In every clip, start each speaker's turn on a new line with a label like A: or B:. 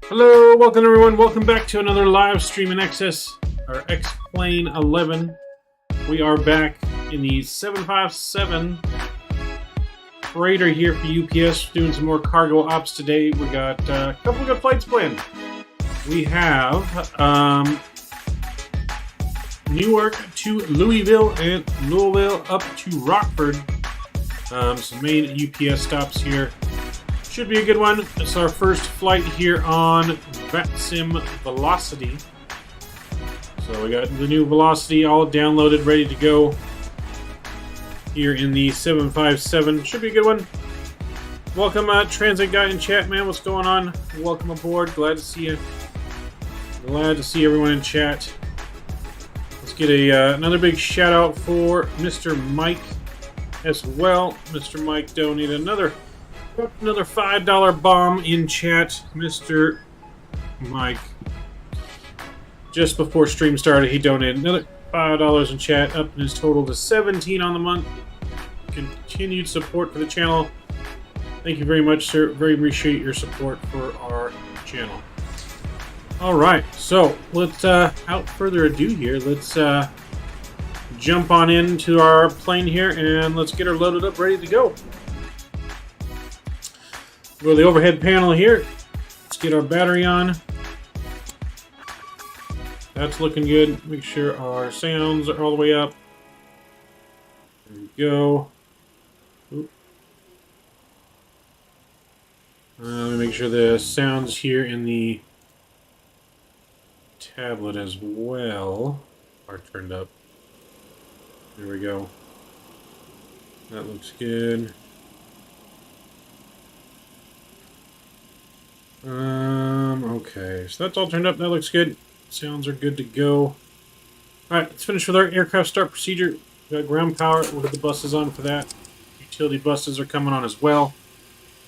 A: Hello, welcome everyone. Welcome back to another live stream in Excess, or X-Plane 11. We are back in the 757 freighter here for UPS, doing some more cargo ops today. We got a couple of good flights planned. We have Newark to Louisville and Louisville up to Rockford. Some main UPS stops here. Should be a good one. It's our first flight here on Vatsim Velocity. So we got the new Velocity all downloaded, ready to go here in the 757. Should be a good one. Welcome, Transit Guy in chat, man. What's going on? Welcome aboard. Glad to see you. Glad to see everyone in chat. Let's get another big shout out for Mr. Mike as well. Mr. Mike donated another $5 bomb in chat. Mr. Mike, just before stream started, he donated another $5 in chat, up his total to 17 on the month. Continued support for the channel. Thank you very much, sir. Very appreciate your support for our channel. Alright, so let's, without further ado here, let's jump on into our plane here and let's get her loaded up, ready to go. Go to the overhead panel here. Let's get our battery on. That's looking good. Make sure our sounds are all the way up. There we go. Oop. Let me make sure the sounds here in the tablet as well are turned up. There we go. That looks good. Okay, so that's all turned up. That looks good. Sounds are good to go. Alright, let's finish with our aircraft start procedure. We got ground power. We'll get the buses on for that. Utility buses are coming on as well.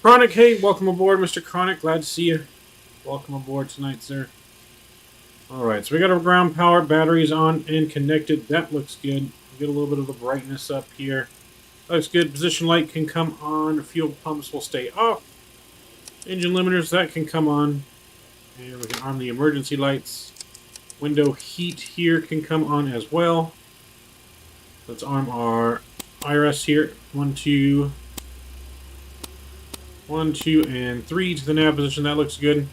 A: Chronic, hey, welcome aboard, Mr. Chronic. Glad to see you. Welcome aboard tonight, sir. Alright, so we got our ground power batteries on and connected. That looks good. Get a little bit of the brightness up here. Looks good. Position light can come on. Fuel pumps will stay off. Engine limiters, that can come on. And we can arm the emergency lights. Window heat here can come on as well. Let's arm our IRS here. 1, 2, 1, 2, and 3 to the nav position. That looks good.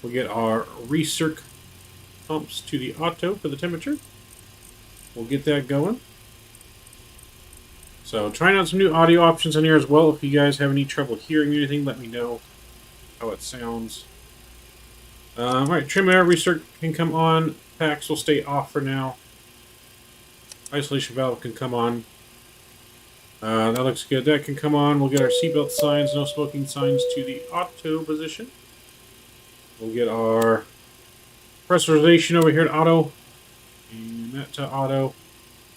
A: We'll get our recirc pumps to the auto for the temperature. We'll get that going. So trying out some new audio options on here as well. If you guys have any trouble hearing anything, let me know how it sounds. Alright, trim air recirc can come on. Packs will stay off for now. Isolation valve can come on. That looks good. That can come on. We'll get our seatbelt signs, no smoking signs to the auto position. We'll get our pressurization over here to auto. And that to auto.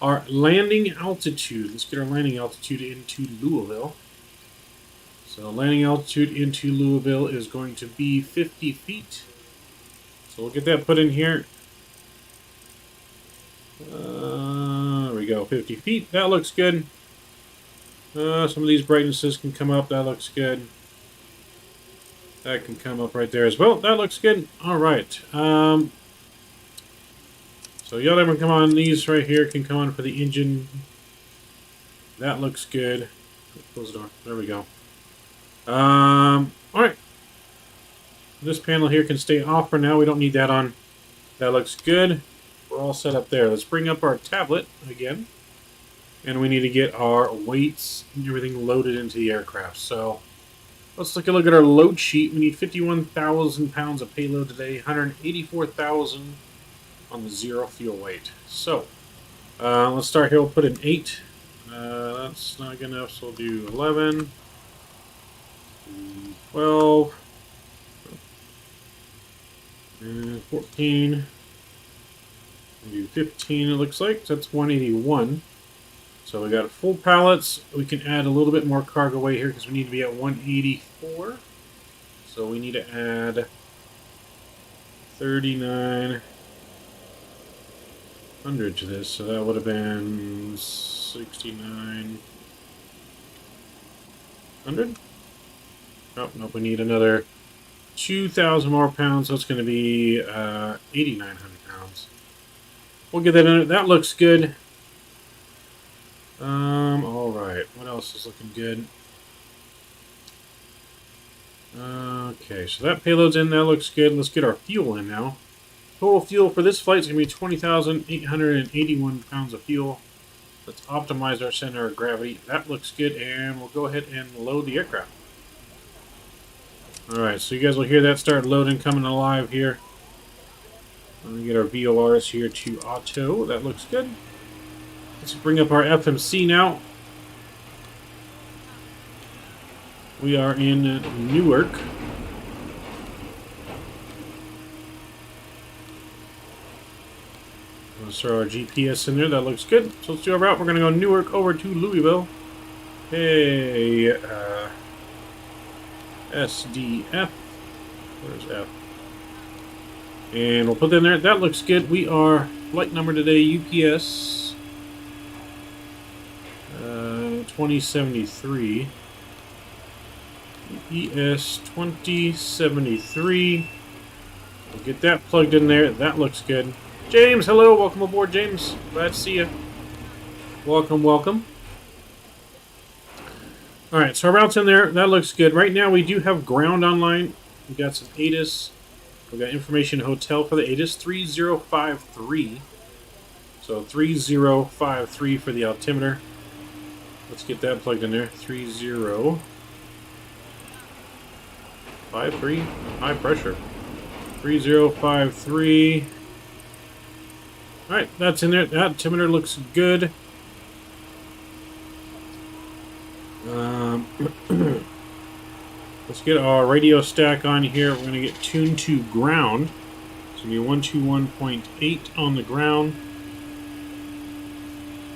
A: Our landing altitude. Let's get our landing altitude into Louisville. So landing altitude into Louisville is going to be 50 feet. So we'll get that put in here. There we go, 50 feet. That looks good. Some of these brightnesses can come up. That looks good. That can come up right there as well. That looks good. All right. So y'all ever come on. These right here can come on for the engine. That looks good. Close the door. There we go. All right. This panel here can stay off for now. We don't need that on. That looks good. We're all set up there. Let's bring up our tablet again. And we need to get our weights and everything loaded into the aircraft. So let's take a look at our load sheet. We need 51,000 pounds of payload today. 184,000 on the zero fuel weight. So let's start here. We'll put in 8. That's not good enough, so we'll do 11. 12. 14. We do 15, it looks like. That's 181. So we got full pallets. We can add a little bit more cargo weight here because we need to be at 184. So we need to add 3,900 to this. So that would have been 6,900. Oh, nope, we need another 2,000 more pounds. So it's going to be 8,900 pounds. We'll get that in it. That looks good. Alright, what else is looking good? Okay, so that payload's in, that looks good. Let's get our fuel in now. Total fuel for this flight is going to be 20,881 pounds of fuel. Let's optimize our center of gravity. That looks good, and we'll go ahead and load the aircraft. Alright, so you guys will hear that start loading, coming alive here. Let me get our VORs here to auto. That looks good. Let's bring up our FMC now. We are in Newark. Let's throw our GPS in there. That looks good. So let's do our route. We're going to go Newark over to Louisville. Hey, SDF. Where's F? And we'll put that in there. That looks good. We are flight number today, UPS 2073. ES 2073. We'll get that plugged in there. That looks good. James, hello. Welcome aboard, James. Glad to see you. Welcome, welcome. Alright, so our route's in there. That looks good. Right now, we do have ground online. We got some ATIS. We got information hotel for the ATIS 3053. So 3053 for the altimeter. Let's get that plugged in there. 3053. High pressure. 3053. Alright, that's in there. That altimeter looks good. Let's get our radio stack on here. We're going to get tuned to ground. So we 121.8 on the ground.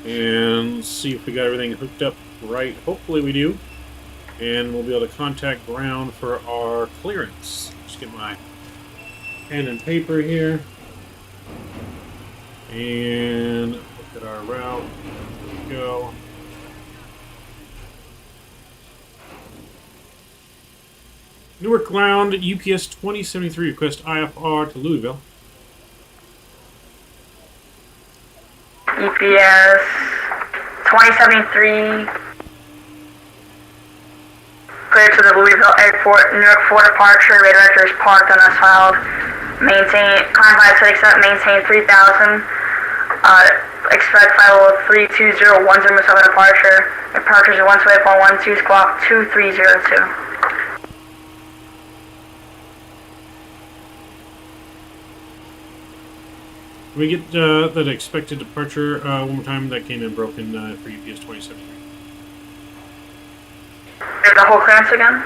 A: And let's see if we got everything hooked up right. Hopefully we do. And we'll be able to contact ground for our clearance. Just get my pen and paper here. And look at our route. There we go. Newark ground, UPS 2073, request IFR to Louisville.
B: UPS 2073, clear to the Louisville Airport, Newark 4 departure, radar vector is parked on asphalt, climb by 6 maintain 3000, expect flight level 320-107 departure, departure is 128.12, squawk 2302.
A: We get that expected departure one more time. That came in broken for UPS 2073.
B: The whole clearance again?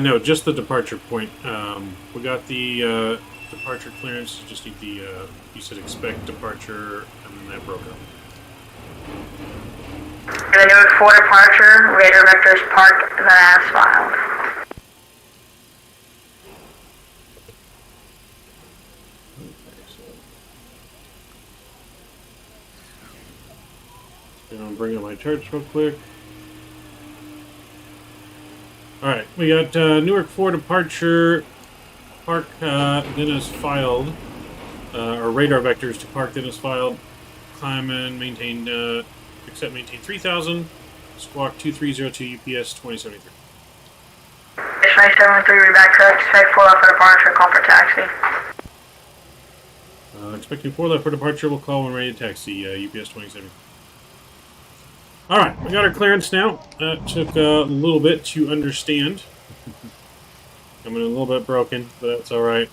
A: No, just the departure point. We got the departure clearance. Just need the, you said expect departure, and then that broke up.
B: The Newark 4 departure, radar vector is parked on asphalt. I'm going to bring up my charts real quick. Alright, we got Newark 4 departure, park then is filed, or radar vectors to park then is filed, climb and maintain, except maintain 3000, squawk 2302 UPS 2073. 973, read back correct, expect 4 left for departure, call for taxi.
A: Expecting 4 left for departure, we'll call when ready to taxi, UPS 2073. Alright, we got our clearance now. That took a little bit to understand. Coming in a little bit broken, but that's alright.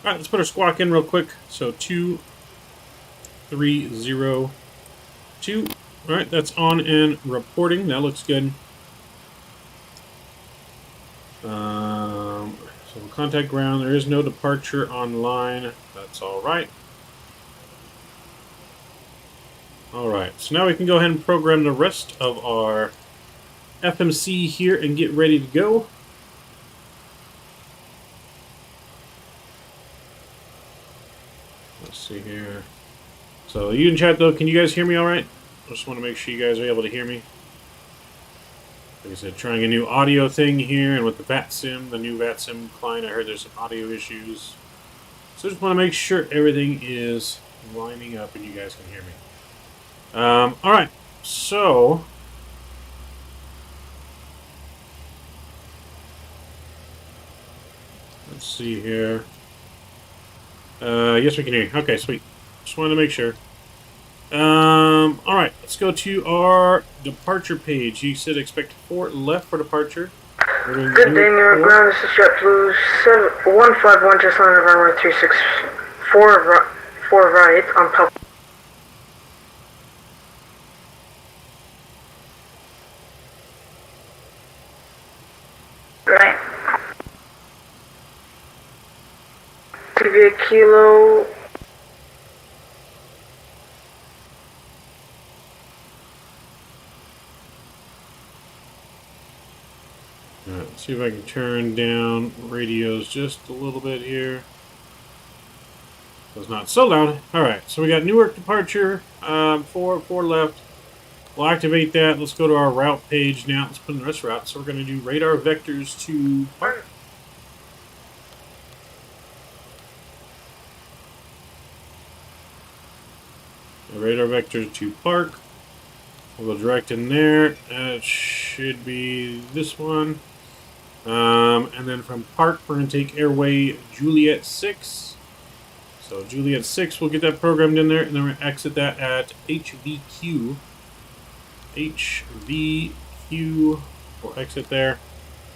A: Alright, let's put our squawk in real quick. So 2302. Alright, that's on and reporting. That looks good. So we'll contact ground. There is no departure online. That's alright. Alright, so now we can go ahead and program the rest of our FMC here and get ready to go. Let's see here. So you in chat though, can you guys hear me alright? I just want to make sure you guys are able to hear me. Like I said, trying a new audio thing here, and with the Vatsim, the new Vatsim client, I heard there's some audio issues. So I just want to make sure everything is lining up and you guys can hear me. Alright, so let's see here. Yes, we can hear you. Okay, sweet. Just wanted to make sure. Alright, let's go to our departure page. You said expect 4 left for departure.
C: Good day, New York ground. This is JetBlue 151, just on the runway 364 right on Pub.
B: Right.
C: TV Kilo.
A: Alright, let's see if I can turn down radios just a little bit here. So it's not so loud. Alright, so we got Newark departure, 4 left. We'll activate that. Let's go to our route page now. Let's put in the rest route. So we're going to do radar vectors to park. Radar vector to park. We'll go direct in there. It should be this one. And then from park, we're going to take airway Juliet 6. So Juliet 6, we'll get that programmed in there, and then we're going to exit that at HVQ. HVQ, we'll exit there.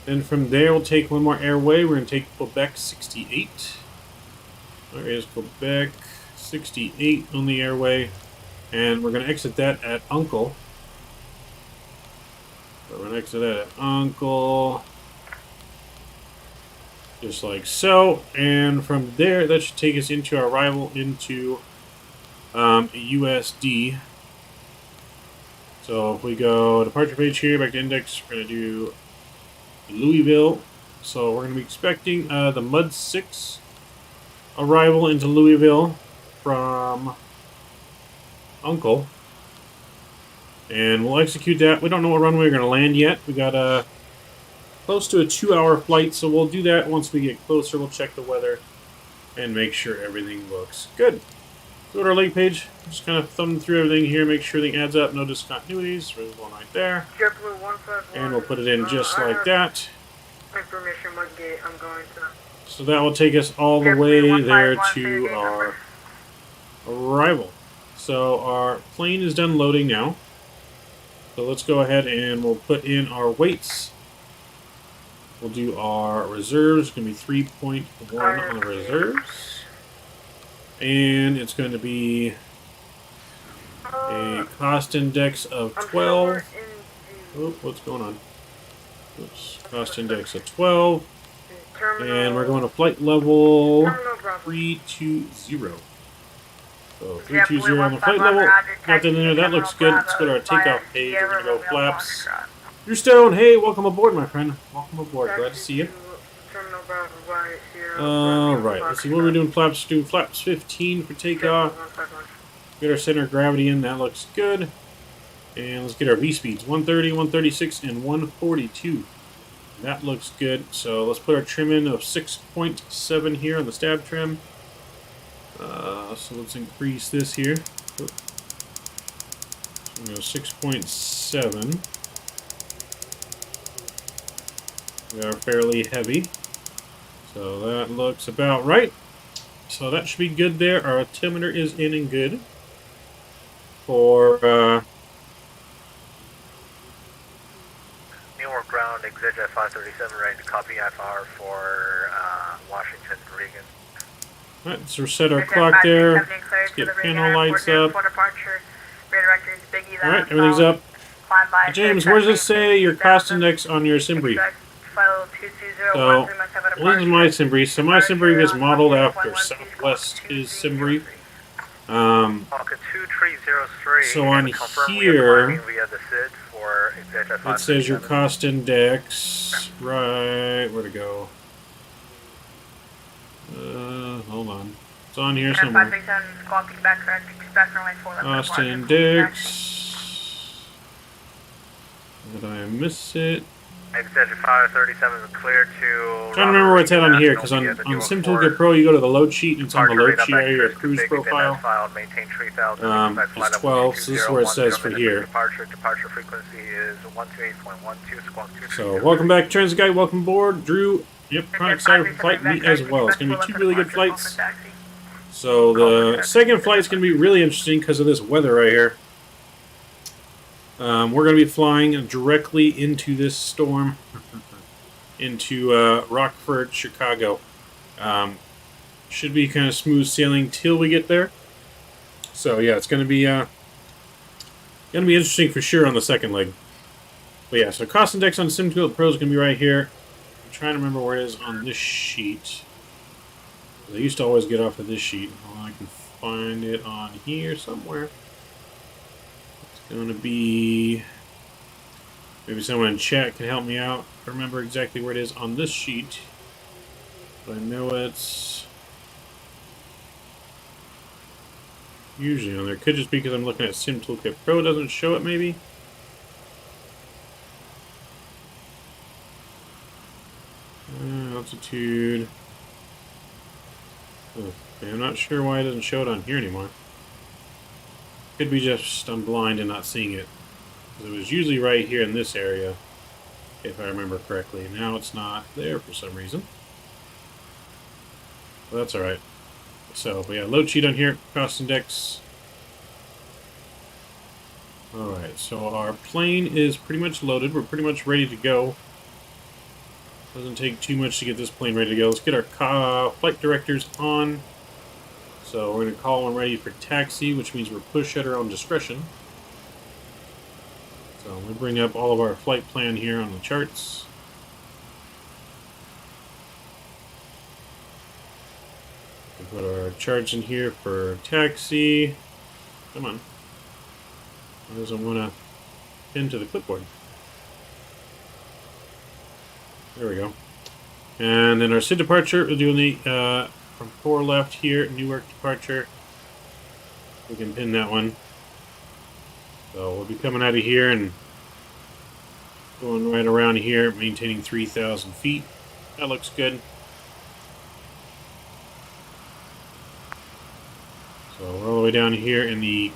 A: Then from there, we'll take one more airway. We're going to take Quebec 68. There is Quebec 68 on the airway. And we're going to exit that at Uncle. So we're going to exit that at Uncle. Just like so. And from there, that should take us into our arrival into USD. So if we go departure page here, back to index, we're going to do Louisville. So we're going to be expecting the Mud 6 arrival into Louisville from Uncle. And we'll execute that. We don't know what runway we're going to land yet. We got close to a 2-hour flight, so we'll do that once we get closer. We'll check the weather and make sure everything looks good. Go to our link page. Just kind of thumb through everything here, make sure everything adds up. No discontinuities. There's one right there.
C: JetBlue 151.
A: And we'll put it in just like that.
C: Information Mudgate, I'm going to.
A: So that will take us all the way there to our arrival. So our plane is done loading now. So let's go ahead and we'll put in our weights. We'll do our reserves. It's going to be 3.1 on the reserves. And it's going to be a cost index of 12. Oh, what's going on? Oops. Cost index of 12. And we're going to flight level 320. So 320 on the flight level. Got that in there. That looks good. Let's go to our takeoff page. We're going to go flaps. You're Stone. Hey, welcome aboard, my friend. Welcome aboard. Glad to see you. Alright, let's see what we're doing. Flaps. Do flaps 15 for takeoff. Get our center of gravity in. That looks good. And let's get our V speeds 130, 136, and 142. That looks good. So let's put our trim in of 6.7 here on the stab trim. So let's increase this here. So we go 6.7. We are fairly heavy. So that looks about right. So that should be good there. Our altimeter is in and good. For
D: Newark ground, exit at 537, ready to copy FR for Washington, Reagan.
A: Alright, so set our clock there. Let's get panel lights up. Alright, everything's up. James, where does it say your cost index on your sim brief? So, this is my sim brief. So my sim brief is modeled after Southwest is sim brief.
D: Falcon 2303.
A: So on here, it says your cost index. Right, where'd it go? Hold on. It's on here somewhere. Cost index. Did I miss it?
D: Extension 537 is clear to...
A: I'm trying to remember where it's at on here, because on SimToolkit Pro you go to the load sheet and it's on the load sheet area, your cruise profile. It's 12, so this is where it says for here.
D: Departure frequency is 128.12, squawk 2.
A: So, welcome back, Transit Guide, welcome aboard. Drew, yep, I'm excited for flight, me as well. It's going to be 2 really good flights. So, the second flight is going to be really interesting because of this weather right here. We're going to be flying directly into this storm, into Rockford, Chicago. Should be kind of smooth sailing till we get there. So yeah, it's going to be interesting for sure on the second leg. But yeah, so cost index on SimToolkit Pro is going to be right here. I'm trying to remember where it is on this sheet. I used to always get off of this sheet. Well, I can find it on here somewhere. Going to be, maybe someone in chat can help me out. I remember exactly where it is on this sheet, but I know it's usually on there. Could just be because I'm looking at SimToolkit Pro. It doesn't show it, maybe. Altitude. Oh, I'm not sure why it doesn't show it on here anymore. Could be just I'm blind and not seeing it. It was usually right here in this area, if I remember correctly. Now it's not there for some reason. Well, that's alright. So, but yeah, load sheet on here, cost index. Alright, so our plane is pretty much loaded. We're pretty much ready to go. Doesn't take too much to get this plane ready to go. Let's get our flight directors on. So we're going to call when ready for taxi, which means we're push at our own discretion. So we bring up all of our flight plan here on the charts. We put our charts in here for taxi. Come on. It doesn't want to pin to the clipboard. There we go. And then our SID departure, we're doing the from 4 left here, Newark departure. We can pin that one. So we'll be coming out of here and going right around here, maintaining 3,000 feet. That looks good. So we're all the way down here in the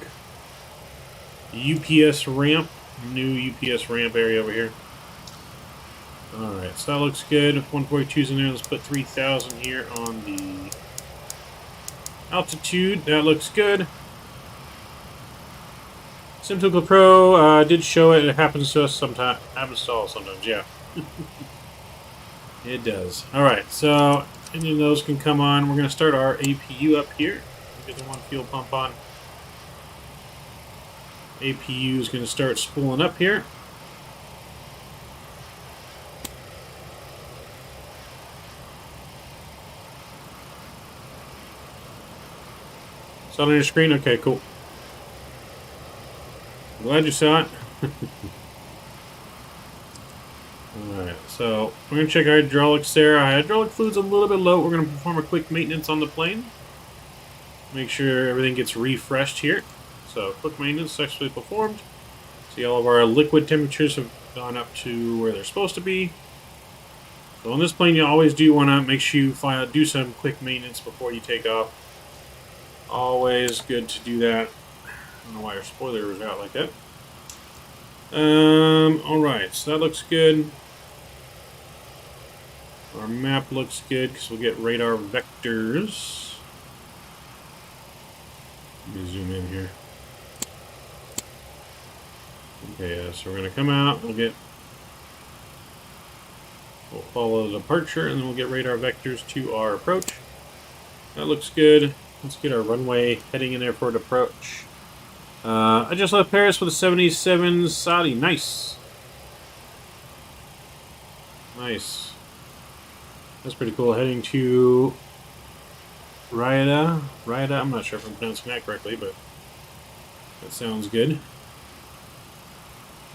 A: UPS ramp, new UPS ramp area over here. Alright, so that looks good. If 142's in there, let's put 3,000 here on the altitude. That looks good. SimToolkit Pro did show it. It happens to us sometimes. Happens to all sometimes, yeah. It does. Alright, so any of those can come on. We're going to start our APU up here. Get the one fuel pump on. APU is going to start spooling up here. Is that on your screen? Okay, cool. I'm glad you saw it. Alright, so we're going to check our hydraulics there. Our hydraulic fluid's a little bit low. We're going to perform a quick maintenance on the plane. Make sure everything gets refreshed here. So, quick maintenance successfully performed. See, all of our liquid temperatures have gone up to where they're supposed to be. So on this plane, you always do want to make sure you do some quick maintenance before you take off. Always good to do that. I don't know why our spoiler was out like that. Alright, so that looks good. Our map looks good because we'll get radar vectors. Let me zoom in here. Okay, so we're going to come out, we'll follow the departure, and then we'll get radar vectors to our approach. That looks good. Let's get our runway heading in there for an approach. I just left Paris with a 77 Saudi. Nice. Nice. That's pretty cool. Heading to Ryada. I'm not sure if I'm pronouncing that correctly, but that sounds good.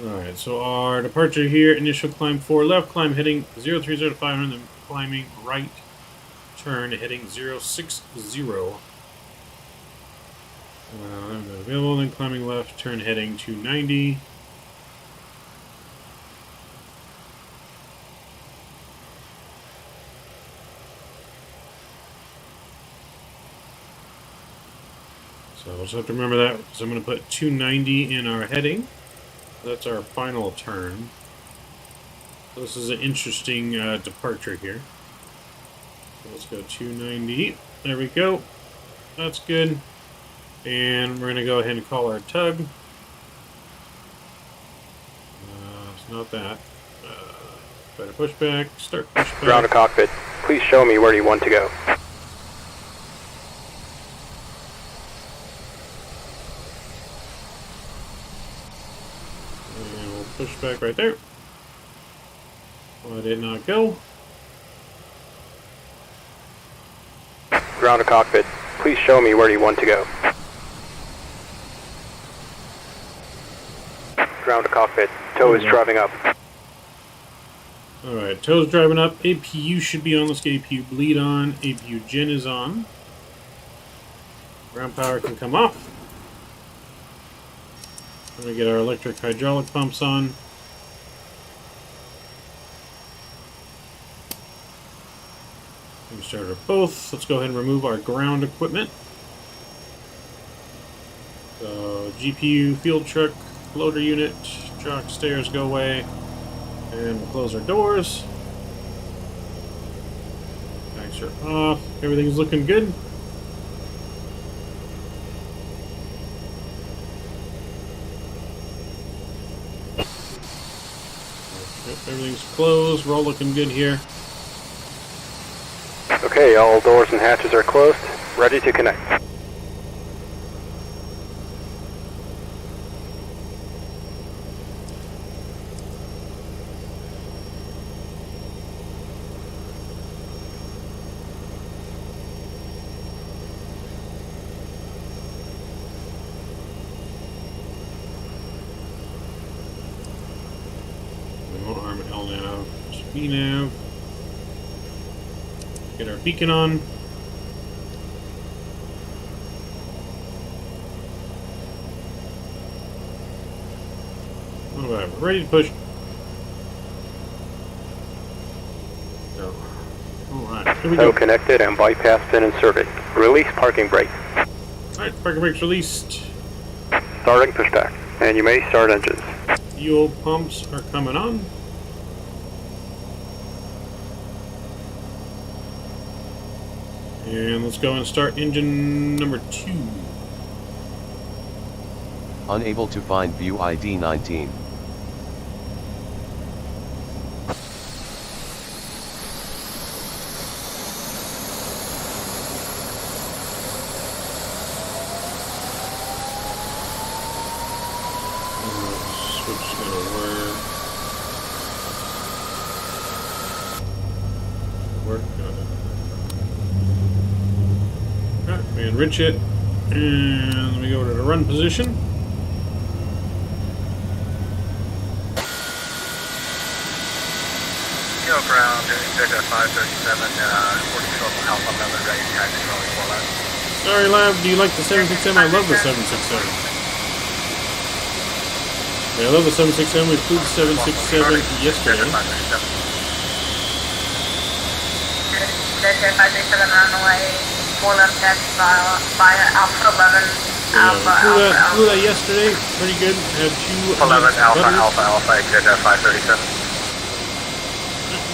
A: Alright, so our departure here, initial climb 4 left, climb heading 030 to 500, then climbing right, turn heading 060. Available, then climbing left, turn heading 290. So we'll just have to remember that, because I'm going to put 290 in our heading. That's our final turn. So this is an interesting departure here. So let's go 290. There we go. That's good. And we're going to go ahead and call our tug. It's not that. Better pushback. Start pushback.
E: Ground to cockpit. Please show me where you want to go.
A: And we'll push back right there. Let it not go.
E: Ground to cockpit. Please show me where you want to go. Ground to cockpit. Tow is driving up.
A: Alright, tow's driving up. APU should be on. Let's get APU bleed on. APU gen is on. Ground power can come off. We're going to get our electric hydraulic pumps on. We started both. Let's go ahead and remove our ground equipment. So GPU, field truck, loader unit, truck, stairs go away. And we'll close our doors. Bags are off. Everything's looking good. Yep, everything's closed. We're all looking good here.
E: Okay, all doors and hatches are closed. Ready to connect.
A: Arm L nav, B nav. Get our beacon on. Alright, we're ready to push. Go. Alright, here we
E: Tow
A: go.
E: connected and bypass pin inserted. Release parking brake.
A: Alright, parking brakes released.
E: Starting pushback. And you may start engines.
A: Fuel pumps are coming on. And let's go and start engine number 2.
F: Unable to find view ID 19.
A: Switch is gonna work. Alright, we enrich it. And we go to the run position.
D: Kilo ground, NVIDIA 537, 40 total Alpha 11, ready to taxi rolling for that.
A: Sorry, Lab, do you like the 767? I love the 767. Yeah, I love the 767. We flew the 767 yesterday.
B: Delta 537 on the way, 4 left taxi via Alpha 11,
A: Flew that yesterday. Pretty good. Had 2
D: 11 Alpha,
A: buttons.
D: Alpha, NVIDIA 537.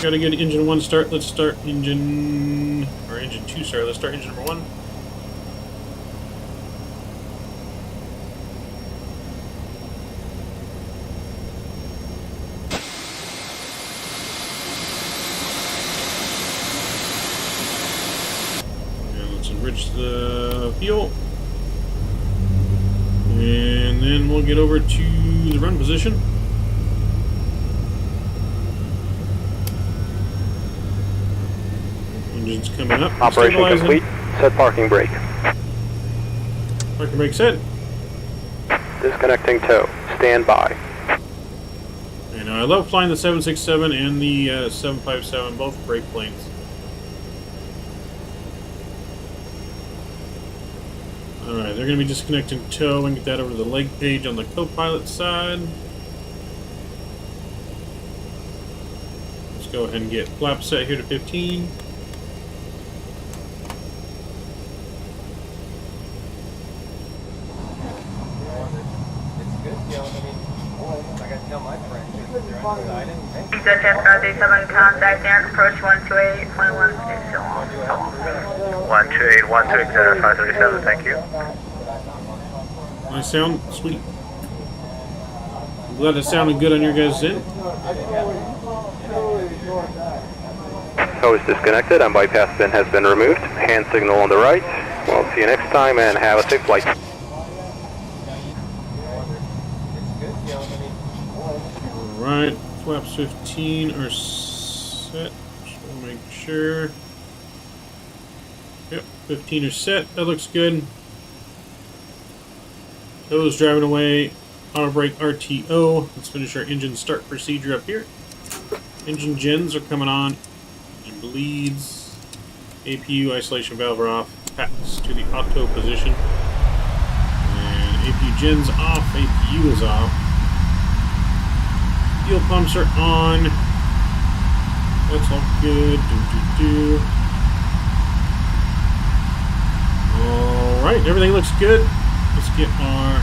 A: Gotta get engine 1 start. Let's start engine 2, sorry. Let's start engine number 1. And let's enrich the fuel. And then we'll get over to the run position. Engine's coming up.
E: Operation
A: Stabilizing.
E: complete. Set parking brake.
A: Parking brake set.
E: Disconnecting tow. Stand by.
A: You know, I love flying the 767 and the 757, both great planes. Alright, they're going to be disconnecting tow and get that over to the leg page on the co-pilot side. Let's go ahead and get flap set here to 15.
B: NZXT 37, contact Eric, approach 128, 21,
D: 128, 128, 537, thank you.
A: Nice sound, sweet. I'm glad it sounded good on your guys' end.
E: Tow is disconnected and bypass pin has been removed. Hand signal on the right. We'll see you next time and have a safe flight.
A: Alright, flaps 15 are set. Just want to make sure. Yep, 15 are set. That looks good. To's driving away. Auto brake RTO. Let's finish our engine start procedure up here. Engine gens are coming on. Engine bleeds. APU isolation valve are off. Packs to the auto position. And APU gens off. APU is off. Fuel pumps are on. That's all good. Alright, everything looks good. Let's get our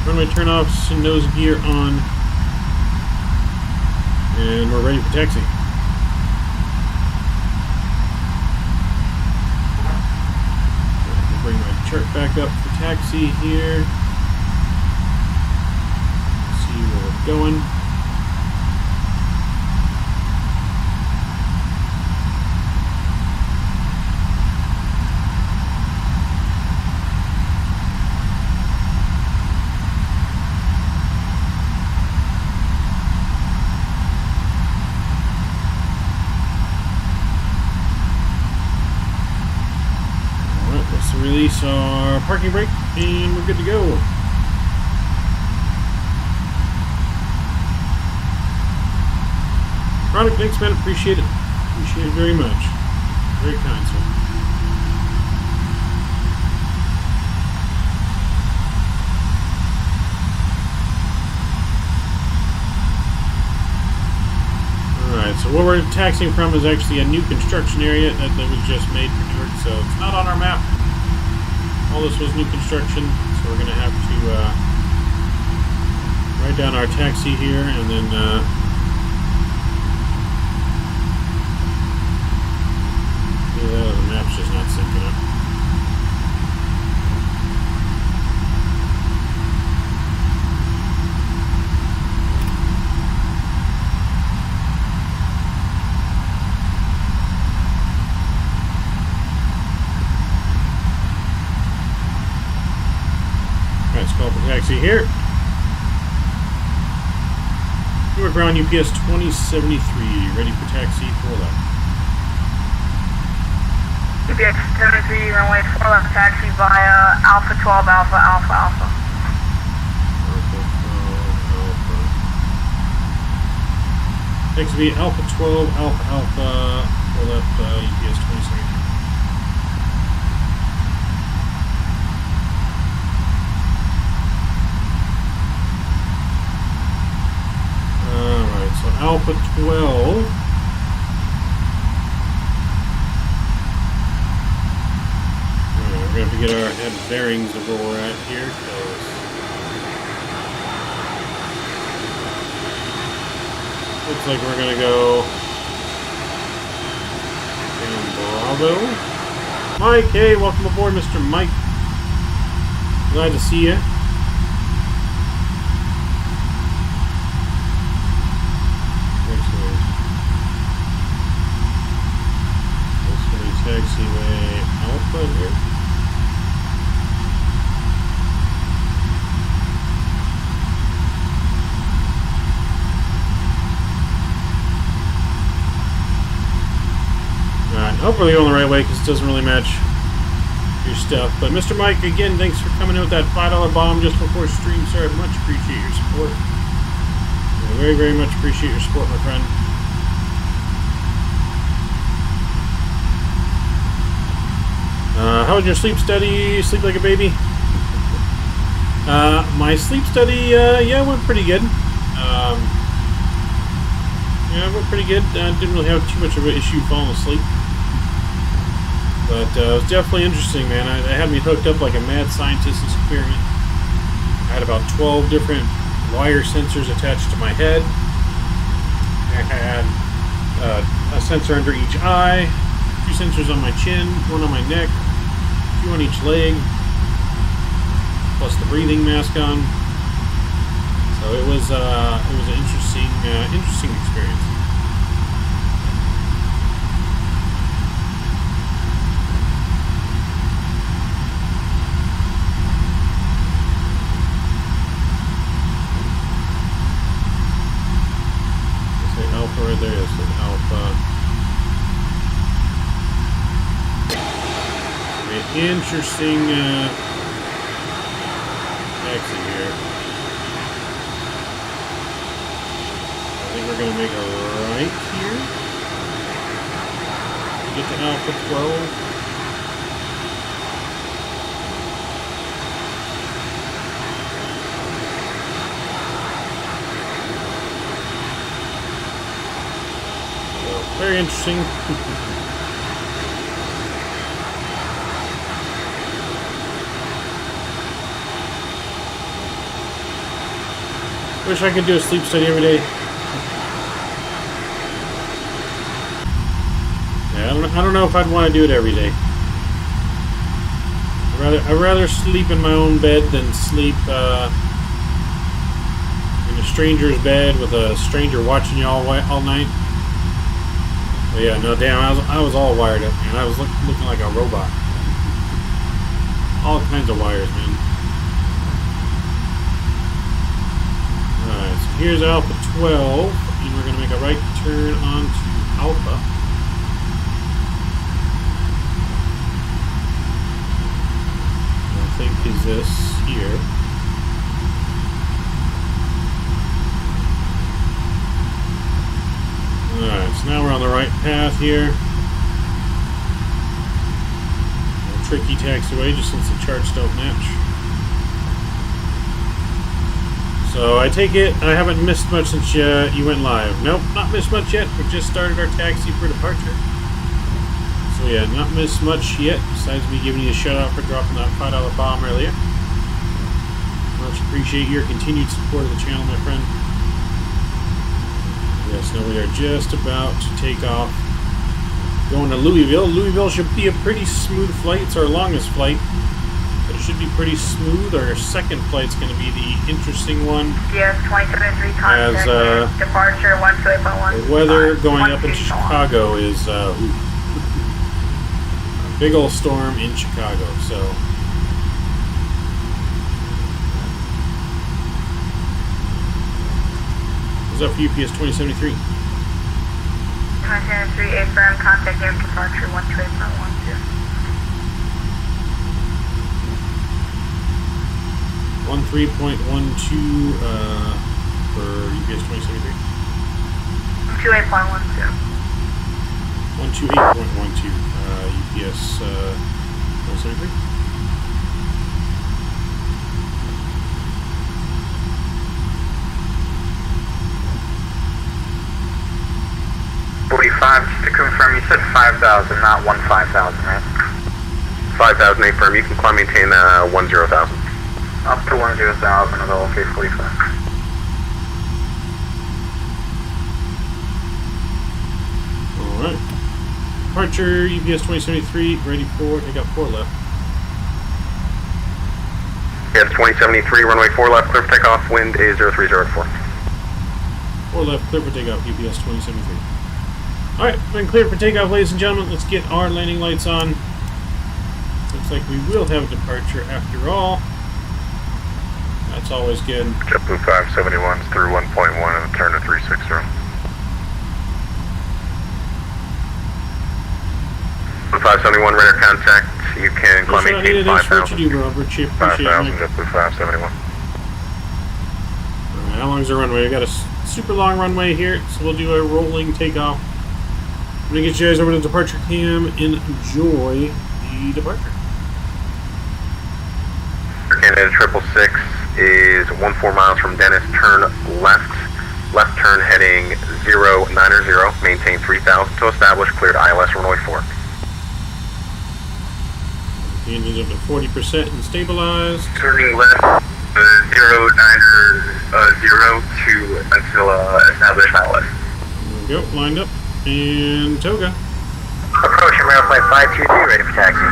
A: runway turnoffs and nose gear on. And we're ready for taxi. I'll bring my chart back up for taxi here. See where we're going. Release our parking brake and we're good to go. Product, thanks man, appreciate it. Appreciate it very much. Very kind, sir. Alright, so where we're taxiing from is actually a new construction area that was just made for Newark, so it's not on our map. All this was new construction, so we're going to have to write down our taxi here, and then the map's just not syncing up. Call for taxi here. Newark ground UPS 2073. Ready for taxi 4 left.
B: UPS 73, runway 4 left, taxi via Alpha 12 Alpha Alpha Alpha.
A: Taxi via Alpha 12 Alpha Alpha 4 left, UPS 2073. Alright, so Alpha 12. Alright, we're going to have to get our head bearings of where we're at here, because looks like we're going to go down Bravo. Mike, hey, welcome aboard, Mr. Mike. Glad to see you. Taxiway Alpha here. Alright, hope we're going the right way because it doesn't really match your stuff. But Mr. Mike, again, thanks for coming in with that $5 bomb just before stream, sir. I much appreciate your support. I very, very much appreciate your support, my friend. How was your sleep study? Sleep like a baby? My sleep study, yeah, went pretty good. Yeah, it went pretty good. Didn't really have too much of an issue falling asleep. But it was definitely interesting, man. It had me hooked up like a mad scientist experiment. I had about 12 different wire sensors attached to my head. I had a sensor under each eye, 2 sensors on my chin, 1 on my neck, 2 on each leg, plus the breathing mask on. So it was an interesting experience. Say alpha right there. Yes, alpha. An interesting taxi here. I think we're going to make a right here. Get to Alpha 12. So, very interesting. Wish I could do a sleep study every day. Yeah, I don't know if I'd want to do it every day. I'd rather sleep in my own bed than sleep in a stranger's bed with a stranger watching you all night. But yeah, no, damn, I was all wired up, man. I was looking like a robot. All kinds of wires, man. Alright, so here's Alpha 12, and we're going to make a right turn onto Alpha. I think is this here. Alright, so now we're on the right path here. A tricky taxiway just since the charts don't match. So I take it I haven't missed much since you went live. Nope, not missed much yet. We just started our taxi for departure. So yeah, not missed much yet, besides me giving you a shout out for dropping that $5 bomb earlier. Much appreciate your continued support of the channel, my friend. Yes, now we are just about to take off. Going to Louisville. Louisville should be a pretty smooth flight. It's our longest flight. But it should be pretty smooth. Our second flight's going to be the interesting one.
B: Yes, 2073 contact departure 128.1.
A: The weather going up in Chicago is a big old storm in Chicago, so what's up for UPS 2073?
B: 2073 affirm contact air departure 128.12.
A: 13.12 for UPS 2073.
B: 28.12.
A: 128.12 UPS 2073.
D: Just to confirm, you said 5,000, not 15,000, right?
E: 5,000 affirm. You can climb maintain 10,000.
D: Up to 10,000 of the OK 45.
A: Alright. Departure UPS 2073, ready for, I got 4 left.
E: Yes, 2073, runway 4 left, clear for takeoff, wind is 0304.
A: 4 left, clear for takeoff, UPS 2073. Alright, been cleared for takeoff, ladies and gentlemen. Let's get our landing lights on. Looks like we will have a departure after all. That's always good.
E: JetBlue 571's through 1.1 and turn to 360. 571 radar contact. You can climb maintain
A: Thanks for what
E: 5,000.
A: you do, bro. Appreciate it.
E: 5,000, JetBlue 571.
A: Alright, how long is the runway? We got a super long runway here, so we'll do a rolling takeoff. I'm gonna get you guys over to the departure cam. Enjoy the departure.
E: Canada 666 is 14 miles from Dennis. Turn left. Left turn heading 090. Maintain 3,000 to establish. Cleared ILS runway 4.
A: The engine's up to 40% and stabilized.
E: Turning left 090 to until establish ILS.
A: There we go, lined up. And toga.
D: Approach American Flight 523, ready for taxi.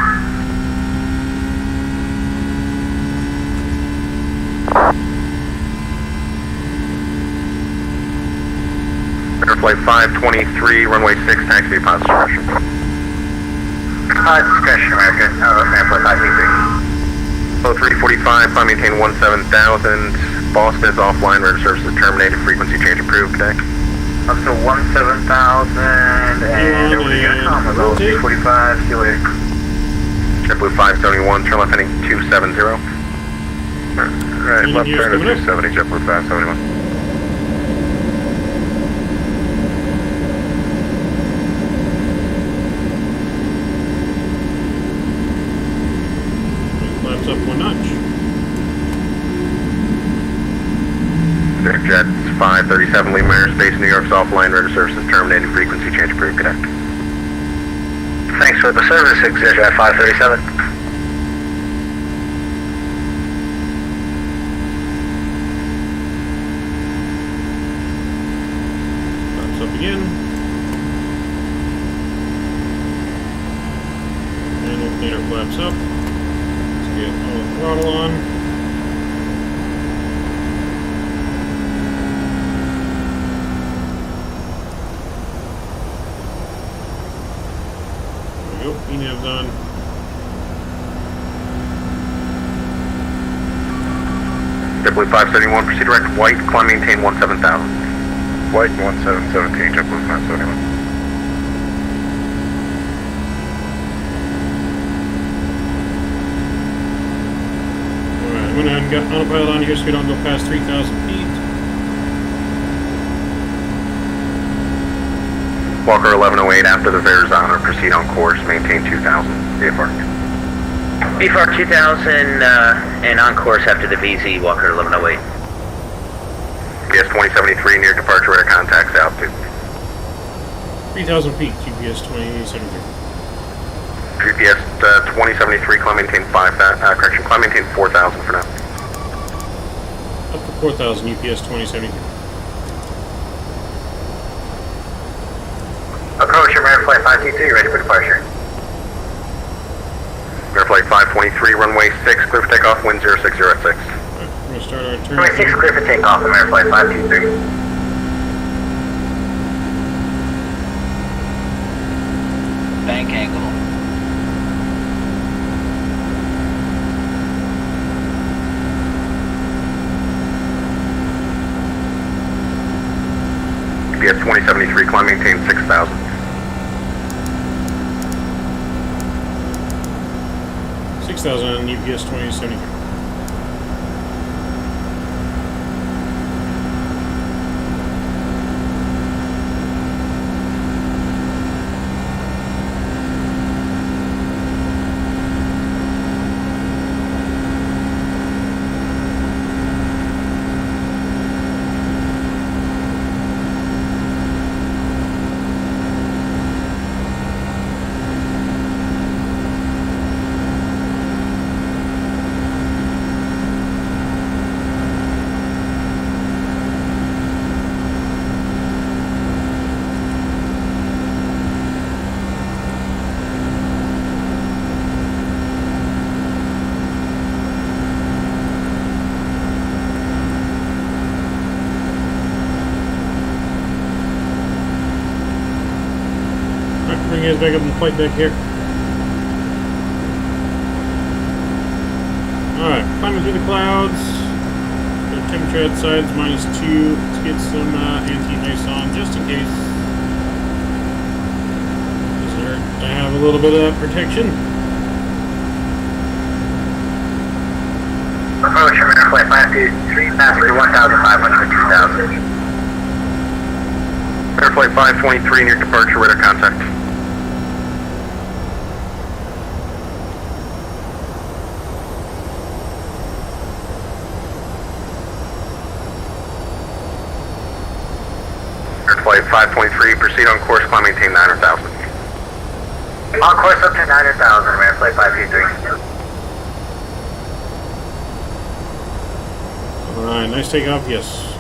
E: Flight 523, runway 6, taxi positive pressure.
D: Discretion American, American Flight 523.
E: 0345, climb maintain 17,000. Boston is offline, radar services terminated, frequency change approved, today.
D: Up to 17,000, and over to Unicom, level 345, see you later.
E: JetBlue 571, turn left heading 270. Right, left turn to 270, JetBlue 571.
A: Flaps up one notch.
E: Jets 537, Lima Airspace, New York's offline, radar services terminated, frequency change approved, connect.
D: Thanks for the service, ExitJet 537.
A: Flaps up again. And alternator flaps up. Let's get all the throttle on. There we go, PNAV's on.
E: JetBlue 571, proceed direct white, climb maintain 17,000. White 1717, JetBlue 571.
A: Alright, I'm gonna get autopilot on here so we don't go past 3,000 feet.
E: Walker 1108, after the Verizon, proceed on course, maintain 2,000, VFR.
G: VFR 2000 and on course after the VZ, Walker 1108.
E: PS 2073, near departure radar contacts, altitude.
A: 3,000 feet, GPS 2073.
E: GPS 2073, climb maintain 5,000, correction, climb maintain 4,000 for now.
A: Up to 4,000, UPS 2073.
D: Approach American Flight 523, ready for departure.
E: Air Flight 523, runway 6, clear for takeoff, wind 0606.
A: Alright, we're gonna start our turn.
D: Runway 6, clear for takeoff, American Flight 523.
G: Bank angle.
E: PS 2073, climb maintain 6,000.
A: 6,000 on UPS 2073. Bring you guys back up and flight deck here. Alright, climbing through the clouds. The temperature outside is -2. Let's get some anti-ice on just in case. Doesn't hurt to have a little bit of that protection.
D: Approach American Flight 523, passenger 1,500 to 2,000.
E: Air Flight 523 near departure, radar contact. Air Flight 523, proceed on course, climb, maintain 900,000.
D: On course up to 900,000, American Flight 523.
A: Alright, nice takeoff, yes.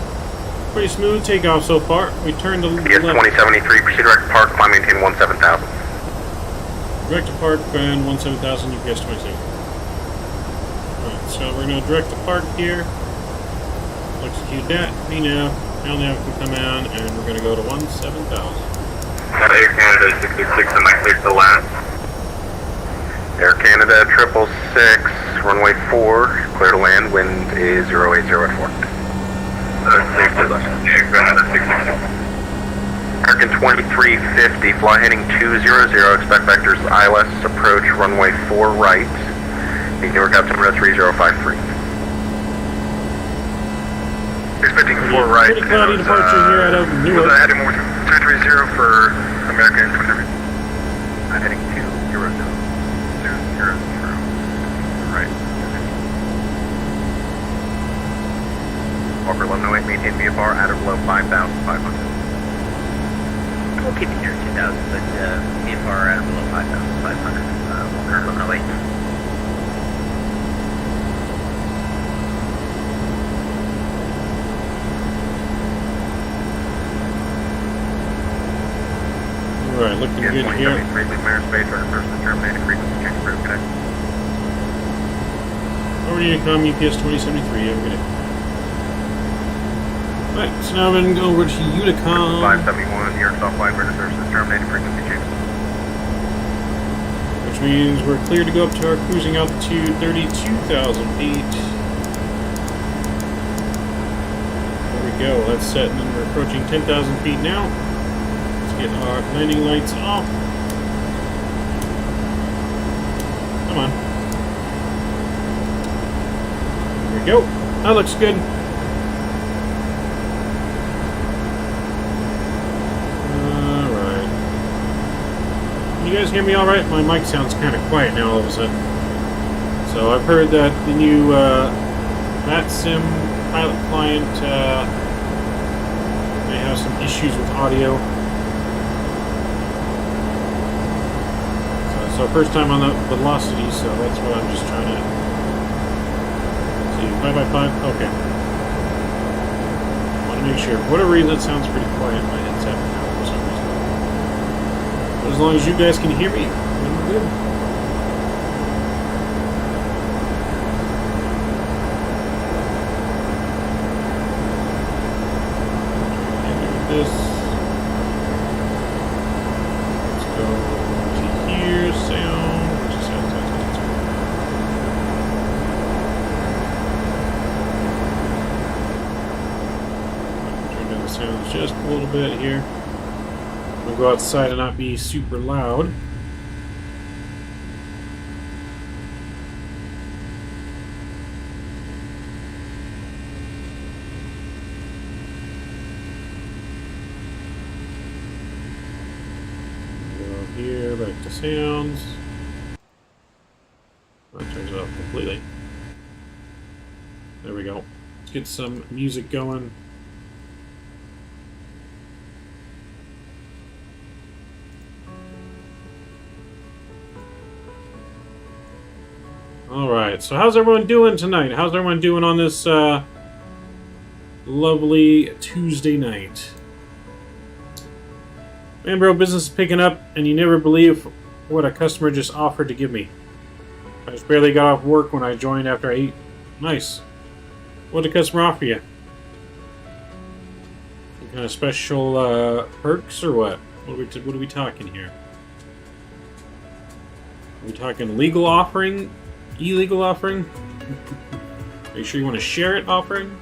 A: Pretty smooth takeoff so far. We turned to the
E: PS
A: left.
E: 2073, proceed direct to park, climb, maintain 17,000.
A: Direct to park and 17,000 UPS 27. Alright, so we're going to direct to park here. We'll execute that. Me now. Now nav can come on, and we're going to go to 17,000.
E: Air Canada 666, am I clear to land? Air Canada 666, runway 4, clear to land, wind is 080 at 4. Air Canada 666. American 2350, fly heading 200, expect vectors ILS, approach runway 4 right, New York altimeter 3053. Expecting 4 right.
A: Pretty cloudy departure here out of Newark.
E: Heading 230 for American 23. Heading 200. 200. Right. Walker 1108, maintain VFR at or below 5,500.
G: We'll keep it here at 2,000, but VFR at or below 5,500. Walker 1108.
A: Alright, looking good here.
E: Airspace, person terminated, frequency change approved, good day.
A: Over to Untitled UPS 2073, have a good day. Alright, so now I'm going to go over to Uticom.
E: 571, New York South Flight Radar Services terminated, frequency change.
A: Which means we're clear to go up to our cruising altitude, 32,000 feet. There we go, that's set, and then we're approaching 10,000 feet now. Get our landing lights off. Come on. There we go. That looks good. Alright. Can you guys hear me alright? My mic sounds kind of quiet now all of a sudden. So I've heard that the new Vatsim pilot client may have some issues with audio. So first time on the velocity, so that's what I'm just trying to see. 5x5, okay. Want to make sure. For whatever reason, it sounds pretty quiet in my headset now for some reason. But as long as you guys can hear me, then we're good. This. Let's go. Sound. Turn down the sound just a little bit here. I'm gonna go outside and not be super loud. Here, back to sounds. That turns it off completely. There we go. Let's get some music going. Alright, so how's everyone doing tonight? How's everyone doing on this lovely Tuesday night? Man, bro, business is picking up, and you never believe what a customer just offered to give me. I just barely got off work when I joined after I ate. Nice. What did the customer offer you? Some kind of special perks or what? What are we talking here? Are we talking legal offering? Illegal offering? Are you sure you want to share it offering?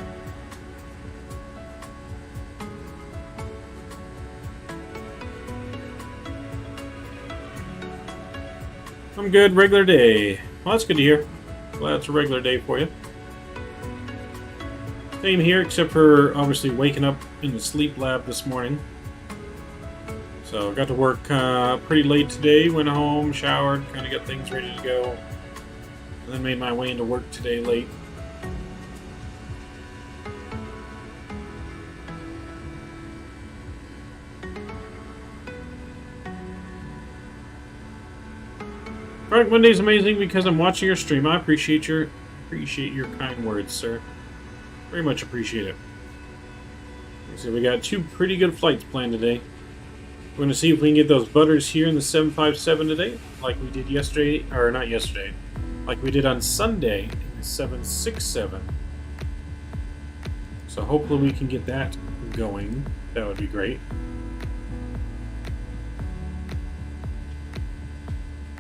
A: I'm good. Regular day. Well, that's good to hear. Glad it's a regular day for you. Same here, except for obviously waking up in the sleep lab this morning. So I got to work pretty late today. Went home, showered, kind of got things ready to go, and then made my way into work today late. Alright, Monday's amazing because I'm watching your stream. I appreciate your kind words, sir. Very much appreciate it. So we got 2 pretty good flights planned today. We're going to see if we can get those butters here in the 757 today, like we did yesterday, or not yesterday, like we did on Sunday in the 767. So hopefully we can get that going. That would be great.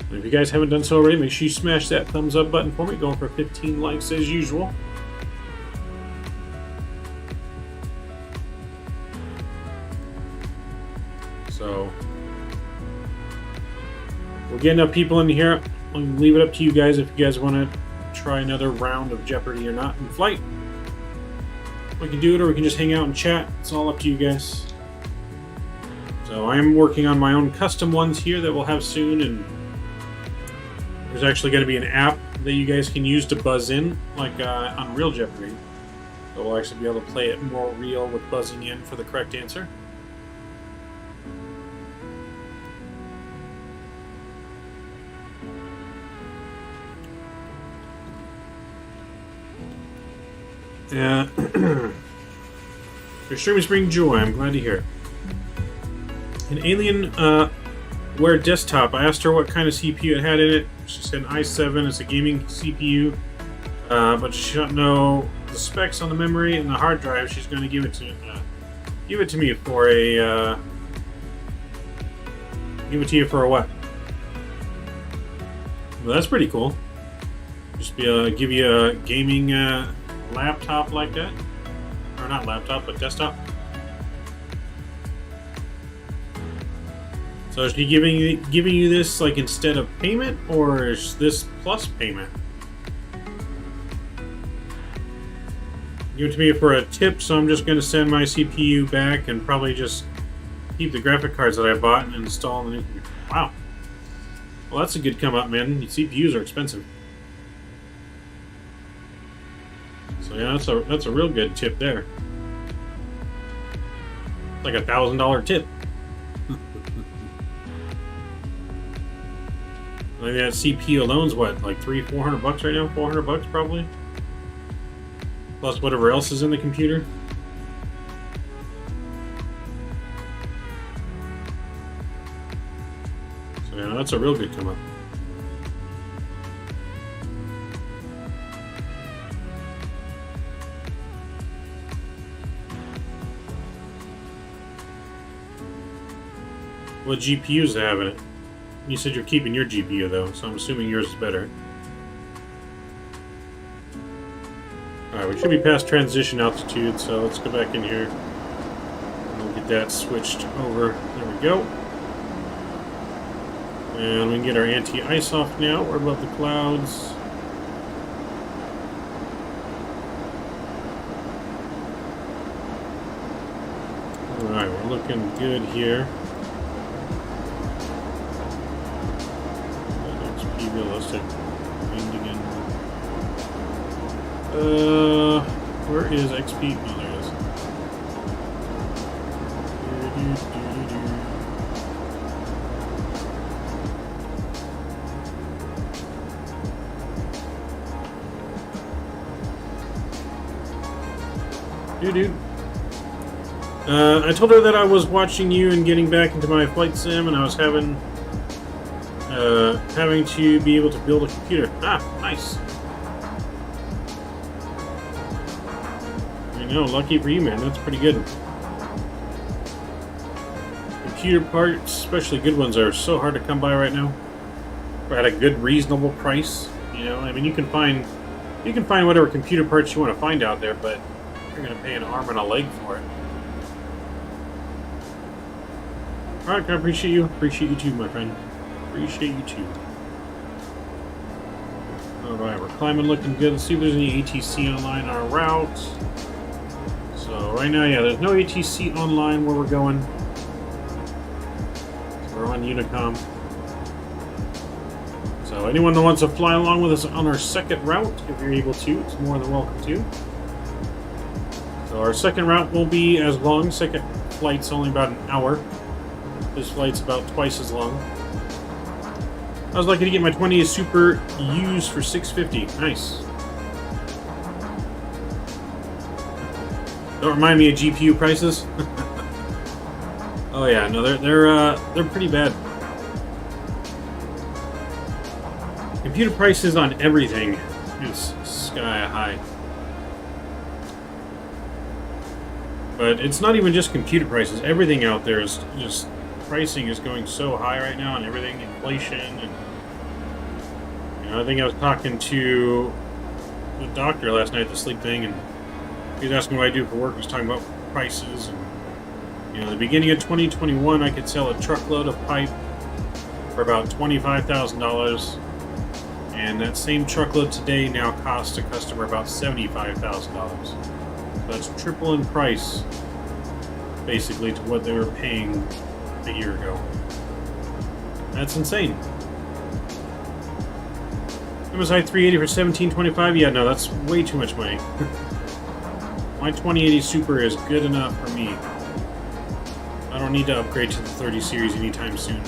A: And if you guys haven't done so already, make sure you smash that thumbs up button for me. Going for 15 likes as usual. So we're getting enough people in here. I'll leave it up to you guys if you guys want to try another round of Jeopardy or not in flight. We can do it, or we can just hang out and chat. It's all up to you guys. So I am working on my own custom ones here that we'll have soon, and there's actually going to be an app that you guys can use to buzz in, like on Real Jeopardy. So we'll actually be able to play it more real with buzzing in for the correct answer. Yeah. Your stream is bringing joy. I'm glad to hear it. An Alienware desktop. I asked her what kind of CPU it had in it. She said an i7. It's a gaming CPU, but she doesn't know the specs on the memory and the hard drive. She's going to give it to me for a give it to you for a what? Well, that's pretty cool. Just give you a gaming laptop like that, or not laptop, but desktop. So is she giving you this like instead of payment, or is this plus payment? Give it to me for a tip, so I'm just going to send my CPU back and probably just keep the graphic cards that I bought and install the new computer. Wow. Well, that's a good come up, man. CPUs are expensive. So yeah, that's a real good tip there. Like $1,000 tip. I mean, that CPU alone's what, like $300-400 right now? $400 probably, plus whatever else is in the computer. So yeah, that's a real good come up. What GPUs have in it? You said you're keeping your GPU though, so I'm assuming yours is better. Alright, we should be past transition altitude, so let's go back in here. We'll get that switched over. There we go. And we can get our anti-ice off now. We're above the clouds. Alright, we're looking good here. Realistic. Where is XP? Oh, there it is. I told her that I was watching you and getting back into my flight sim, and I was having to be able to build a computer. Ah, nice. I know, lucky for you, man. That's pretty good. Computer parts, especially good ones, are so hard to come by right now. Or at a good, reasonable price. You know, I mean, you can find whatever computer parts you want to find out there, but you're going to pay an arm and a leg for it. Alright, I appreciate you. Appreciate you too, my friend. Appreciate you too. do I have? We're climbing, looking good. Let's see if there's any ATC online on our route. So right now, yeah, there's no ATC online where we're going. So we're on Unicom. So anyone that wants to fly along with us on our second route, if you're able to, it's more than welcome to. So our second route won't be as long. Second flight's only about an hour. This flight's about twice as long. I was lucky to get my 20 Super used for $650. Nice. Don't remind me of GPU prices. Oh yeah, no, they're pretty bad. Computer prices on everything is sky high. But it's not even just computer prices. Everything out there is just, pricing is going so high right now on everything, inflation, and you know, I think I was talking to the doctor last night, the sleep thing, and he was asking what I do for work. He was talking about prices, and you know, at the beginning of 2021, I could sell a truckload of pipe for about $25,000, and that same truckload today now costs a customer about $75,000. So that's triple in price, basically, to what they were paying a year ago. That's insane. MSI 380 for $1725. Yeah, no, that's way too much money. My 2080 Super is good enough for me. I don't need to upgrade to the 30 series anytime soon.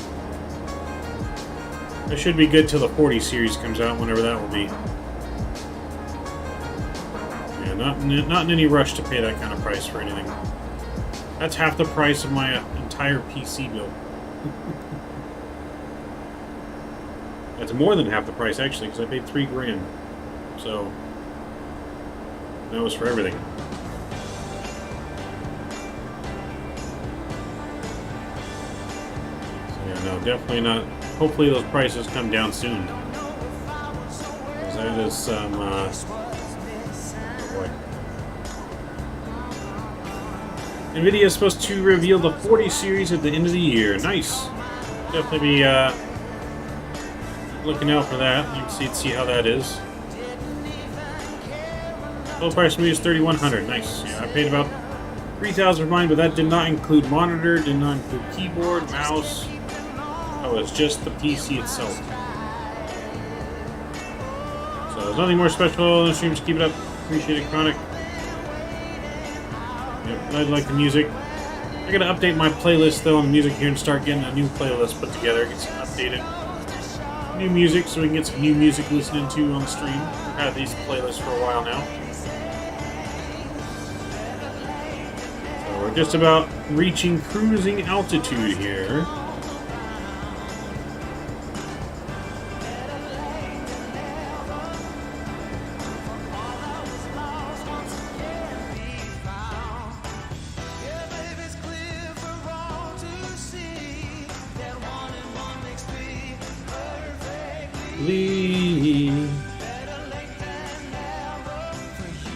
A: I should be good till the 40 series comes out, whenever that will be. Yeah, not in any rush to pay that kind of price for anything. That's half the price of my entire PC build. That's more than half the price, actually, because I paid $3 grand. So that was for everything. So yeah, no, definitely not. Hopefully those prices come down soon. Because that is some, boy. NVIDIA is supposed to reveal the 40 series at the end of the year. Nice. Definitely be looking out for that. You can see how that is. Total price for me is $3,100. Nice. Yeah, I paid about $3,000 for mine, but that did not include monitor, did not include keyboard, mouse. Oh, it's just the PC itself. So there's nothing more special in the stream. Just keep it up. Appreciate it, Chronic. Yep, I like the music. I gotta update my playlist though on the music here and start getting a new playlist put together. Get some updated new music so we can get some new music listening to on the stream. I've had these playlists for a while now. So we're just about reaching cruising altitude here.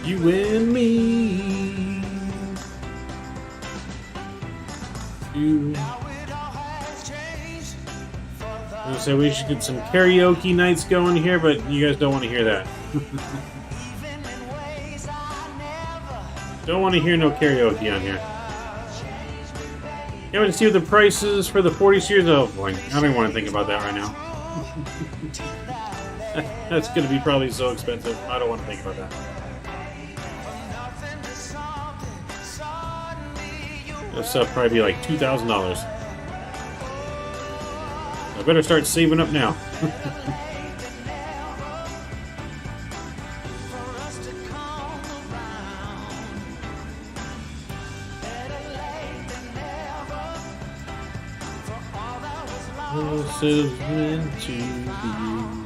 A: You and me. I say we should get some karaoke nights going here, but you guys don't want to hear that. Don't want to hear no karaoke on here. You want to see what the price is for the 40 series? Oh boy, I don't even want to think about that right now. That's going to be probably so expensive. I don't want to think about that. This stuff probably be like $2,000. I better start saving up now. This is meant to be.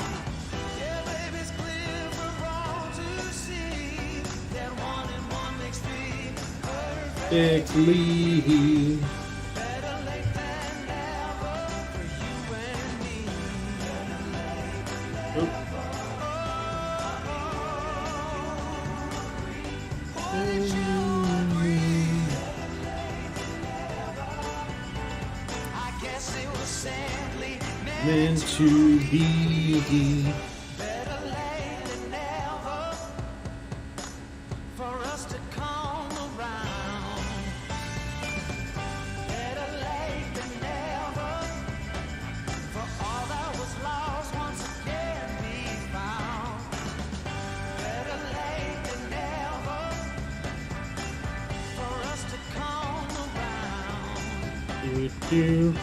A: Perfectly. Meant to be. do.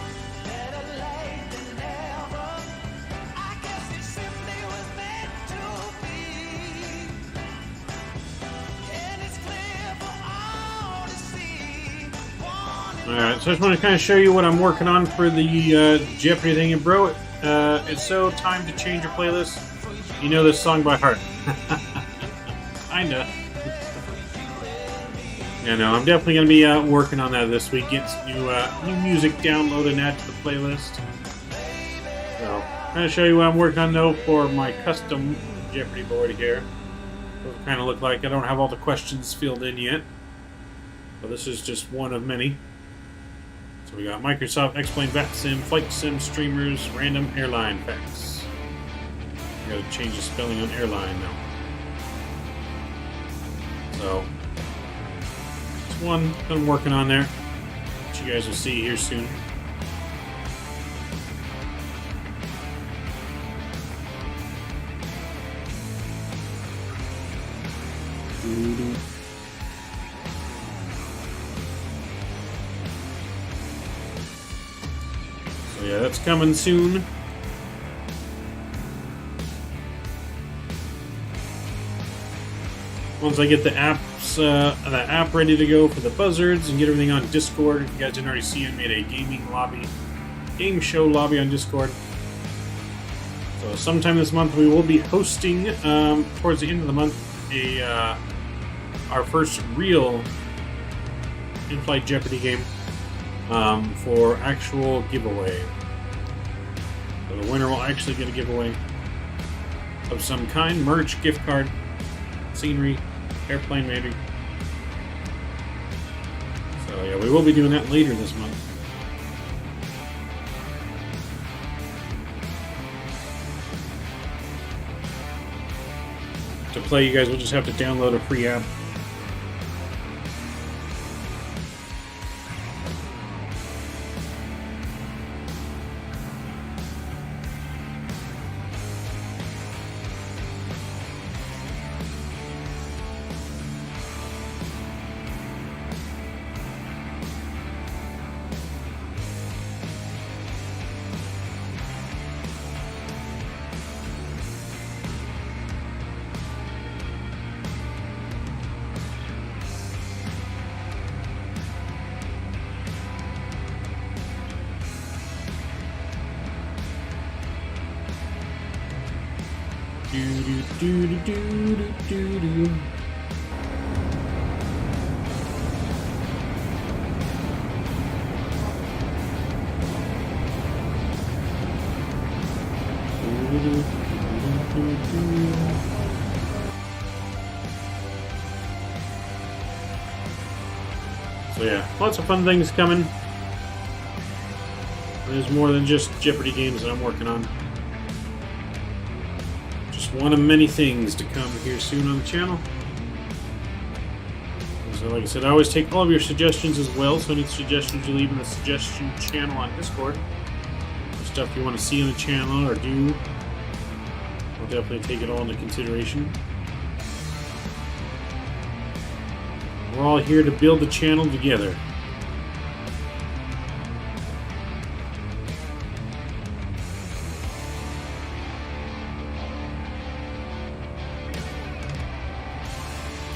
A: Alright, so I just want to kind of show you what I'm working on for the Jeopardy thing. And bro, it's so time to change your playlist. You know this song by heart. Kinda. Yeah, no, I'm definitely going to be working on that this week. Get some new music downloaded and add to the playlist. So, I'm going to show you what I'm working on though for my custom Jeopardy board here. What it kind of look like. I don't have all the questions filled in yet. But this is just one of many. So we got Microsoft X-Plane Vatsim, Flight Sim Streamers, Random Airline Facts. I gotta change the spelling on airline now. So, it's one that I'm working on there, which you guys will see here soon. So yeah, that's coming soon. Once I get the app ready to go for the buzzards and get everything on Discord. If you guys didn't already see, I made a game show lobby on Discord. So sometime this month we will be hosting, towards the end of the month, our first real in-flight Jeopardy game for actual giveaway. So the winner will actually get a giveaway of some kind, merch, gift card, scenery, airplane maybe. So yeah, we will be doing that later this month. To play, you guys will just have to download a free app. So yeah, lots of fun things coming. There's more than just Jeopardy games that I'm working on. Just one of many things to come here soon on the channel. So like I said, I always take all of your suggestions as well, so any suggestions you leave in the suggestion channel on Discord. Stuff you want to see on the channel or do, I'll definitely take it all into consideration. We're all here to build the channel together.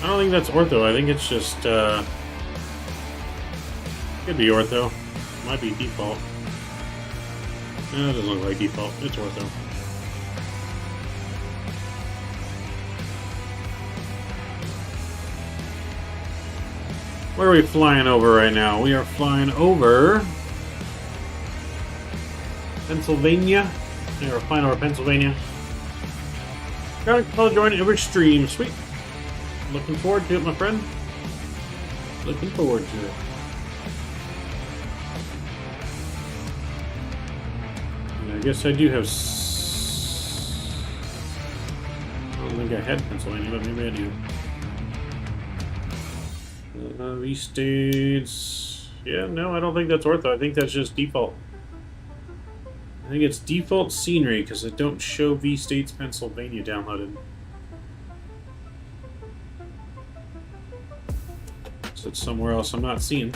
A: I don't think that's ortho. I think it's just, could be ortho. Might be default. No, it doesn't look like default. It's ortho. Where are we flying over right now? We are flying over Pennsylvania. Yeah, we're flying over Pennsylvania. Got a call join every stream. Sweet. Looking forward to it, my friend. Looking forward to it. And I guess I do have. I don't think I had Pennsylvania, but maybe I do. These states. Yeah, no, I don't think that's ortho. I think that's just default. I think it's default scenery because it don't show V States Pennsylvania downloaded. So it's somewhere else I'm not seeing.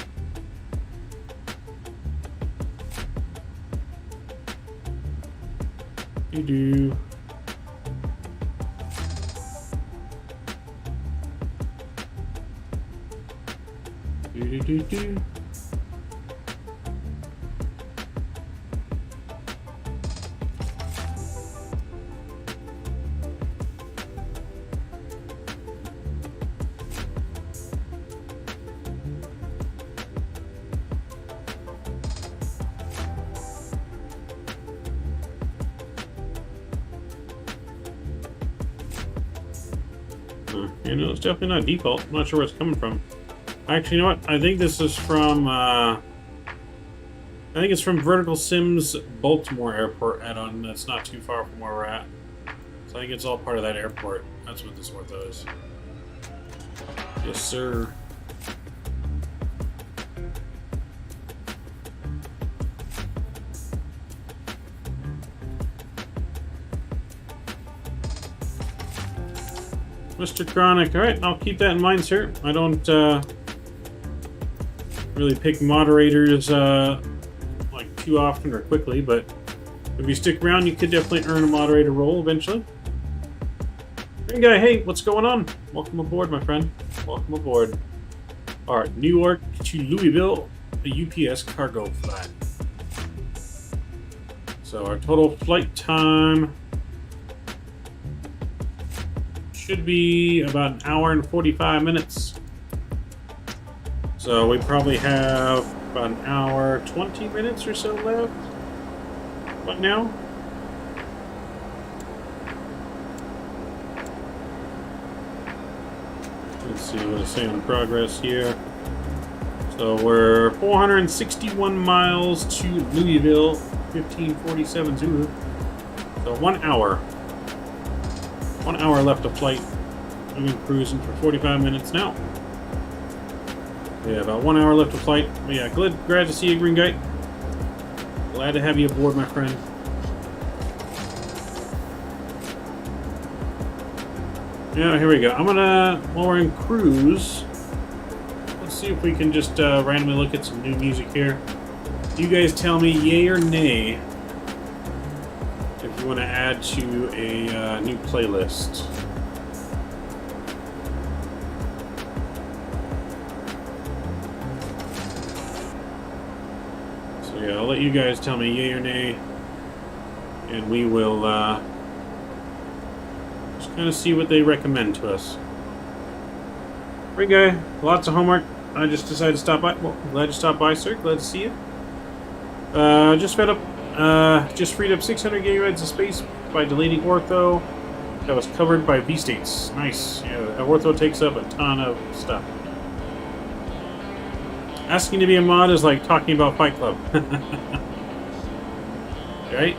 A: Do-do. Do-do-do-do. You know, it's definitely not default. I'm not sure where it's coming from. Actually, you know what? I think this is from, I think it's from Vertical Sim's Baltimore Airport add-on. That's not too far from where we're at. So I think it's all part of that airport. That's what this ortho is. Yes, sir. Mr. Chronic. Alright, I'll keep that in mind, sir. I don't really pick moderators like too often or quickly, but if you stick around, you could definitely earn a moderator role eventually. Hey guy, hey, what's going on? Welcome aboard, my friend. Welcome aboard. Alright, New York to Louisville, a UPS cargo flight. So our total flight time should be about an hour and 45 minutes. So we probably have about an hour 20 minutes or so left. What now? Let's see what it's saying in progress here. So we're 461 miles to Louisville, 1547 Zulu. So 1 hour. 1 hour left of flight. We've been cruising for 45 minutes now. Yeah, about 1 hour left of flight. But yeah, glad to see you, Green Guy. Glad to have you aboard, my friend. Yeah, here we go. I'm gonna, while we're in cruise, let's see if we can just randomly look at some new music here. You guys tell me yay or nay if you want to add to a new playlist. So yeah, I'll let you guys tell me yay or nay, and we will just kind of see what they recommend to us. Great guy, lots of homework. I just decided to stop by. Well, glad you stopped by, sir. Glad to see you. Just freed up 600 gigabytes of space by deleting Ortho that was covered by V-states. Nice. Yeah, Ortho takes up a ton of stuff. Asking to be a mod is like talking about Fight Club. Right?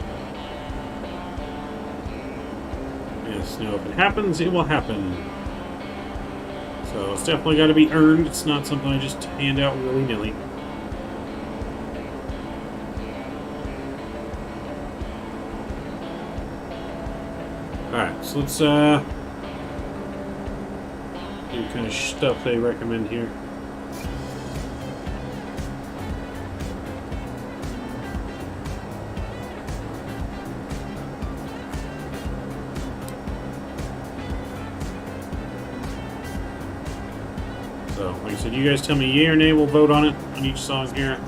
A: Yes, no, if it happens, it will happen. So it's definitely got to be earned. It's not something I just hand out willy-nilly. Alright, so let's do kind of stuff they recommend here. So, like I said, you guys tell me yay or nay, we'll vote on it on each song here.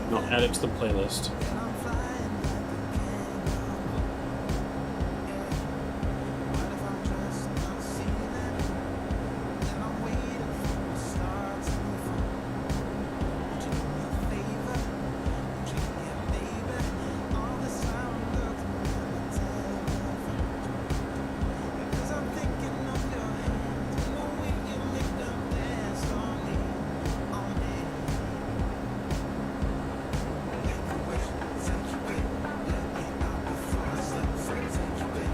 A: And I'll add it to the playlist.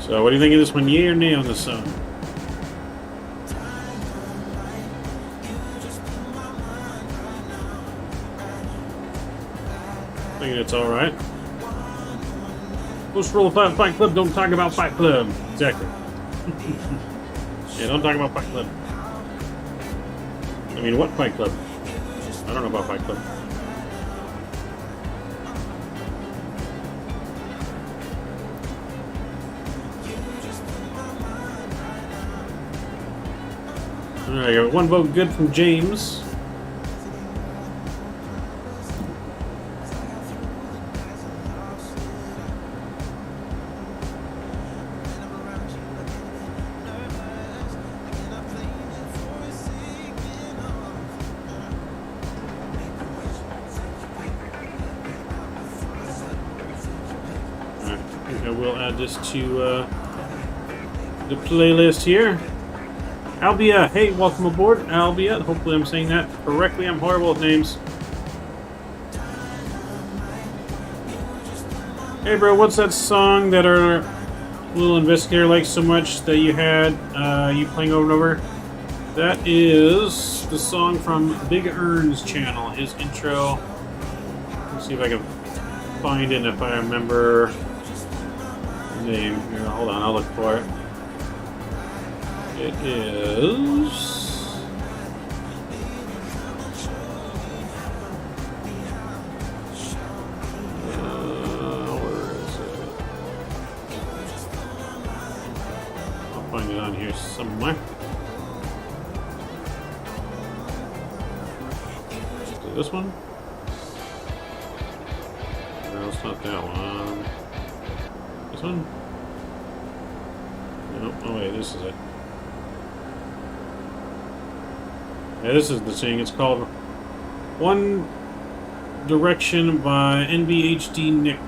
A: So, what do you think of this one? Yay or nay on this song? Thinking it's alright. Let's roll Fight Club, don't talk about Fight Club. Exactly. Yeah, don't talk about Fight Club. I mean, what Fight Club? I don't know about Fight Club. Alright, I got 1 vote good from James. I will add this to the playlist here. Albia, hey, welcome aboard, Albia. Hopefully I'm saying that correctly. I'm horrible with names. Hey bro, what's that song that our little investigator likes so much that you had you playing over and over? That is the song from Big Earn's channel, his intro. Let's see if I can find it if I remember the name. Here, hold on, I'll look for it. It is... where is it? I'll find it on here somewhere. Is it this one? No, it's not that one. This one? No, oh wait, this is it. Yeah, this is the thing. It's called One Direction by NVIDIA Nick.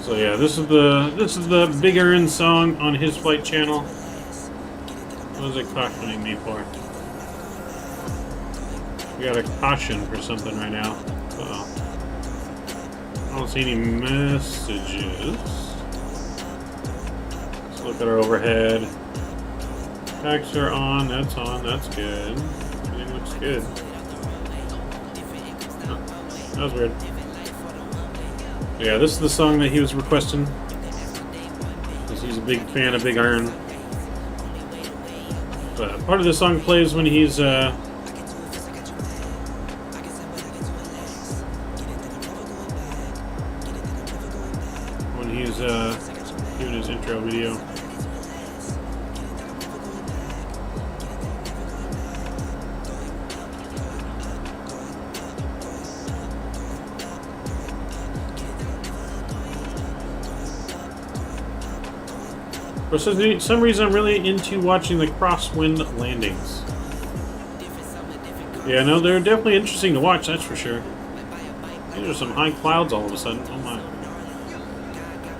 A: So yeah, this is the Big Earn song on his flight channel. What was it cautioning me for? We got a caution for something right now. I don't see any messages. Let's look at our overhead. Packs are on, that's good. Everything looks good. Oh, that was weird. Yeah, this is the song that he was requesting. Because he's a big fan of Big Earn. But part of the song plays when he's doing his intro video. For some reason, I'm really into watching the crosswind landings. Yeah, no, they're definitely interesting to watch, that's for sure. These are some high clouds all of a sudden. Oh my.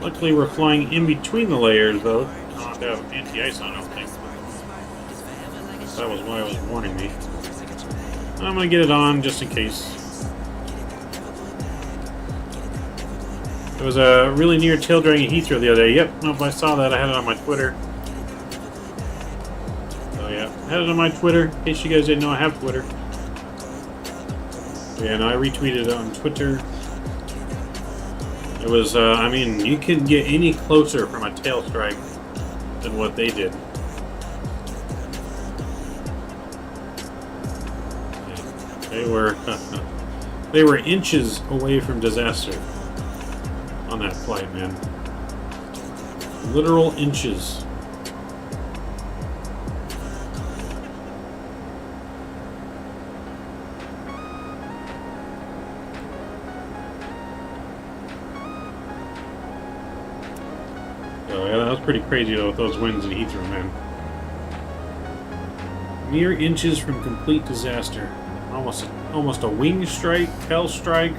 A: Luckily, we're flying in between the layers, though. I don't have to have anti-ice on, I don't think. That was why it was warning me. I'm going to get it on just in case. It was a really near tail dragging Heathrow the other day. Yep, nope, I saw that. I had it on my Twitter. Oh yeah, I had it on my Twitter. In case you guys didn't know, I have Twitter. Yeah, no, I retweeted it on Twitter. It was, I mean, you couldn't get any closer from a tail strike than what they did. Yeah, they were inches away from disaster on that flight, man. Literal inches. So yeah, that was pretty crazy though with those winds in Heathrow, man. Mere inches from complete disaster. Almost a wing strike, tail strike.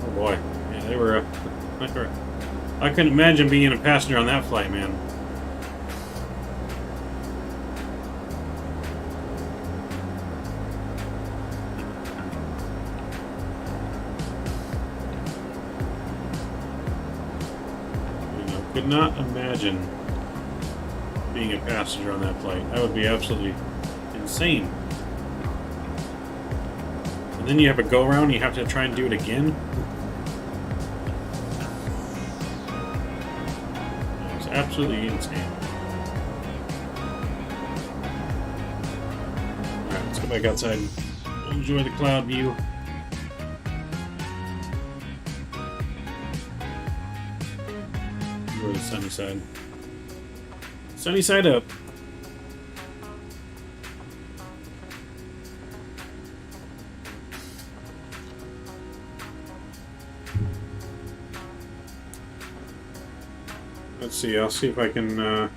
A: Oh boy. Yeah, they were I couldn't imagine being a passenger on that flight, man. Could not imagine being a passenger on that flight. That would be absolutely insane. And then you have a go around and you have to try and do it again. It's absolutely insane. Alright, let's go back outside. Enjoy the cloud view. Enjoy the sunny side. Sunny side up. Let's see, I'll see if I can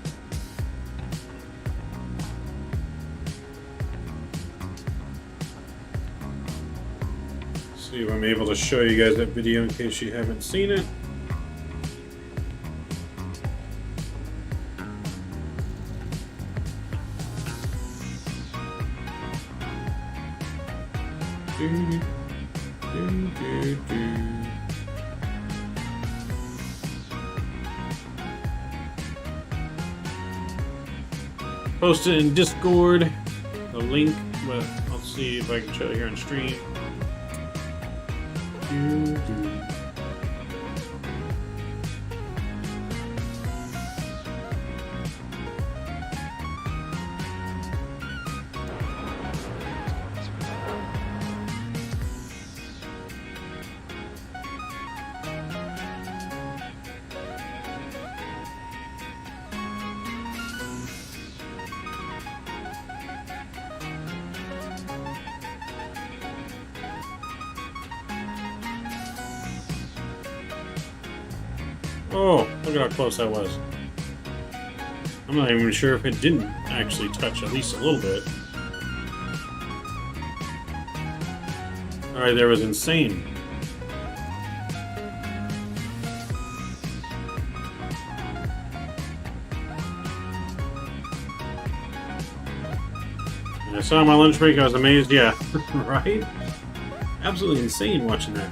A: see if I'm able to show you guys that video in case you haven't seen it. Post it in Discord, the link, but I'll see if I can show it here on stream. Oh, look at how close that was. I'm not even sure if it didn't actually touch at least a little bit. Alright, there was insane. When I saw my lunch break, I was amazed, yeah. Right? Absolutely insane watching that.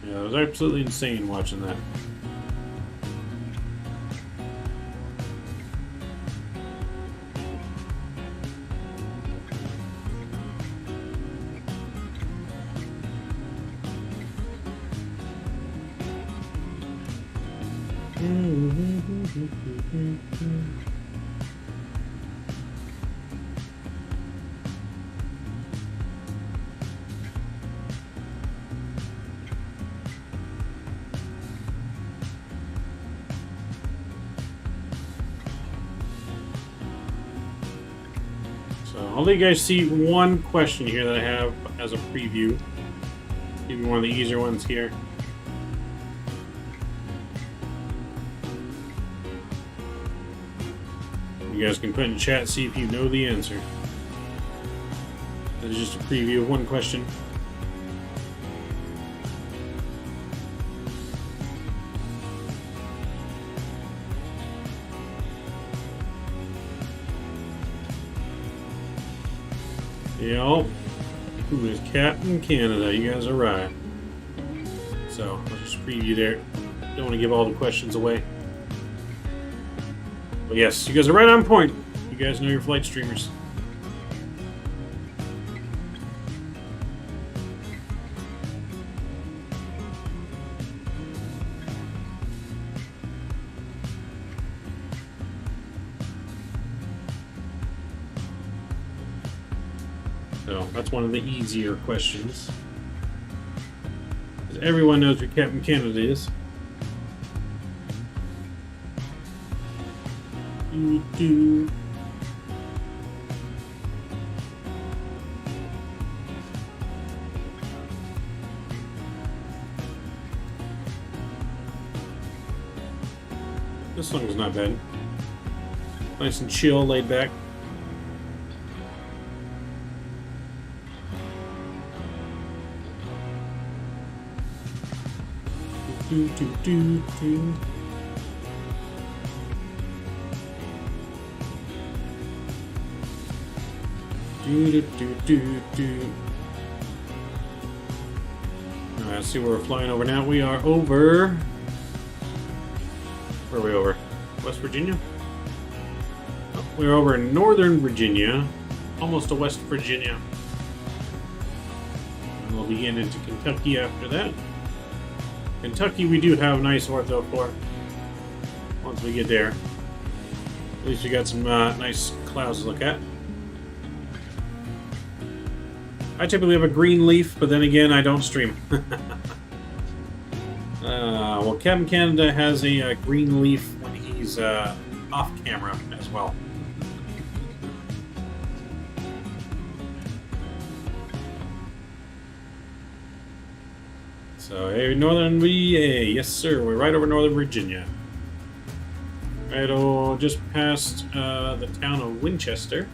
A: Yeah, it was absolutely insane watching that. I'll let you guys see one question here that I have as a preview. Maybe one of the easier ones here. You guys can put in chat, see if you know the answer. That is just a preview of one question. Yep. Who is Captain Canada? You guys are right. So, I'll just preview there. Don't want to give all the questions away. But yes, you guys are right on point. You guys know your flight streamers. So that's one of the easier questions. Because everyone knows who Captain Canada is. This song is not bad. Nice and chill, laid back. Do, do, do, do. Do, do, do, do, do. Alright, let's see where we're flying over now. We are over... Where are we over? West Virginia? Oh, we're over in Northern Virginia. Almost to West Virginia. And we'll begin into Kentucky after that. Kentucky we do have nice ortho for. Once we get there. At least we got some nice clouds to look at. I typically have a green leaf, but then again, I don't stream. Well, Kevin Canada has a green leaf when he's off camera as well. So, hey, Northern VA, yes sir, we're right over Northern Virginia. Right, just past the town of Winchester.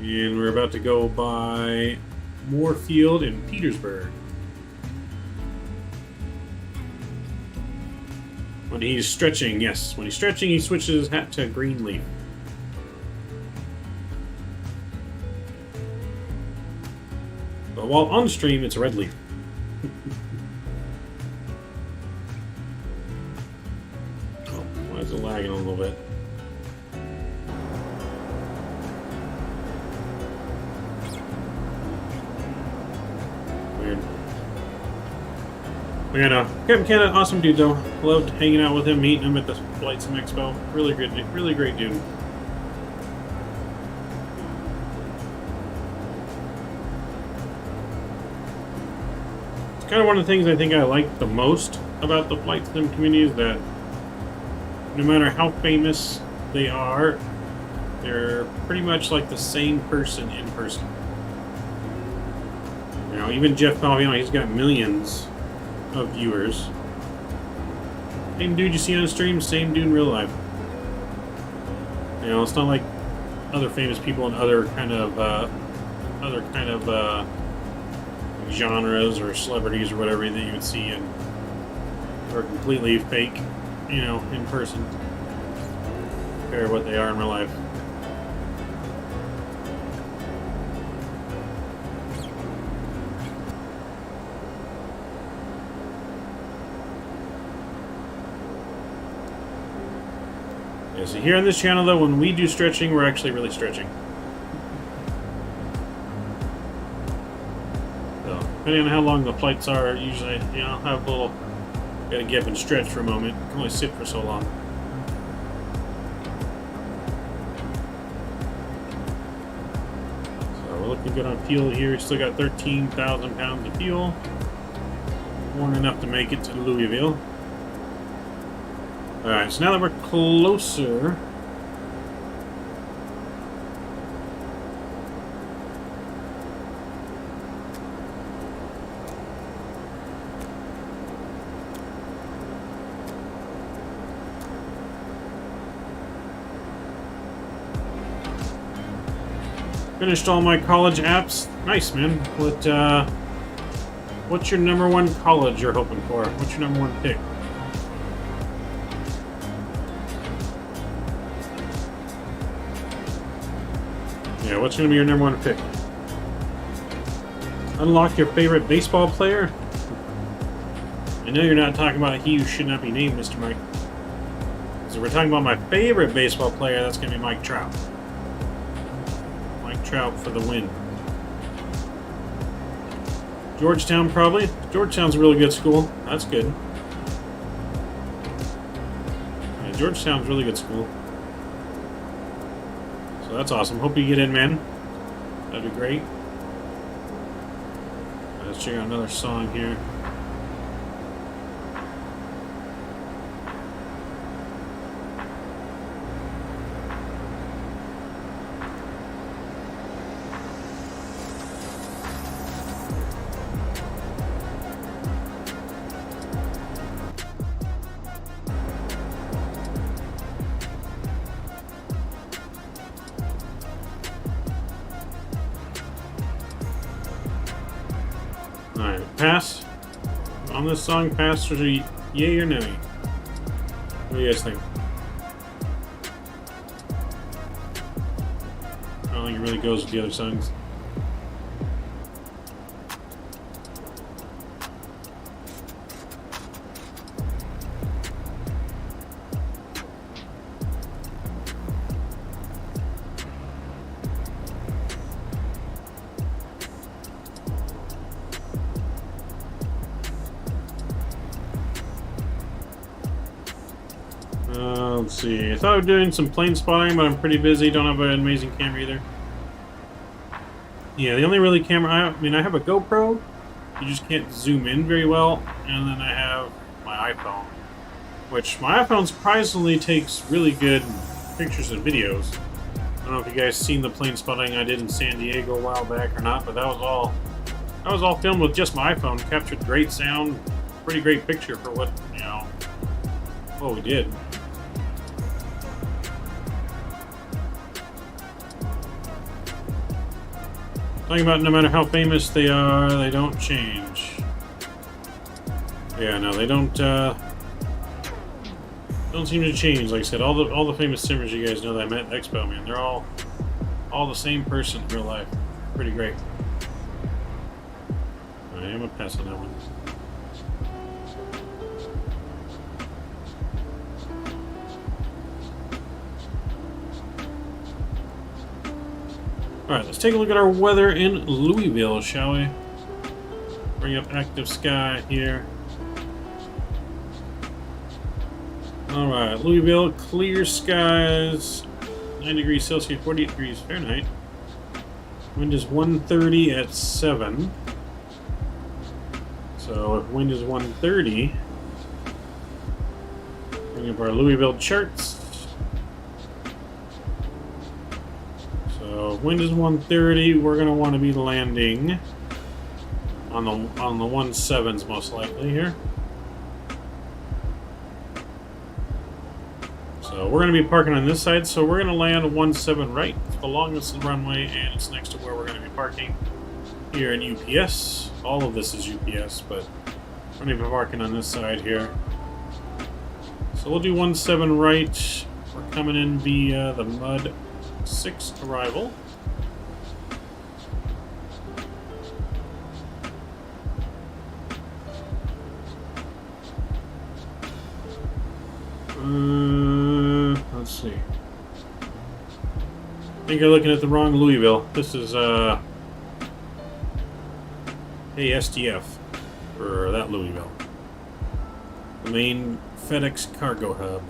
A: And we're about to go by Moorfield in Petersburg. When he's stretching, yes. When he's stretching, he switches his hat to green leaf. But while on stream, it's a red leaf. Oh, why is it lagging a little bit? Weird. Yeah, no. Captain Canada, awesome dude though. Loved hanging out with him, meeting him at the Vatsim Expo. Really good, really great dude. It's kind of one of the things I think I like the most about the flight sim community is that no matter how famous they are, they're pretty much like the same person in person. You know, even Jeff Palviano, he's got millions of viewers. Same dude you see on stream, same dude in real life. You know, it's not like other famous people in other kind of genres or celebrities or whatever that you would see in or completely fake, you know, in person compared to what they are in real life. Yeah, so here on this channel though, when we do stretching, we're actually really stretching. So, depending on how long the flights are, usually, you know, I'll have a little, gotta get up and stretch for a moment. You can only sit for so long. So we're looking good on fuel here. Still got 13,000 pounds of fuel. More than enough to make it to Louisville. Alright, so now that we're closer, finished all my college apps. Nice, man. What's your number one college you're hoping for? What's your number one pick? Yeah, what's going to be your number one pick? Unlock your favorite baseball player? I know you're not talking about he who should not be named, Mr. Mike. So we're talking about my favorite baseball player, that's going to be Mike Trout. Mike Trout for the win. Georgetown, probably. Georgetown's a really good school. That's good. Yeah, Georgetown's a really good school. So that's awesome. Hope you get in, man. That'd be great. Let's check out another song here. Alright, pass. On this song, pass or yay or nay? What do you guys think? I don't think it really goes with the other songs. Let's see. I thought of doing some plane spotting, but I'm pretty busy. Don't have an amazing camera either. Yeah, the only really camera... I mean, I have a GoPro. You just can't zoom in very well. And then I have my iPhone. Which, my iPhone surprisingly takes really good pictures and videos. I don't know if you guys seen the plane spotting I did in San Diego a while back or not, but that was all filmed with just my iPhone. Captured great sound, pretty great picture for what, you know, what we did. Talking about no matter how famous they are, they don't change. Yeah, no, they don't seem to change. Like I said, all the famous simmers you guys know that I met at Expo, man, they're all the same person in real life. Pretty great. I am a pass on that one. Alright, let's take a look at our weather in Louisville, shall we? Bring up active sky here. Alright, Louisville, clear skies, 9 degrees Celsius, 48 degrees Fahrenheit. Wind is 130 at 7. So if wind is 130, bring up our Louisville charts. So if wind is 130, we're going to want to be landing on the 17s most likely here. So we're going to be parking on this side, so we're going to land 17 right. It's the longest runway, and it's next to where we're going to be parking here in UPS. All of this is UPS, but we're going to be parking on this side here. So we'll do 17 right. We're coming in via the Mud 6 arrival. Let's see. I think you're looking at the wrong Louisville. This is KSDF for that Louisville. The main FedEx cargo hub.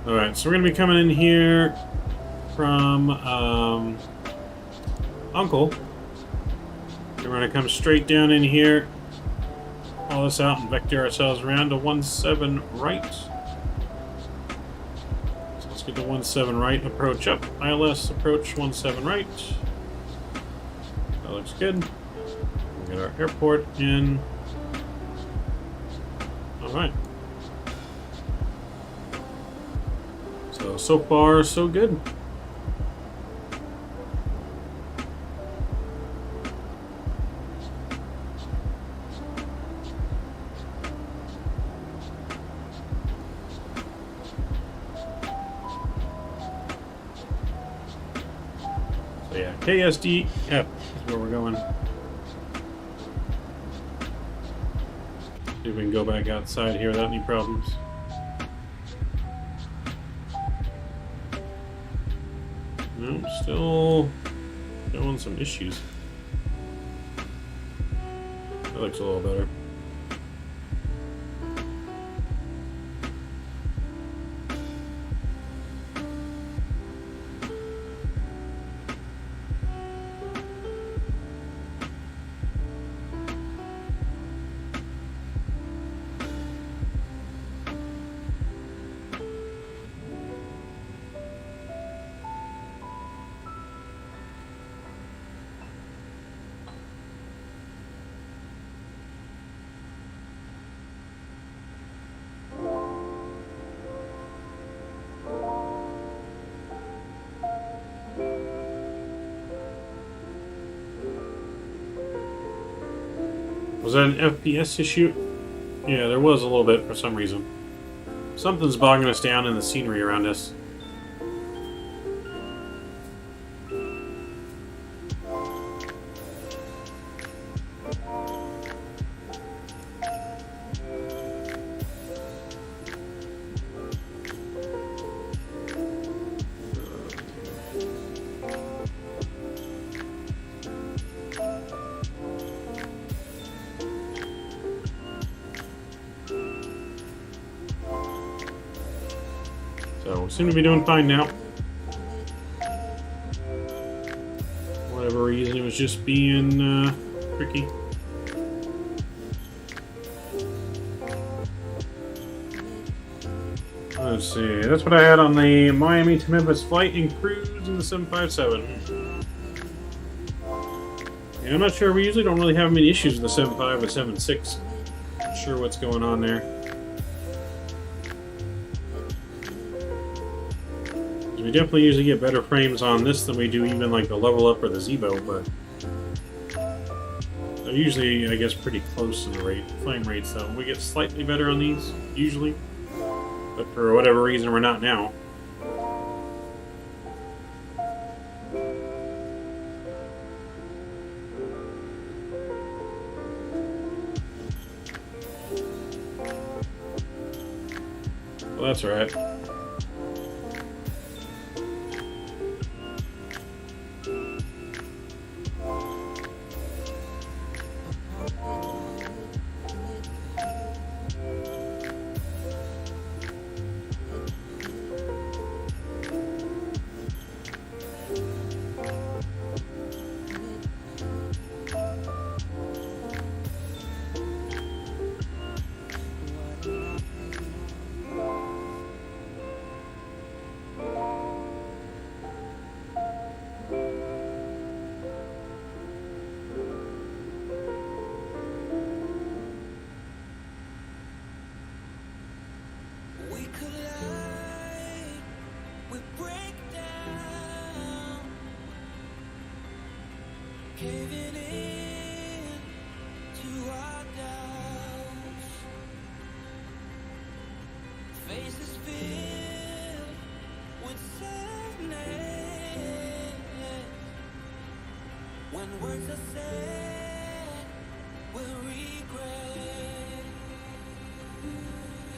A: Alright, so we're going to be coming in here from Uncle. We're going to come straight down in here. All this out and vector ourselves around to 17 right. So let's get the 17 right, approach up. ILS approach 17 right. That looks good. We'll get our airport in. Alright. So far, so good. So yeah, KSDF is where we're going. See if we can go back outside here without any problems. No, still showing some issues. That looks a little better. Was that an FPS issue? Yeah, there was a little bit for some reason. Something's bogging us down in the scenery around us. So we seem to be doing fine now. For whatever reason, it was just being tricky. Let's see, that's what I had on the Miami to Memphis flight and cruise in the 757. Yeah, I'm not sure, we usually don't really have many issues with the 7.5 or 7.6. Not sure what's going on there. We definitely usually get better frames on this than we do even like the Level Up or the Zevo, but they're usually, I guess, pretty close to the frame rates though. We get slightly better on these, usually. But for whatever reason, we're not now. Well, that's alright.
H: Caving in to our doubts, faces filled with sadness. When words are said, we'll regret.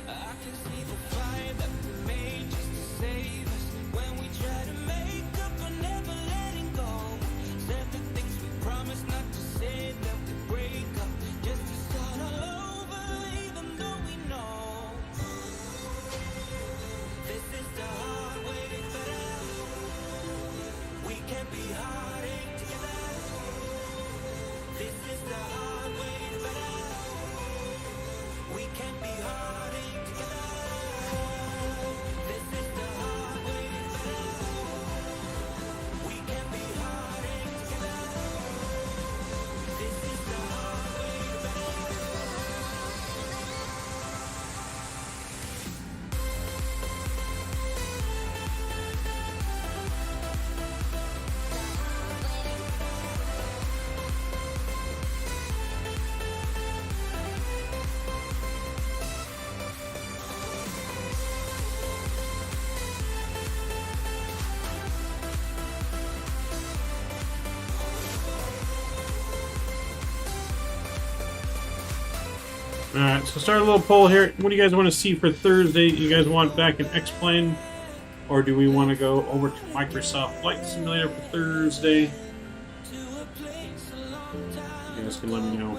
H: I can see the fire that we made just to save us. When we try to make up for never letting go, said the things we promised not to say, that we break up just to start all over, even though we know this is the hard way, but we can't be heartache together. This is the hard way, but we can't be heartache together. This is the hard way, but we can't be heartache together. This is the hard way, but
A: Alright, so start a little poll here. What do you guys want to see for Thursday? You guys want back an X-Plane? Or do we want to go over to Microsoft Flight Simulator for Thursday? You guys can let me know.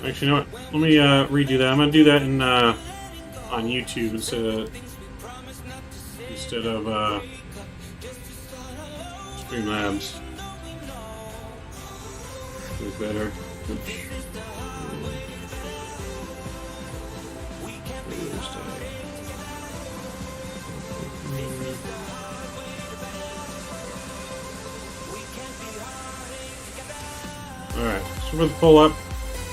A: Actually, you know what? Let me redo that. I'm going to do that in on YouTube instead of Streamlabs. Is better. Alright, so we'll pull up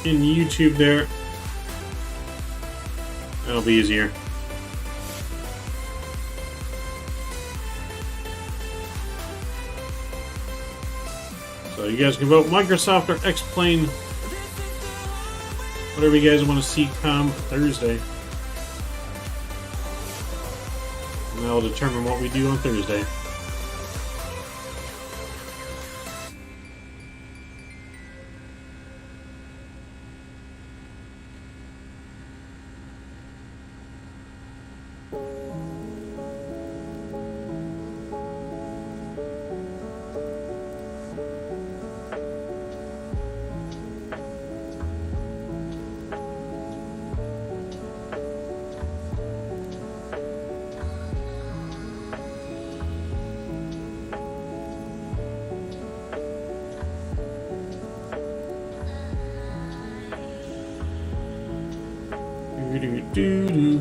A: in YouTube there. That'll be easier. So you guys can vote Microsoft or X-Plane. Whatever you guys want to see come Thursday. And that'll determine what we do on Thursday. Do-do-do-do.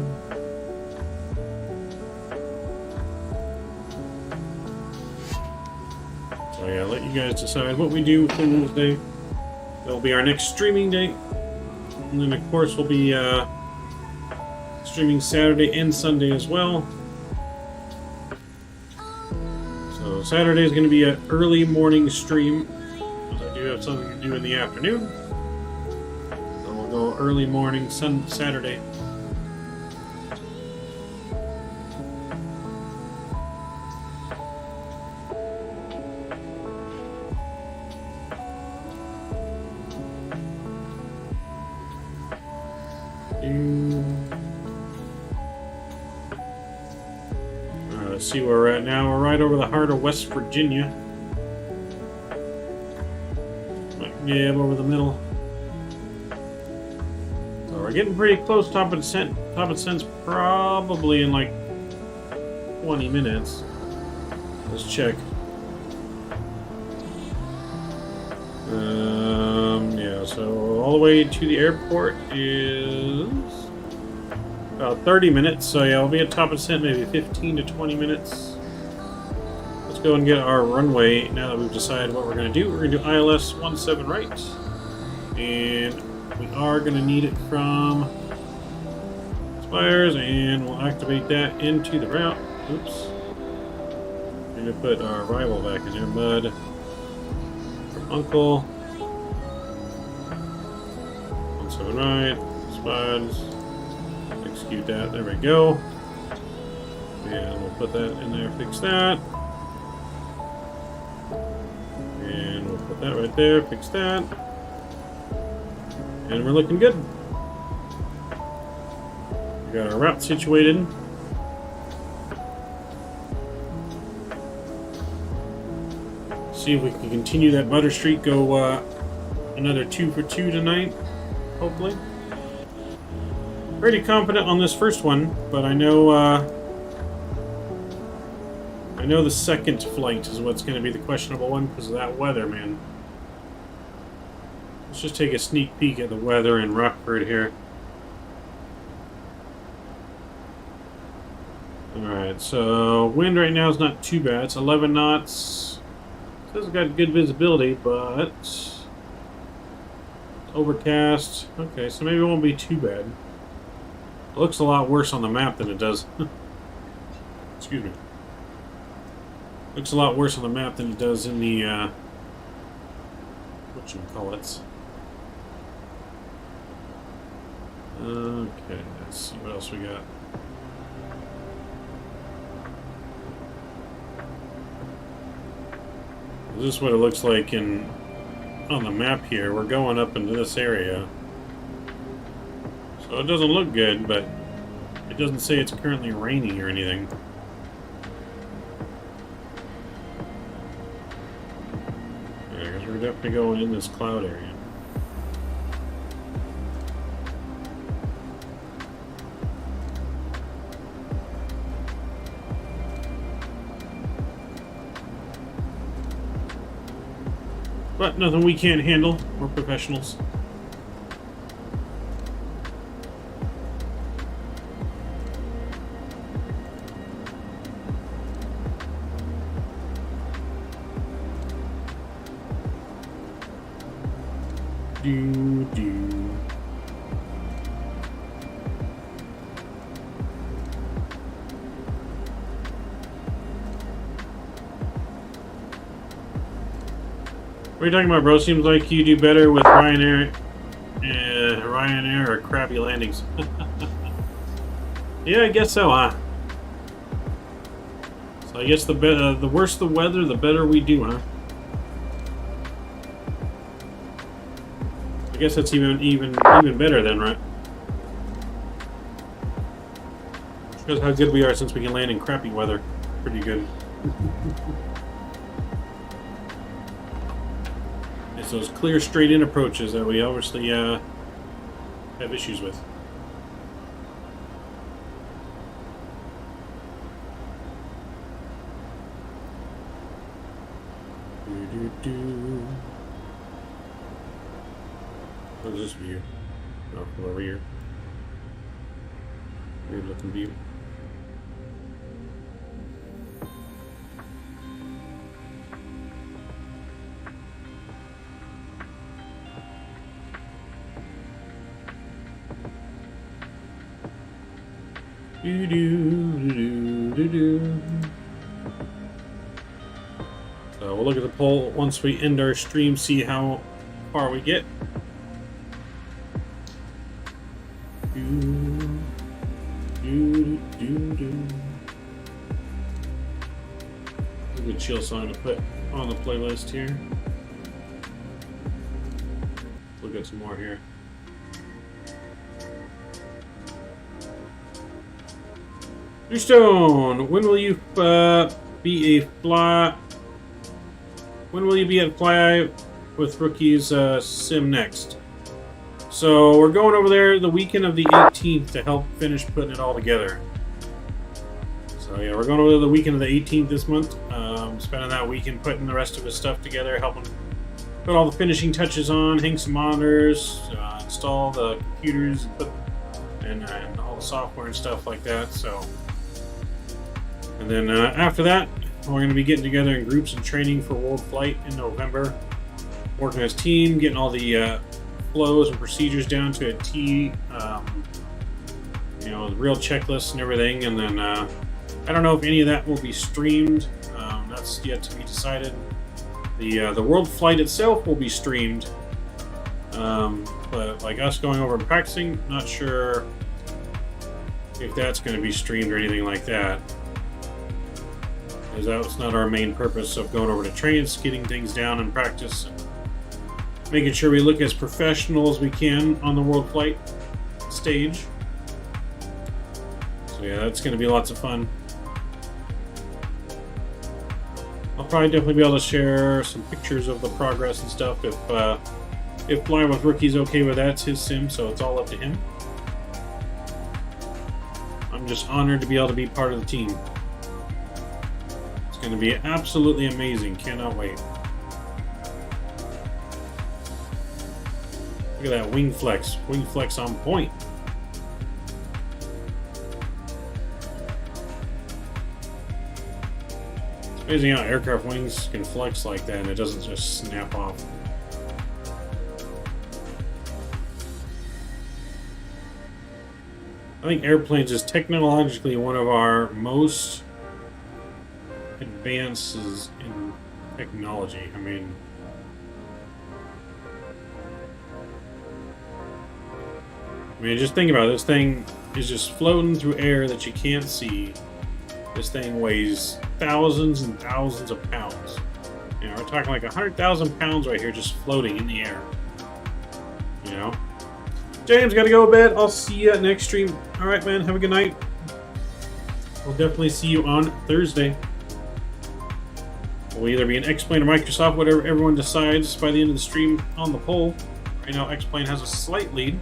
A: So yeah, let you guys decide what we do for Wednesday. That'll be our next streaming day. And then of course we'll be streaming Saturday and Sunday as well. So Saturday is going to be an early morning stream, because I do have something to do in the afternoon. So we'll go early morning Saturday. Let's see where we're at now. We're right over the heart of West Virginia. Yeah, over the middle. So we're getting pretty close. Top of Ascent's probably in like 20 minutes. Let's check. Yeah, so all the way to the airport is about 30 minutes. So yeah, we'll be at Top Ascent maybe 15 to 20 minutes. Let's go and get our runway now that we've decided what we're going to do. We're going to do ILS 17 right. And we are going to need it from Spires, and we'll activate that into the route. Oops. We're going to put our arrival back in there, bud. From Uncle. 17 right. Spires. Execute that. There we go. And we'll put that in there, fix that. And we'll put that right there, fix that. And we're looking good. We got our route situated. See if we can continue that butter streak, go another 2 for 2 tonight, hopefully. Pretty confident on this first one, but I know the second flight is what's going to be the questionable one because of that weather, man. Let's just take a sneak peek at the weather in Rockford here. Alright, so wind right now is not too bad. It's 11 knots. It says it's got good visibility, but it's overcast. Okay, so maybe it won't be too bad. It looks a lot worse on the map than it does. Excuse me. Looks a lot worse on the map than it does in the, whatchamacallits. Okay, let's see what else we got. This is what it looks like on the map here. We're going up into this area. So it doesn't look good, but it doesn't say it's currently raining or anything. Yeah, because we're definitely going in this cloud area. But nothing we can't handle. We're professionals. Do. What are you talking about, bro? Seems like you do better with Ryanair or crappy landings. Yeah, I guess so, huh? So I guess the worse the weather, the better we do, huh? I guess that's even better then, right? Shows how good we are since we can land in crappy weather. Pretty good. It's those clear, straight-in approaches that we obviously have issues with. What is this view? Oh, from over here. Weird looking view. Do do do do do. So we'll look at the poll once we end our stream, see how far we get. Do, do, do, do. A good chill song to put on the playlist here. Look at some more here. Stone, when will you be a fly? When will you be at Fly with Rookie's sim next? So we're going over there the weekend of the 18th to help finish putting it all together. So yeah, we're going over there the weekend of the 18th this month. Spending that weekend putting the rest of his stuff together, helping put all the finishing touches on, hang some monitors, install the computers, and all the software and stuff like that. So. And then after that, we're going to be getting together in groups and training for World Flight in November. Working as a team, getting all the flows and procedures down to a T, real checklists and everything. And then I don't know if any of that will be streamed. That's yet to be decided. The World Flight itself will be streamed. But like us going over and practicing, not sure if that's going to be streamed or anything like that. Because that's not our main purpose of going over to train, getting things down and practice, and making sure we look as professional as we can on the World Flight stage. So yeah, that's going to be lots of fun. I'll probably definitely be able to share some pictures of the progress and stuff if Flying with Rookie's okay with that. It's his sim, so it's all up to him. I'm just honored to be able to be part of the team. Going to be absolutely amazing. Cannot wait. Look at that wing flex. Wing flex on point. It's amazing how aircraft wings can flex like that and it doesn't just snap off. I think airplanes is technologically one of our most advances in technology. I mean, just think about it. This thing is just floating through air that you can't see. This thing weighs thousands and thousands of pounds. We're talking like 100,000 pounds right here just floating in the air. James, gotta go to bed. I'll see you at next stream. Alright, man, have a good night. We'll definitely see you on Thursday. Will either be an X-Plane or Microsoft, whatever everyone decides by the end of the stream on the poll. Right now, X-Plane has a slight lead.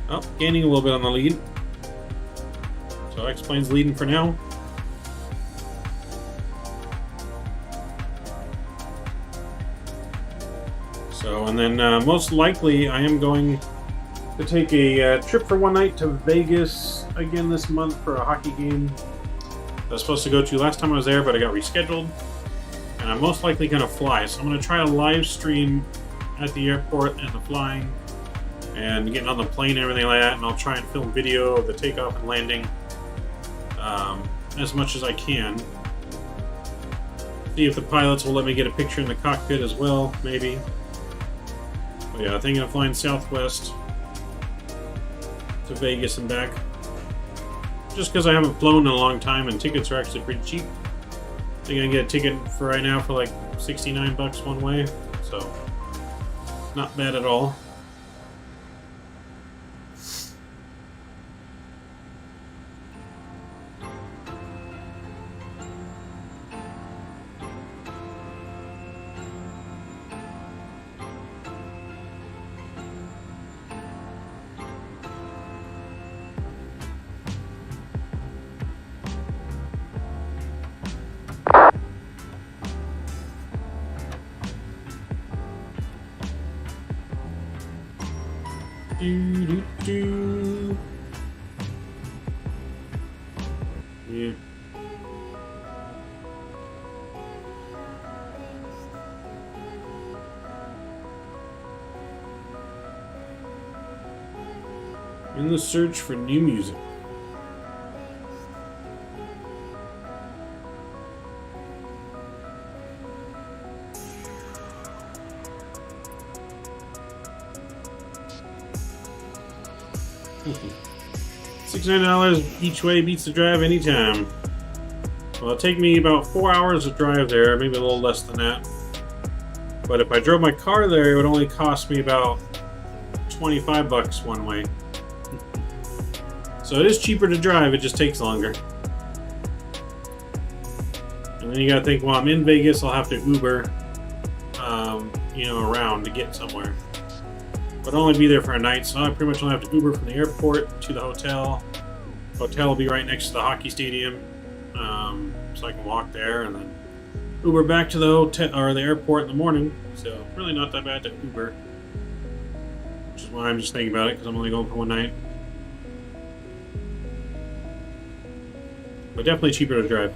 A: Oh, gaining a little bit on the lead. So X-Plane's leading for now. So, and then most likely I am going to take a trip for one night to Vegas again this month for a hockey game I was supposed to go to last time I was there, but I got rescheduled. And I'm most likely going to fly. So I'm going to try a live stream at the airport and the flying and getting on the plane and everything like that. And I'll try and film video of the takeoff and landing as much as I can. See if the pilots will let me get a picture in the cockpit as well, maybe. But yeah, I think I'm flying Southwest to Vegas and back. Just because I haven't flown in a long time and tickets are actually pretty cheap. I think I can get a ticket for right now for like 69 bucks one way, so not bad at all. see. In the search for new music. $69 each way beats the drive anytime. Well, it'll take me about 4 hours to drive there, maybe a little less than that. But if I drove my car there, it would only cost me about 25 bucks one way. So it is cheaper to drive, it just takes longer. And then you gotta think, well, I'm in Vegas, I'll have to Uber, you know, around to get somewhere. But I'll only be there for a night, so I pretty much only have to Uber from the airport to the hotel. Hotel will be right next to the hockey stadium, so I can walk there and then Uber back to the hotel or the airport in the morning. So really not that bad to Uber, which is why I'm just thinking about it because I'm only going for one night. But definitely cheaper to drive.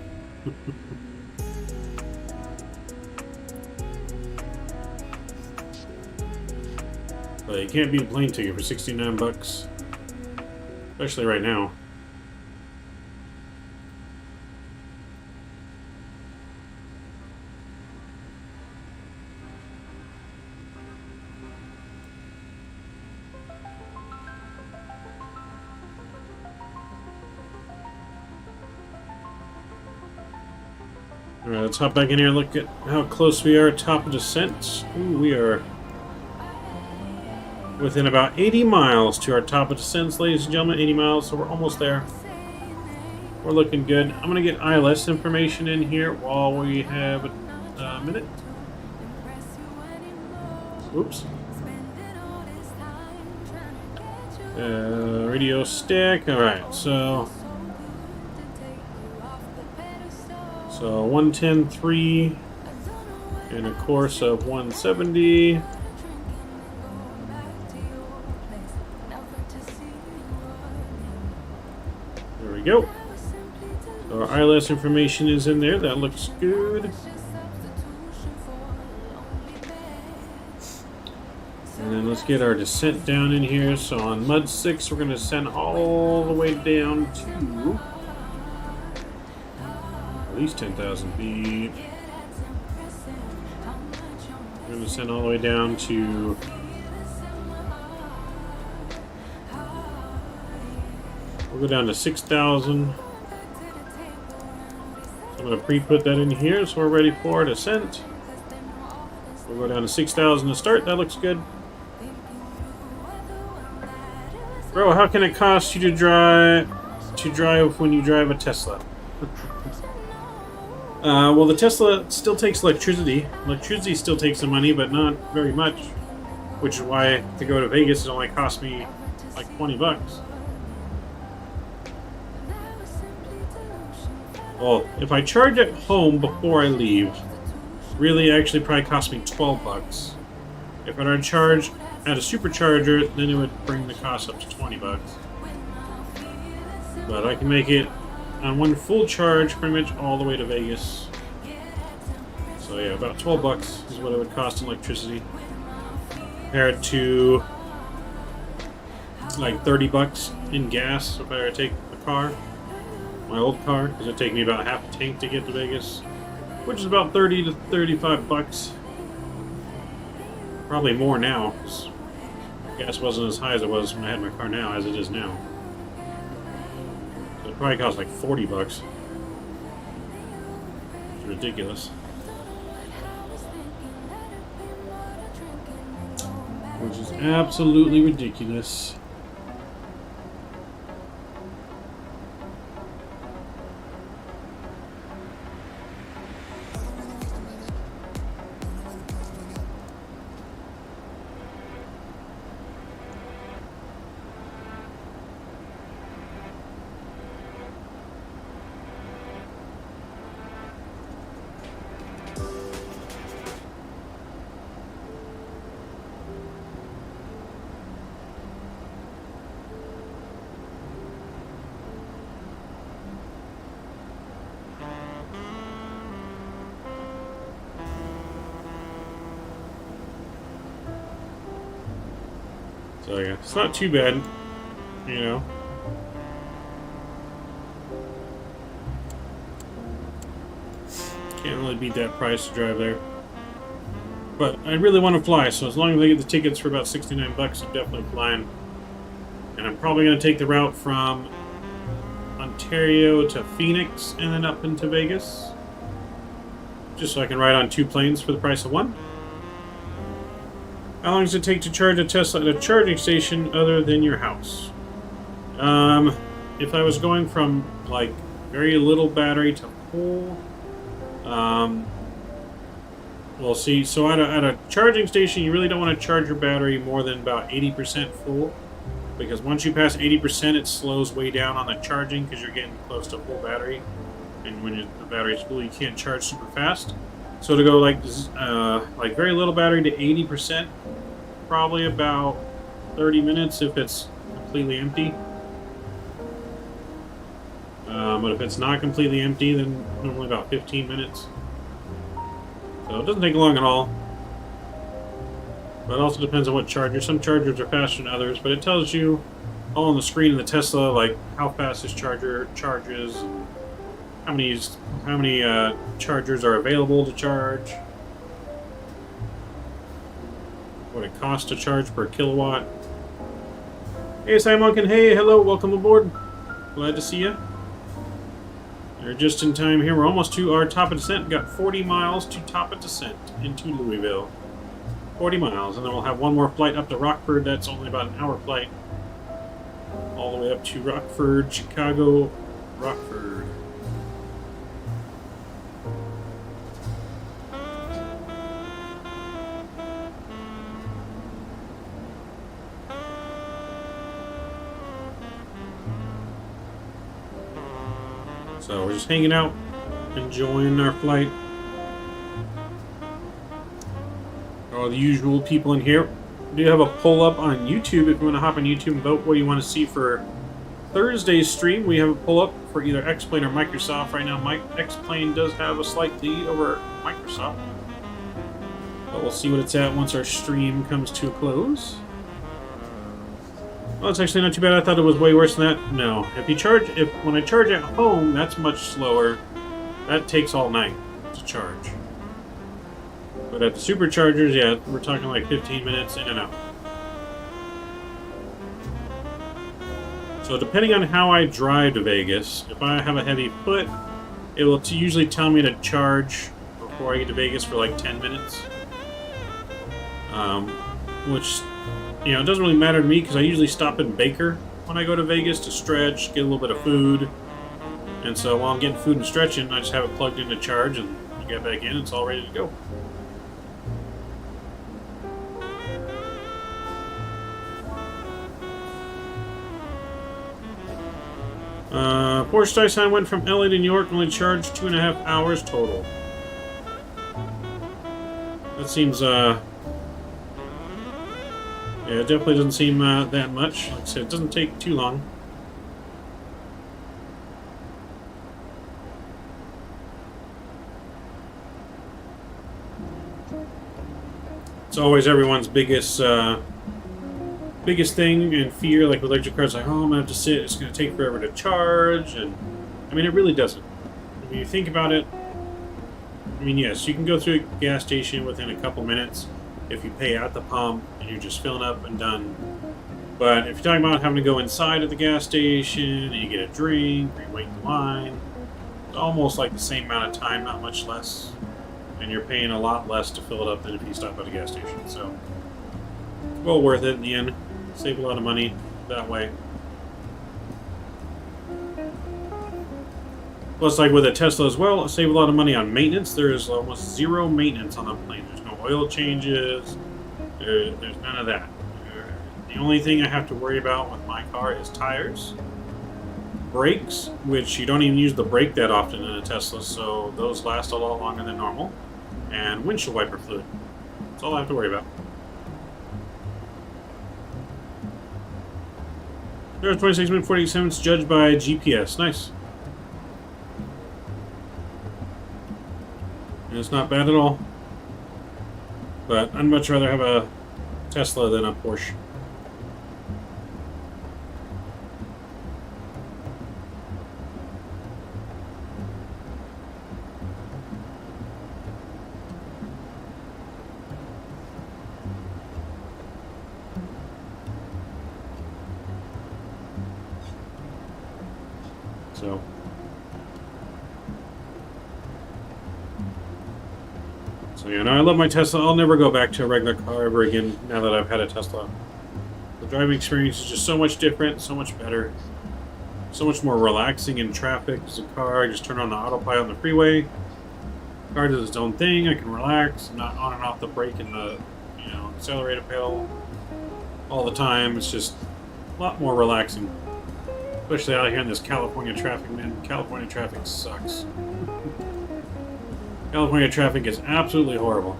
A: But you can't beat a plane ticket for 69 bucks. Especially right now. Alright, let's hop back in here and look at how close we are at top of descent. Ooh, we are within about 80 miles to our top of descent, ladies and gentlemen. 80 miles, so we're almost there. We're looking good. I'm going to get ILS information in here while we have a minute. Oops. Radio stack. Alright, so 110.3 and a course of 170. There we go. So our ILS information is in there. That looks good. And then let's get our descent down in here. So on Mud 6, we're going to descend all the way down to at least 10,000 feet. We're going to descend all the way down to we'll go down to 6,000. So I'm going to pre-put that in here so we're ready for a descent. We'll go down to 6,000 to start. That looks good. Bro, how can it cost you to drive when you drive a Tesla? Well, the Tesla still takes electricity. Electricity still takes some money, but not very much. Which is why to go to Vegas it only cost me like 20 bucks. Well, if I charge at home before I leave, really actually probably cost me 12 bucks. If I were to charge at a supercharger, then it would bring the cost up to 20 bucks. But I can make it on one full charge pretty much all the way to Vegas. So yeah, about 12 bucks is what it would cost in electricity. Compared to like 30 bucks in gas if I were to take the car. My old car, because it'd take me about half a tank to get to Vegas, which is about 30 to 35 bucks. Probably more now, because gas wasn't as high as it was when I had my car now as it is now. So it probably cost like 40 bucks. It's ridiculous. Which is absolutely ridiculous. So yeah, it's not too bad, you know. Can't really beat that price to drive there. But I really want to fly, so as long as I get the tickets for about 69 bucks, I'm definitely flying. And I'm probably going to take the route from Ontario to Phoenix and then up into Vegas. Just so I can ride on 2 planes for the price of 1. How long does it take to charge a Tesla at a charging station other than your house? If I was going from, like, very little battery to full... Well, see, so at a charging station, you really don't want to charge your battery more than about 80% full, because once you pass 80%, it slows way down on the charging because you're getting close to full battery, and when the battery's full, you can't charge super fast. So to go like very little battery to 80%, probably about 30 minutes if it's completely empty. But if it's not completely empty, then normally about 15 minutes. So it doesn't take long at all. But it also depends on what charger. Some chargers are faster than others, but it tells you all on the screen in the Tesla, like how fast this charger charges, how many chargers are available to charge, what it costs to charge per kilowatt. Hey, Simonkin, hey, hello, welcome aboard. Glad to see you. We're just in time here. We're almost to our top of descent. We've got 40 miles to top of descent into Louisville. 40 miles, and then we'll have one more flight up to Rockford. That's only about an hour flight. All the way up to Rockford, Chicago, Rockford. So we're just hanging out, enjoying our flight. All the usual people in here. We do have a poll up on YouTube if you want to hop on YouTube and vote what you want to see for Thursday's stream. We have a poll up for either X-Plane or Microsoft. Right now, X-Plane does have a slight lead over Microsoft. But we'll see what it's at once our stream comes to a close. Well, it's actually not too bad. I thought it was way worse than that. No. When I charge at home, that's much slower. That takes all night to charge. But at the superchargers, yeah, we're talking like 15 minutes in and out. So depending on how I drive to Vegas, if I have a heavy foot, it will usually tell me to charge before I get to Vegas for like 10 minutes. Which, you know, it doesn't really matter to me because I usually stop in Baker when I go to Vegas to stretch, get a little bit of food. And so while I'm getting food and stretching, I just have it plugged in to charge and you get back in, it's all ready to go. Porsche Dyson went from LA to New York, only charged 2.5 hours total. That seems, yeah, it definitely doesn't seem that much. Like I said, it doesn't take too long. It's always everyone's biggest thing and fear, like with electric cars, like, oh, I'm gonna have to sit, it's gonna take forever to charge, and I mean, it really doesn't. When you think about it, I mean, yes, you can go through a gas station within a couple minutes if you pay at the pump and you're just filling up and done. But if you're talking about having to go inside of the gas station and you get a drink or you wait in line, it's almost like the same amount of time, not much less, and you're paying a lot less to fill it up than if you stop at a gas station. So, well worth it in the end. Save a lot of money that way. Plus, like with a Tesla as well, save a lot of money on maintenance. There is almost zero maintenance on the plane. There's no oil changes. There's none of that. The only thing I have to worry about with my car is tires, brakes, which you don't even use the brake that often in a Tesla, so those last a lot longer than normal, and windshield wiper fluid. That's all I have to worry about. There's 26 minutes 48 seconds judged by GPS. Nice. And it's not bad at all. But I'd much rather have a Tesla than a Porsche. So. So yeah, no, I love my Tesla. I'll never go back to a regular car ever again now that I've had a Tesla. The driving experience is just so much different, so much better, so much more relaxing in traffic. As a car, I just turn on the autopilot on the freeway. The car does its own thing. I can relax. I'm not on and off the brake and the accelerator pedal all the time. It's just a lot more relaxing. Especially out here in this California traffic, man. California traffic sucks. California traffic is absolutely horrible.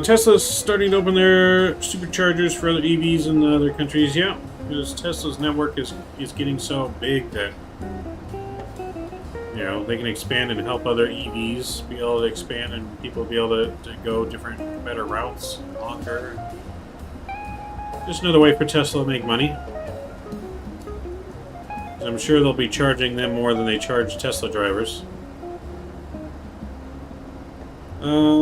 A: Tesla's starting to open their superchargers for other EVs in other countries. Yeah, because Tesla's network is getting so big that they can expand and help other EVs be able to expand and people be able to go different, better routes, longer. Just another way for Tesla to make money. I'm sure they'll be charging them more than they charge Tesla drivers.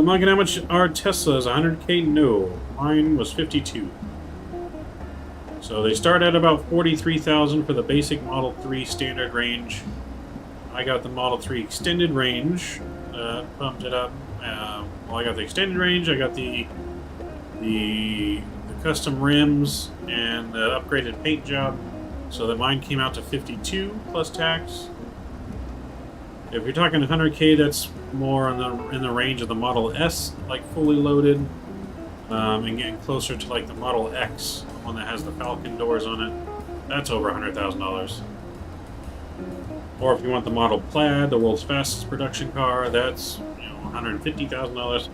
A: Mike, how much are Teslas? 100K? No. Mine was 52. So they start at about 43,000 for the basic Model 3 standard range. I got the Model 3 extended range. Pumped it up. Well, I got the extended range. I got the custom rims and the upgraded paint job. So that mine came out to 52 plus tax. If you're talking 100K, that's more in the range of the Model S, like fully loaded, and getting closer to like the Model X, the one that has the Falcon doors on it. That's over $100,000. Or if you want the Model Plaid, the world's fastest production car, that's $150,000.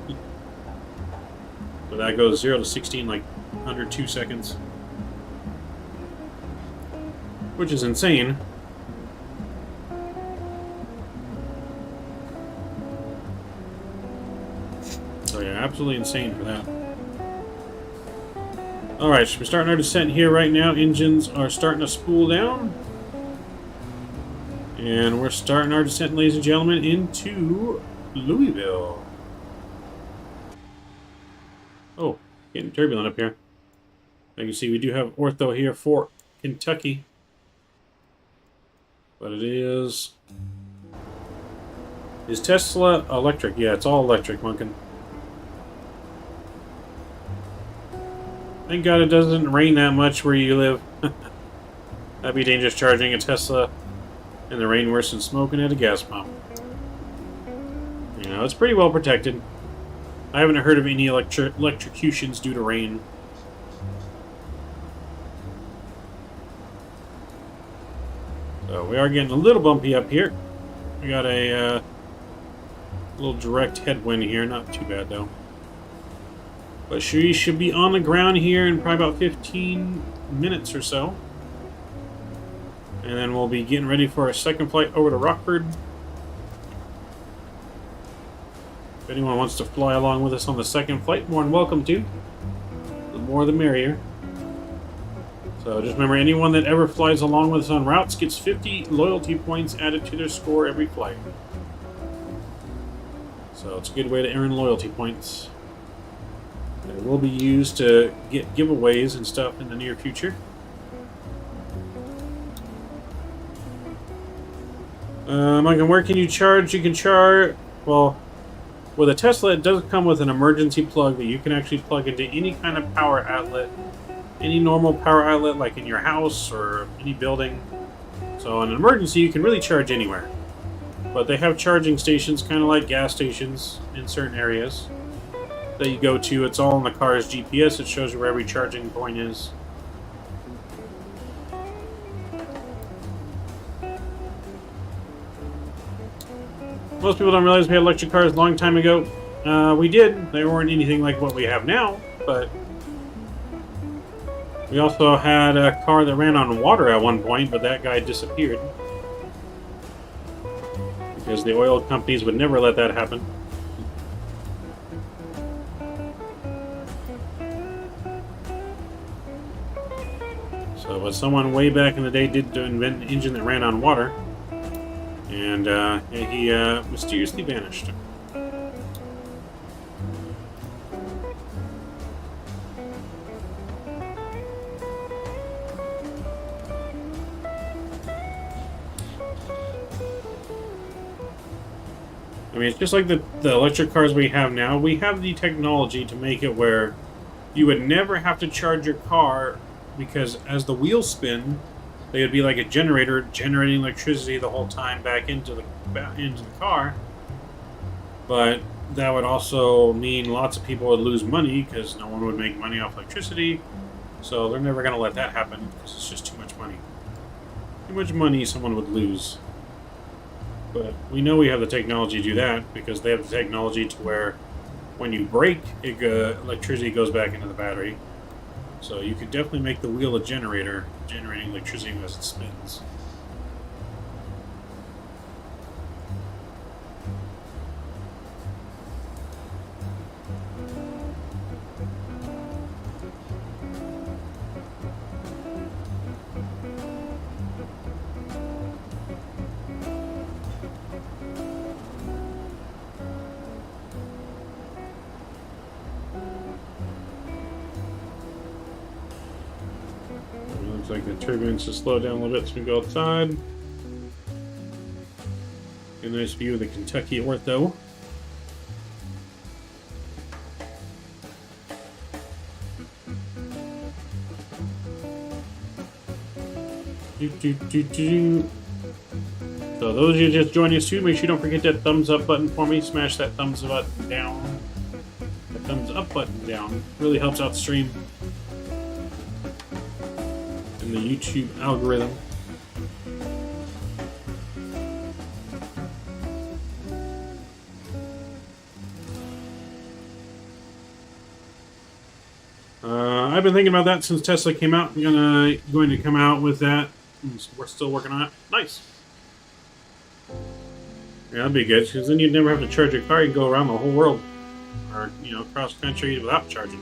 A: So that goes 0 to 16 like under 2 seconds, which is insane. So yeah, absolutely insane for that. Alright, so we're starting our descent here right now. Engines are starting to spool down. And we're starting our descent, ladies and gentlemen, into Louisville. Oh, getting turbulent up here. As you can see, we do have ortho here for Kentucky. But it is Tesla electric? Yeah, it's all electric, Munkin. Thank God it doesn't rain that much where you live. That'd be dangerous charging a Tesla in the rain worse than smoking at a gas pump. It's pretty well protected. I haven't heard of any electrocutions due to rain. So we are getting a little bumpy up here. We got a little direct headwind here, not too bad though. But she should be on the ground here in probably about 15 minutes or so. And then we'll be getting ready for our second flight over to Rockford. If anyone wants to fly along with us on the second flight, more than welcome to. The more the merrier. So just remember, anyone that ever flies along with us on routes gets 50 loyalty points added to their score every flight. So it's a good way to earn loyalty points. It will be used to get giveaways and stuff in the near future. Michael, where can you charge? You can charge, well, with a Tesla, it does come with an emergency plug that you can actually plug into any kind of power outlet, any normal power outlet, like in your house or any building. So in an emergency, you can really charge anywhere. But they have charging stations, kind of like gas stations in certain areas that you go to. It's all in the car's GPS. It shows you where every charging point is. Most people don't realize we had electric cars a long time ago. We did. They weren't anything like what we have now, but we also had a car that ran on water at one point, but that guy disappeared. Because the oil companies would never let that happen. So, but someone way back in the day did invent an engine that ran on water, and he mysteriously vanished. I mean, it's just like the electric cars we have now. We have the technology to make it where you would never have to charge your car, because as the wheels spin, they would be like a generator generating electricity the whole time back into the car. But that would also mean lots of people would lose money because no one would make money off electricity. So they're never going to let that happen because it's just too much money. Too much money someone would lose. But we know we have the technology to do that because they have the technology to where when you brake, electricity goes back into the battery. So you could definitely make the wheel a generator, generating electricity as it spins. Looks like the turbulence has slowed down a little bit as we go outside. Get a nice view of the Kentucky Ortho. So those of you just joining us too, make sure you don't forget that thumbs up button for me. Smash that thumbs up button down. The thumbs up button down really helps out the stream and the YouTube algorithm. I've been thinking about that since Tesla came out. I'm going to come out with that. We're still working on it. Nice. Yeah, that'd be good, because then you'd never have to charge your car. You can go around the whole world, or cross country without charging.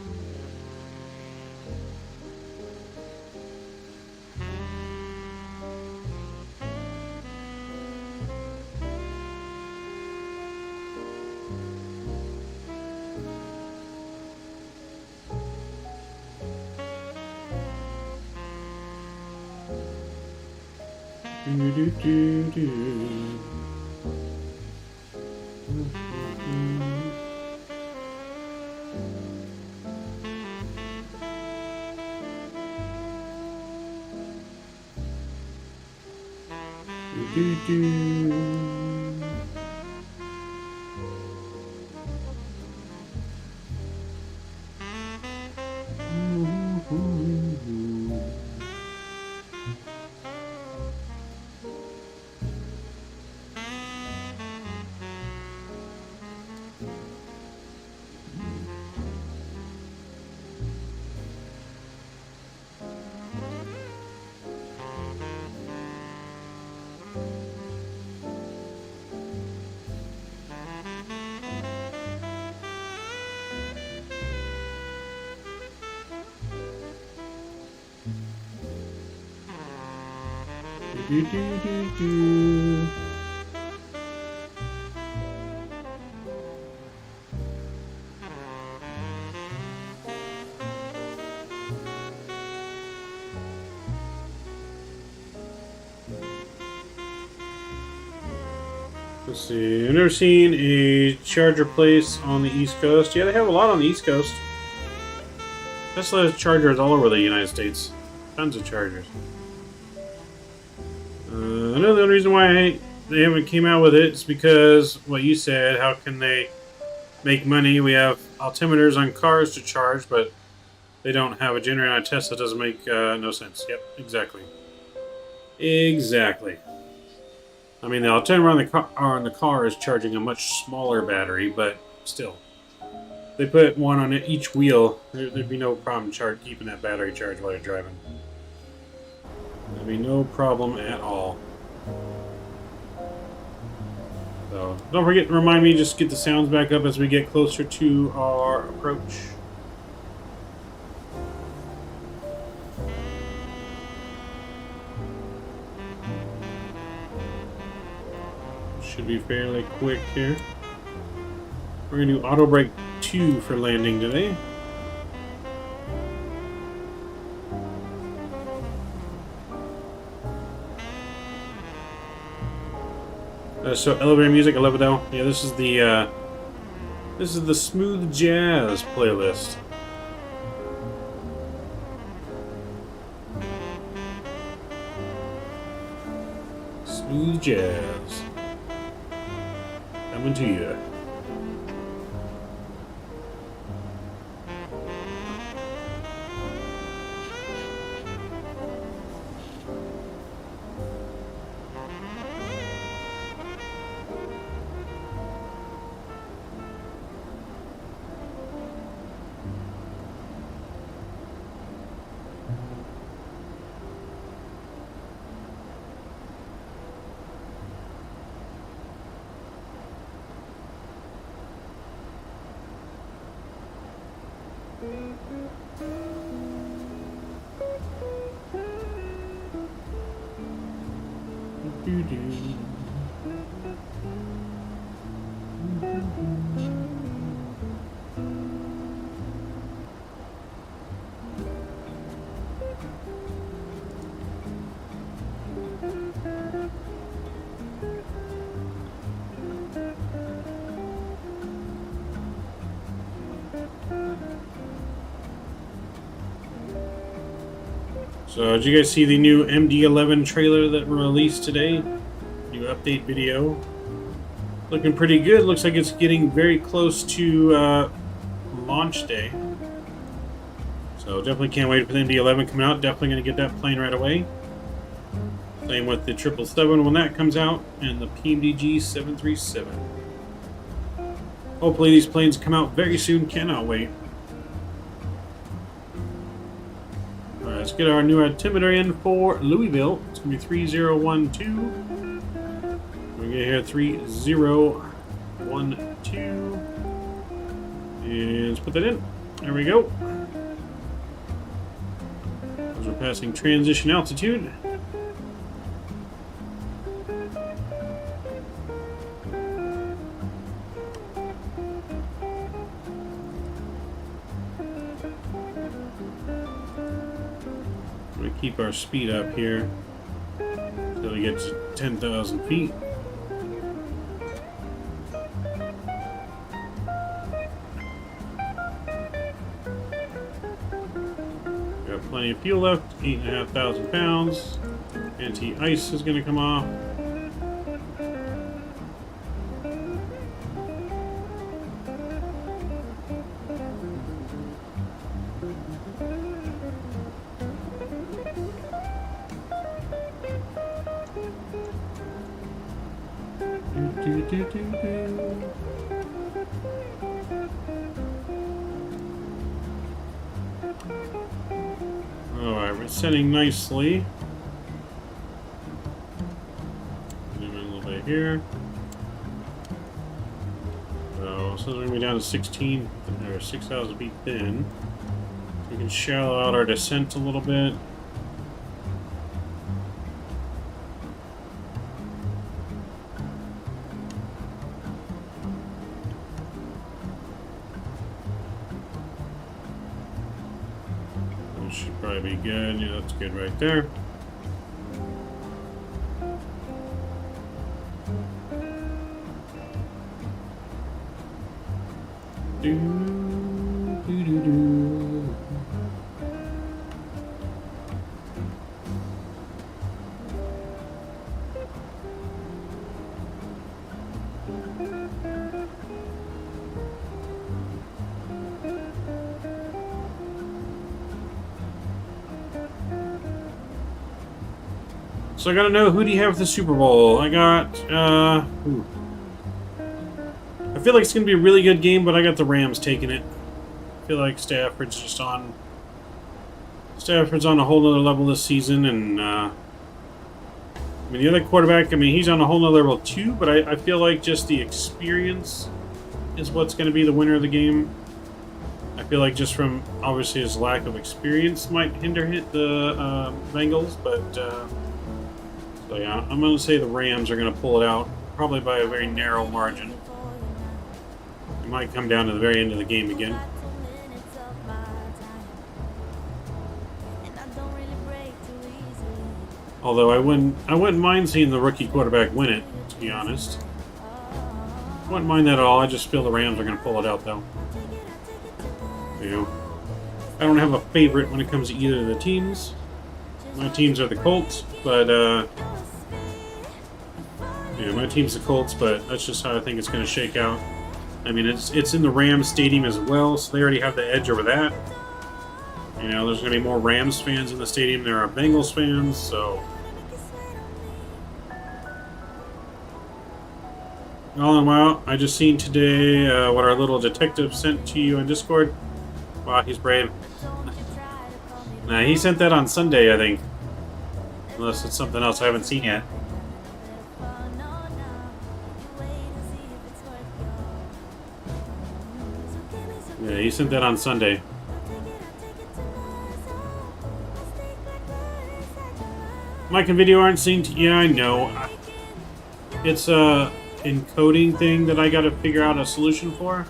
A: Let's see. I've never seen a charger place on the East Coast. Yeah, they have a lot on the East Coast. Tesla has chargers all over the United States. Tons of chargers. I know the only reason why they haven't came out with it is because what you said. How can they make money? We have altimeters on cars to charge, but they don't have a generator on a Tesla. Doesn't make no sense. Yep, exactly. Exactly. I mean, the altimeter on the car is charging a much smaller battery, but still. If they put one on each wheel, there'd be no problem keeping that battery charged while you're driving. There'd be no problem at all. So, don't forget to remind me, just get the sounds back up as we get closer to our approach. Should be fairly quick here. We're going to do auto brake 2 for landing today. So elevator music, I love it though. Yeah, this is the smooth jazz playlist. Smooth jazz coming to you. So, did you guys see the new MD11 trailer that released today? New update video. Looking pretty good. Looks like it's getting very close to launch day. So, definitely can't wait for the MD11 coming out. Definitely going to get that plane right away. Same with the 777 when that comes out, and the PMDG 737. Hopefully these planes come out very soon. Cannot wait. Alright, let's get our new altimeter in for Louisville. It's going to be 3012. We get here 3012. And let's put that in. There we go. As we're passing transition altitude. Keep our speed up here until we get to 10,000 feet. Got plenty of fuel left, 8,500 pounds. Anti-ice is going to come off. Alright, we're setting nicely. Zoom in a little bit here. So we're going to be down to 16 or 6,000 feet then. We can shallow out our descent a little bit. Should probably be good. Yeah, that's good right there. So I gotta know, who do you have for the Super Bowl? I got, I feel like it's gonna be a really good game, but I got the Rams taking it. I feel like Stafford's on a whole nother level this season, and I mean the other quarterback, I mean he's on a whole nother level too, but I feel like just the experience is what's gonna be the winner of the game. I feel like just from obviously his lack of experience might hinder the Bengals, but so yeah, I'm going to say the Rams are going to pull it out. probably by a very narrow margin. It might come down to the very end of the game again. Although I wouldn't mind seeing the rookie quarterback win it, to be honest. Wouldn't mind that at all. I just feel the Rams are going to pull it out, though. You know, I don't have a favorite when it comes to either of the teams. My teams are the Colts, but yeah, my team's the Colts, but that's just how I think it's going to shake out. I mean, it's in the Rams stadium as well, so they already have the edge over that. You know, there's going to be more Rams fans in the stadium than there are Bengals fans, so. All in all, I just seen today what our little detective sent to you in Discord. Wow, he's brave. Nah, he sent that on Sunday, I think. Unless it's something else I haven't seen yet. Yeah, he sent that on Sunday. Mic and video aren't synced. Yeah, I know. It's a encoding thing that I got to figure out a solution for.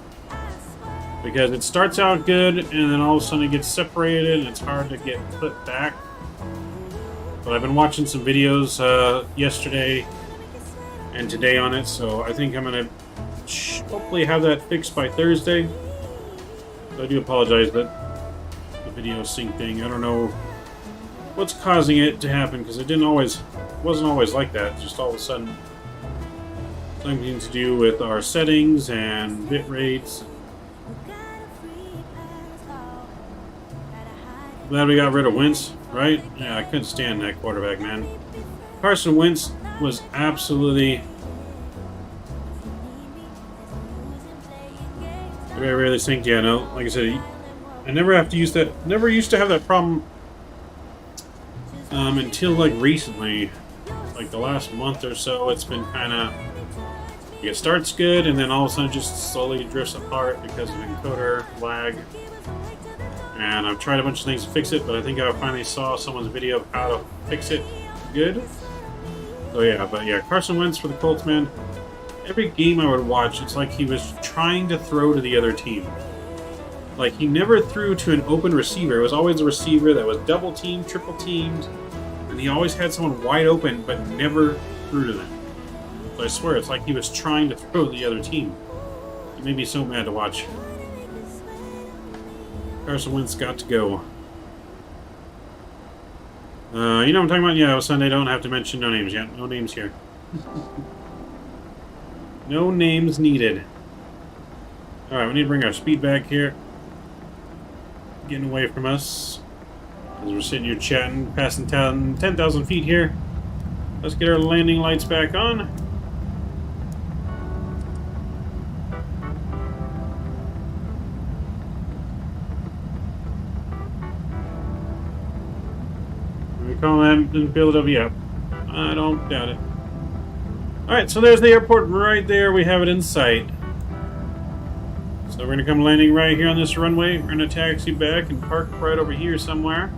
A: Because it starts out good, and then all of a sudden it gets separated, and it's hard to get put back. But I've been watching some videos yesterday and today on it, so I think I'm going to hopefully have that fixed by Thursday. So I do apologize that the video sync thing, I don't know what's causing it to happen, because it wasn't always like that. Just all of a sudden, something to do with our settings and bit rates. Glad we got rid of Wentz, right? Yeah, I couldn't stand that quarterback, man. Carson Wentz was absolutely... very rarely synced. Yeah, no, like I said, I never have to use that. Never used to have that problem until like recently, like the last month or so. It's been kind of, it starts good and then all of a sudden it just slowly drifts apart because of encoder lag. And I've tried a bunch of things to fix it, but I think I finally saw someone's video of how to fix it good. So yeah, but yeah, Carson Wentz for the Colts, man. Every game I would watch, it's like he was trying to throw to the other team. Like, he never threw to an open receiver. It was always a receiver that was double teamed, triple teamed, and he always had someone wide open, but never threw to them. So I swear, it's like he was trying to throw to the other team. It made me so mad to watch. Carson Wentz got to go. You know what I'm talking about? Yeah, it was Sunday. Don't have to mention no names yet. No names here. No names needed. Alright, we need to bring our speed back here. Getting away from us. As we're sitting here chatting, passing 10,000 feet here. Let's get our landing lights back on. We call that in Philadelphia. I don't doubt it. Alright, so there's the airport right there. We have it in sight. So we're going to come landing right here on this runway. We're going to taxi back and park right over here somewhere.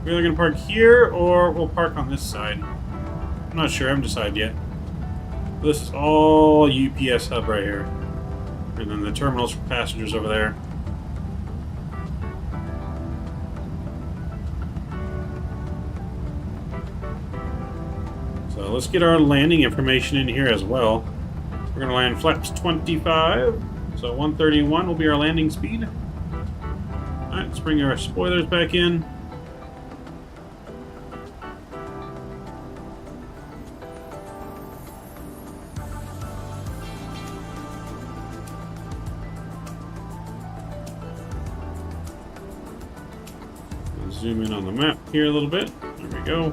A: We're either going to park here or we'll park on this side. I'm not sure. I haven't decided yet. This is all UPS hub right here. And then the terminals for passengers over there. So let's get our landing information in here as well. We're going to land flaps 25. So 131 will be our landing speed. Alright, let's bring our spoilers back in. Let's zoom in on the map here a little bit. There we go.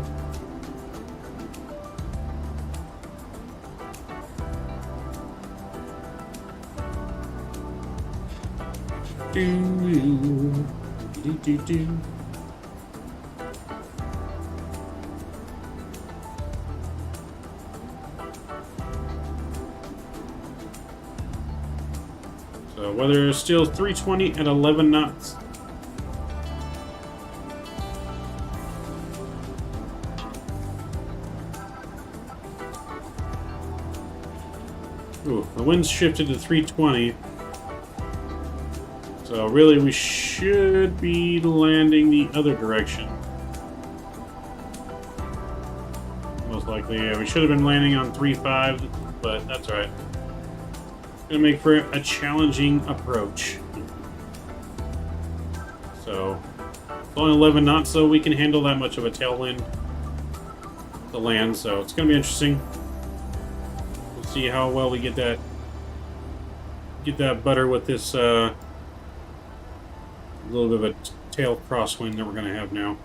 A: So weather is still 320 at 11 knots. Ooh, the wind's shifted to 320. So really we should be landing the other direction. Most likely, yeah. We should have been landing on 3.5, but that's alright. Gonna make for a challenging approach. So, it's only 11 knots, so we can handle that much of a tailwind to land, so it's gonna be interesting. We'll see how well we get that butter with this little bit of a tail crosswind that we're gonna have now.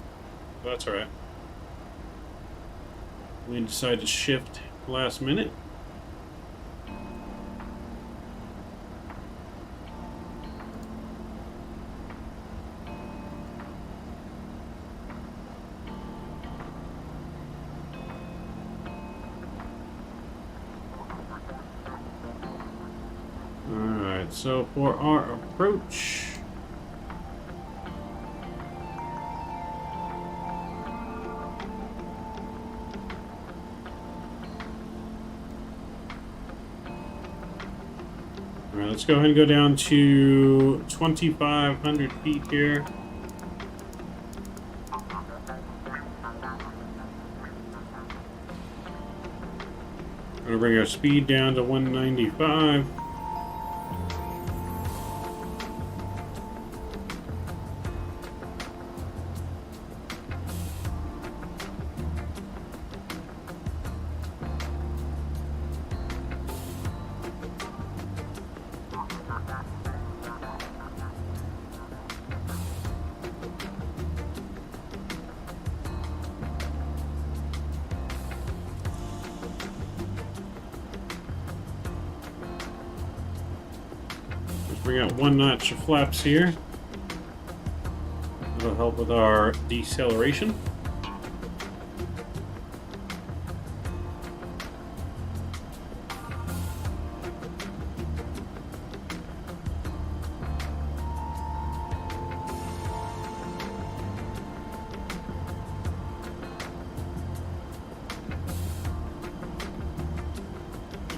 A: But that's alright. We decided to shift last minute. Alright, so for our approach, alright, let's go ahead and go down to 2,500 feet here. We're gonna bring our speed down to 195. Bring out 1 notch of flaps here. That'll help with our deceleration.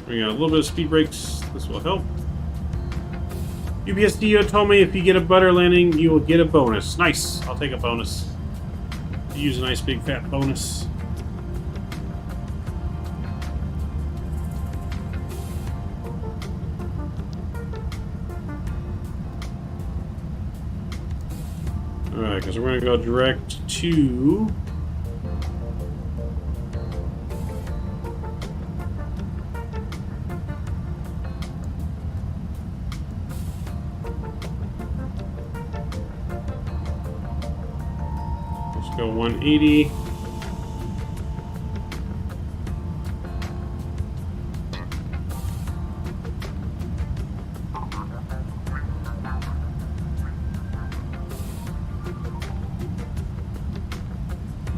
A: Bring out a little bit of speed brakes. This will help. UPSDO told me if you get a butter landing, you will get a bonus. Nice. I'll take a bonus. Use a nice big fat bonus. Alright, because we're going to go direct to... Go 180.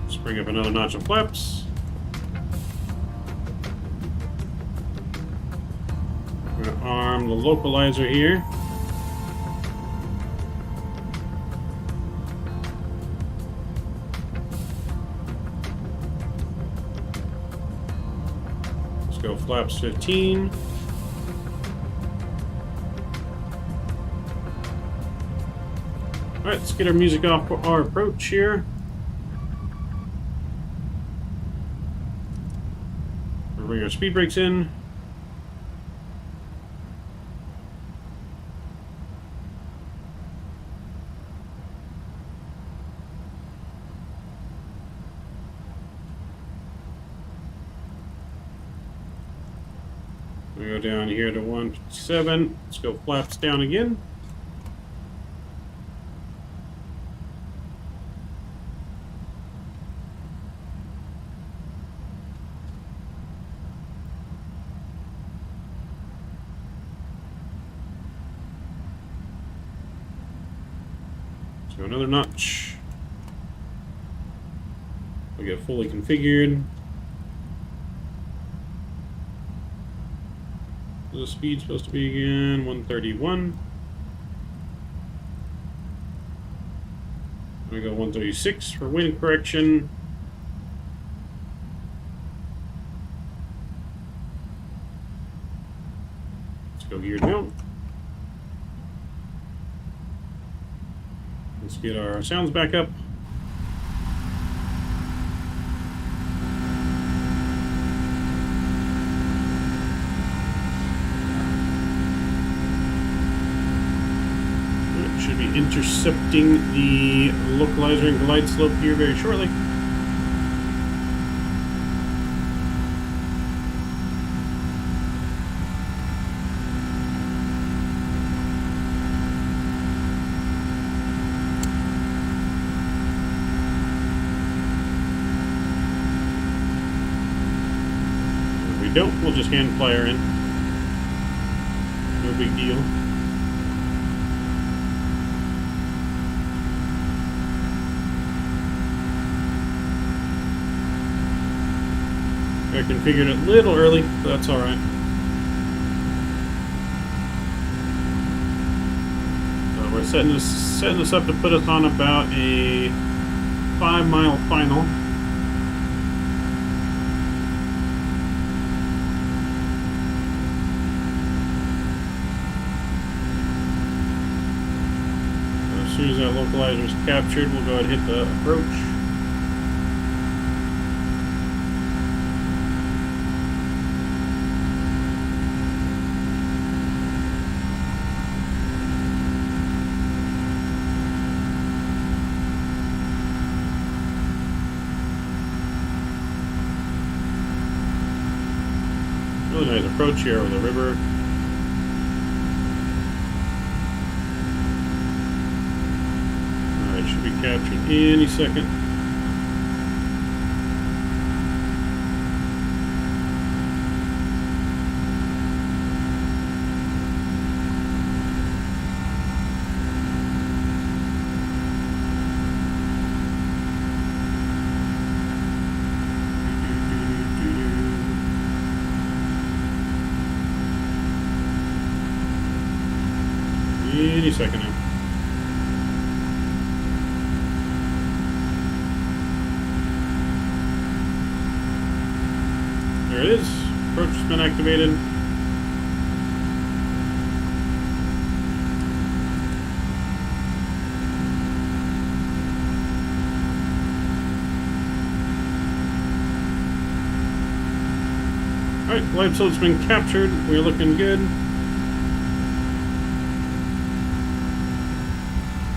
A: Let's bring up another notch of flaps. We're going to arm the localizer here. Go flaps 15. Alright, let's get our music off for our approach here. We'll bring our speed brakes in. We go down here to 157. Let's go flaps down again. Let's go another notch. We get fully configured. The speed's supposed to be again 131. We go 136 for wind correction. go gear down. Let's get our sounds back up. Should be intercepting the localizer and glide slope here very shortly. If we don't, we'll just hand fly her in. No big deal. I configured it a little early, but that's alright. So we're setting this up to put us on about a 5-mile final. So as soon as that localizer is captured, we'll go ahead and hit the approach. Really nice approach here over the river. Alright, should be captured any second. Any second now. There it is. Approach has been activated. Alright, glide slope's been captured. We're looking good.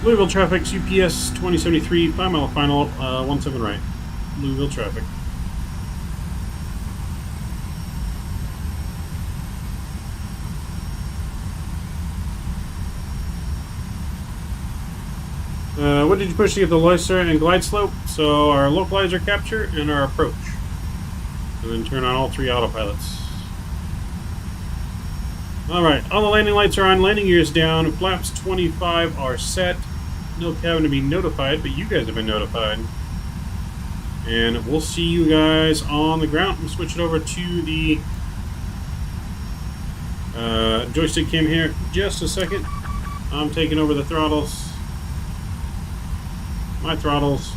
A: Louisville traffic's UPS 2073, 5-mile final, 17 right. Louisville traffic. What did you push to get the localizer and glide slope? So our localizer capture and our approach. And then turn on all 3 autopilots. Alright, all the landing lights are on, landing gear is down, flaps 25 are set. No cabin to be notified, but you guys have been notified. And we'll see you guys on the ground. We'll switch it over to the joystick cam here. Just a second. I'm taking over the throttles. My throttles.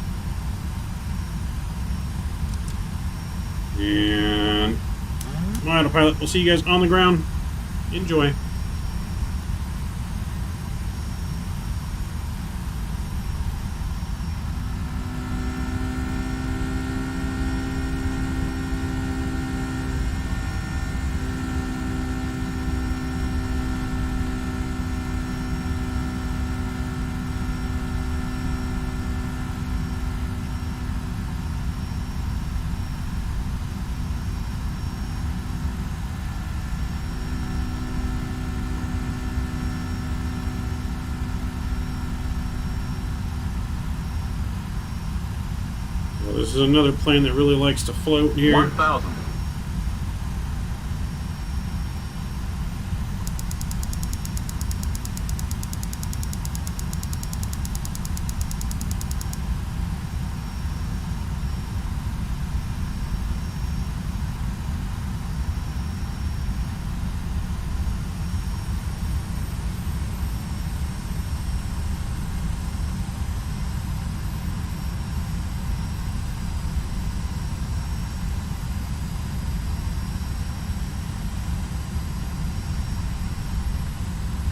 A: And my autopilot. We'll see you guys on the ground. Enjoy. This is another plane that really likes to float here.
I: 1,000.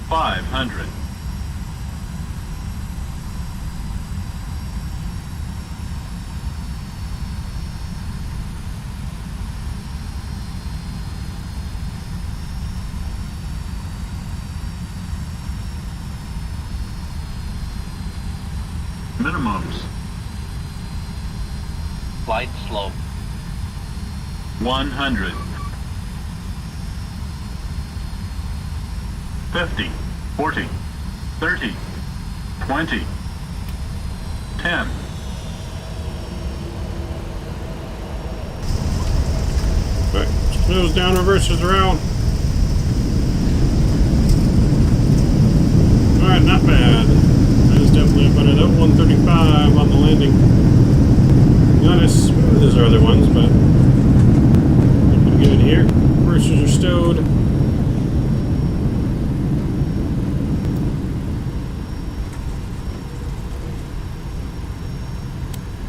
I: 500. Minimums.
G: Flight slope.
I: 100. 50, 40, 30, 20, 10.
A: Alright, smooths down, reverses around. Alright, not bad. That is definitely about it. Up 135 on the landing. Not as smooth as our other ones, but looking good here. Reversers are stowed.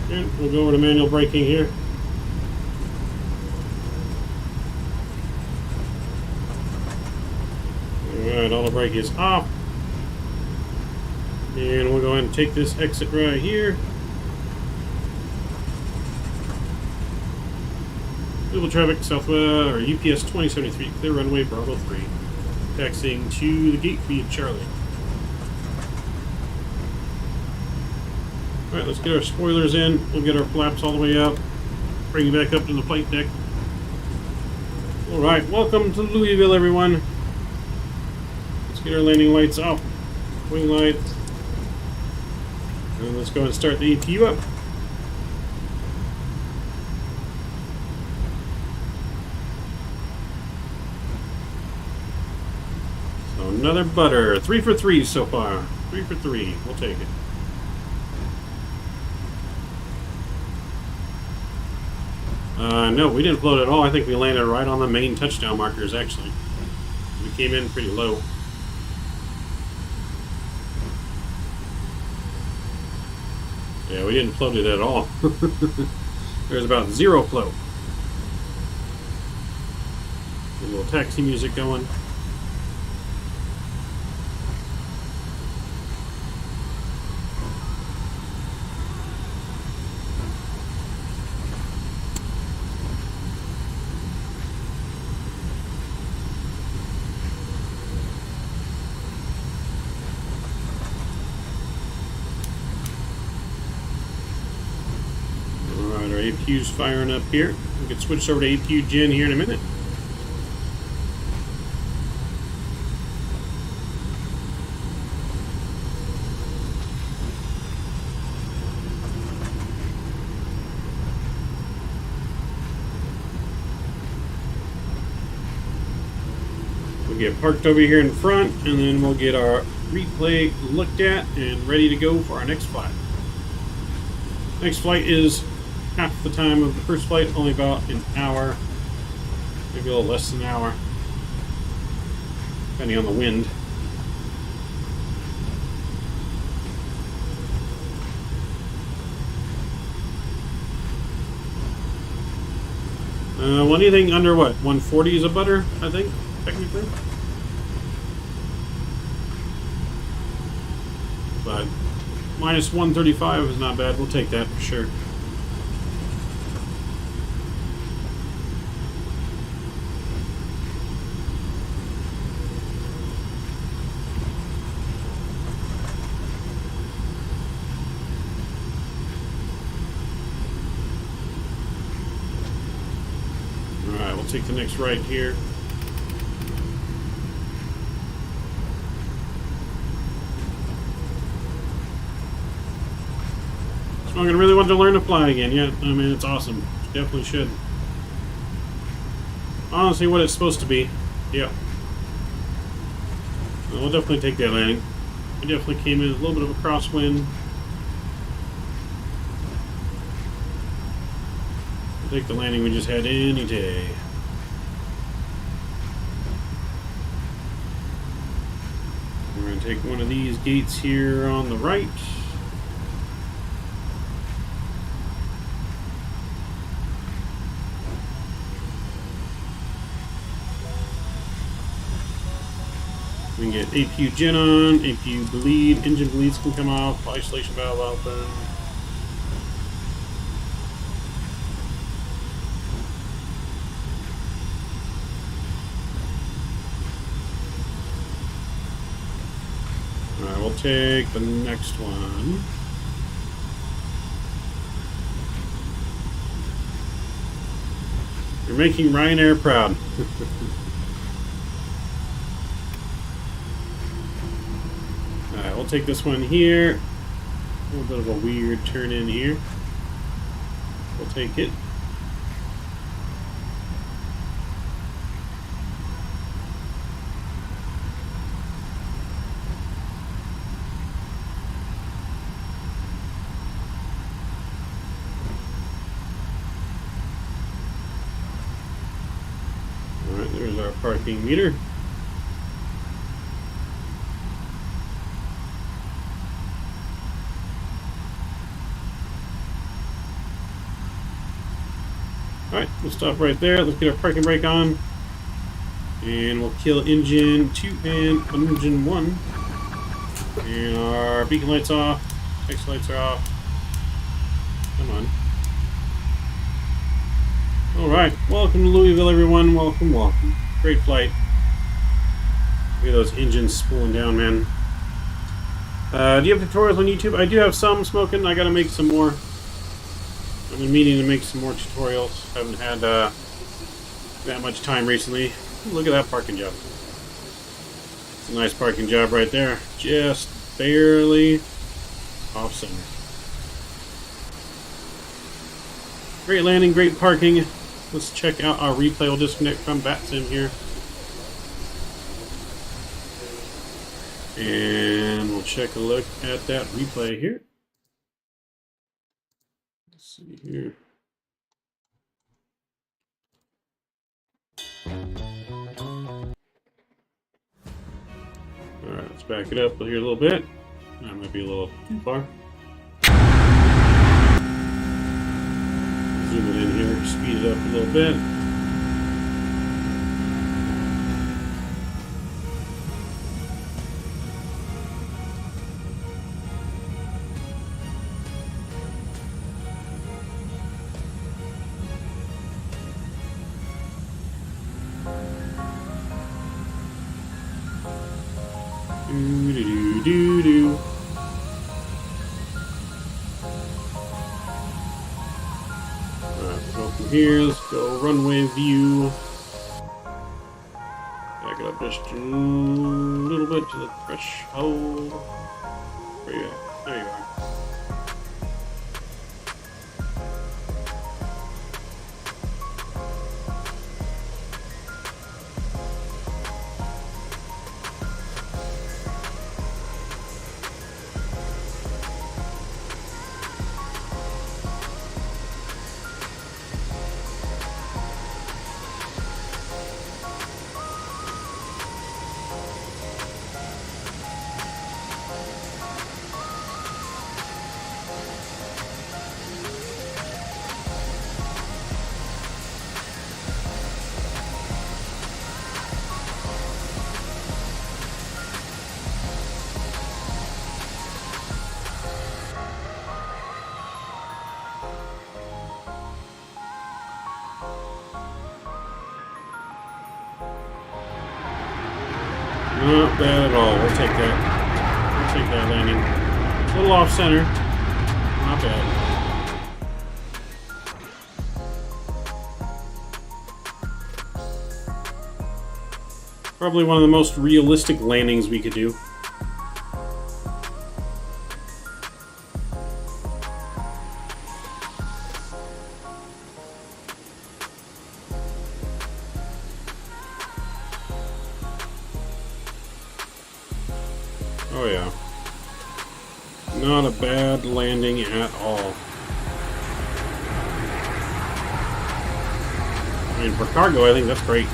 A: And we'll go over to manual braking here. Alright, all the brake is off. And we'll go ahead and take this exit right here. Global traffic, Southwest, or UPS 2073, clear runway, Bravo 3. Taxiing to the gate B of Charlie. Alright, let's get our spoilers in. We'll get our flaps all the way up. Bring you back up to the flight deck. Alright, welcome to Louisville, everyone. Let's get our landing lights off. Wing lights. And let's go and start the EPU up. So another butter. 3 for 3 so far. 3 for 3. We'll take it. No, we didn't float at all. I think we landed right on the main touchdown markers, actually. We came in pretty low. Yeah, we didn't float it at all. There's about 0 float. A little taxi music going. APU's firing up here. We can switch over to APU Gen here in a minute. We'll get parked over here in front, and then we'll get our replay looked at and ready to go for our next flight. Next flight is half the time of the first flight, only about an hour, maybe a little less than an hour, depending on the wind. Well, anything under what, 140 is a butter, I think, technically. But minus 135 is not bad. We'll take that for sure. Take the next right here. So I'm gonna really want to learn to fly again. Yeah, I mean it's awesome. Definitely should. Honestly, what it's supposed to be. Yeah. We'll definitely take that landing. We definitely came in a little bit of a crosswind. We'll take the landing we just had any day. Take one of these gates here on the right. We can get APU gen on, APU bleed, engine bleeds can come off, isolation valve open. Alright, we'll take the next one. You're making Ryanair proud. Alright, we'll take this one here. A little bit of a weird turn in here. We'll take it. Alright, there's our parking meter. Alright, we'll stop right there. Let's get our parking brake on. And we'll kill engine 2 and engine 1. And our beacon lights off. Exit lights are off. Come on. Alright, welcome to Louisville, everyone. Welcome, welcome. Great flight. Look at those engines spooling down, man. Do you have tutorials on YouTube? I do have some, Smoking. I gotta make some more. I've been meaning to make some more tutorials. Haven't had that much time recently. Look at that parking job. It's a nice parking job right there. Just barely off center. Great landing, great parking. Let's check out our replay. We'll disconnect from Vatsim here. And we'll check a look at that replay here. Let's see here. Alright, let's back it up here a little bit. That might be a little too far. Zoom it in here, speed it up a little bit. Do-do-do-do-do. Alright, we'll go from here. Let's go runway view. Back it up just a little bit to the threshold. Where you at? There you are. Not bad at all. We'll take that. We'll take that landing. A little off center. Not bad. Probably one of the most realistic landings we could do. Oh yeah. Not a bad landing at all. I mean, for cargo, I think that's great.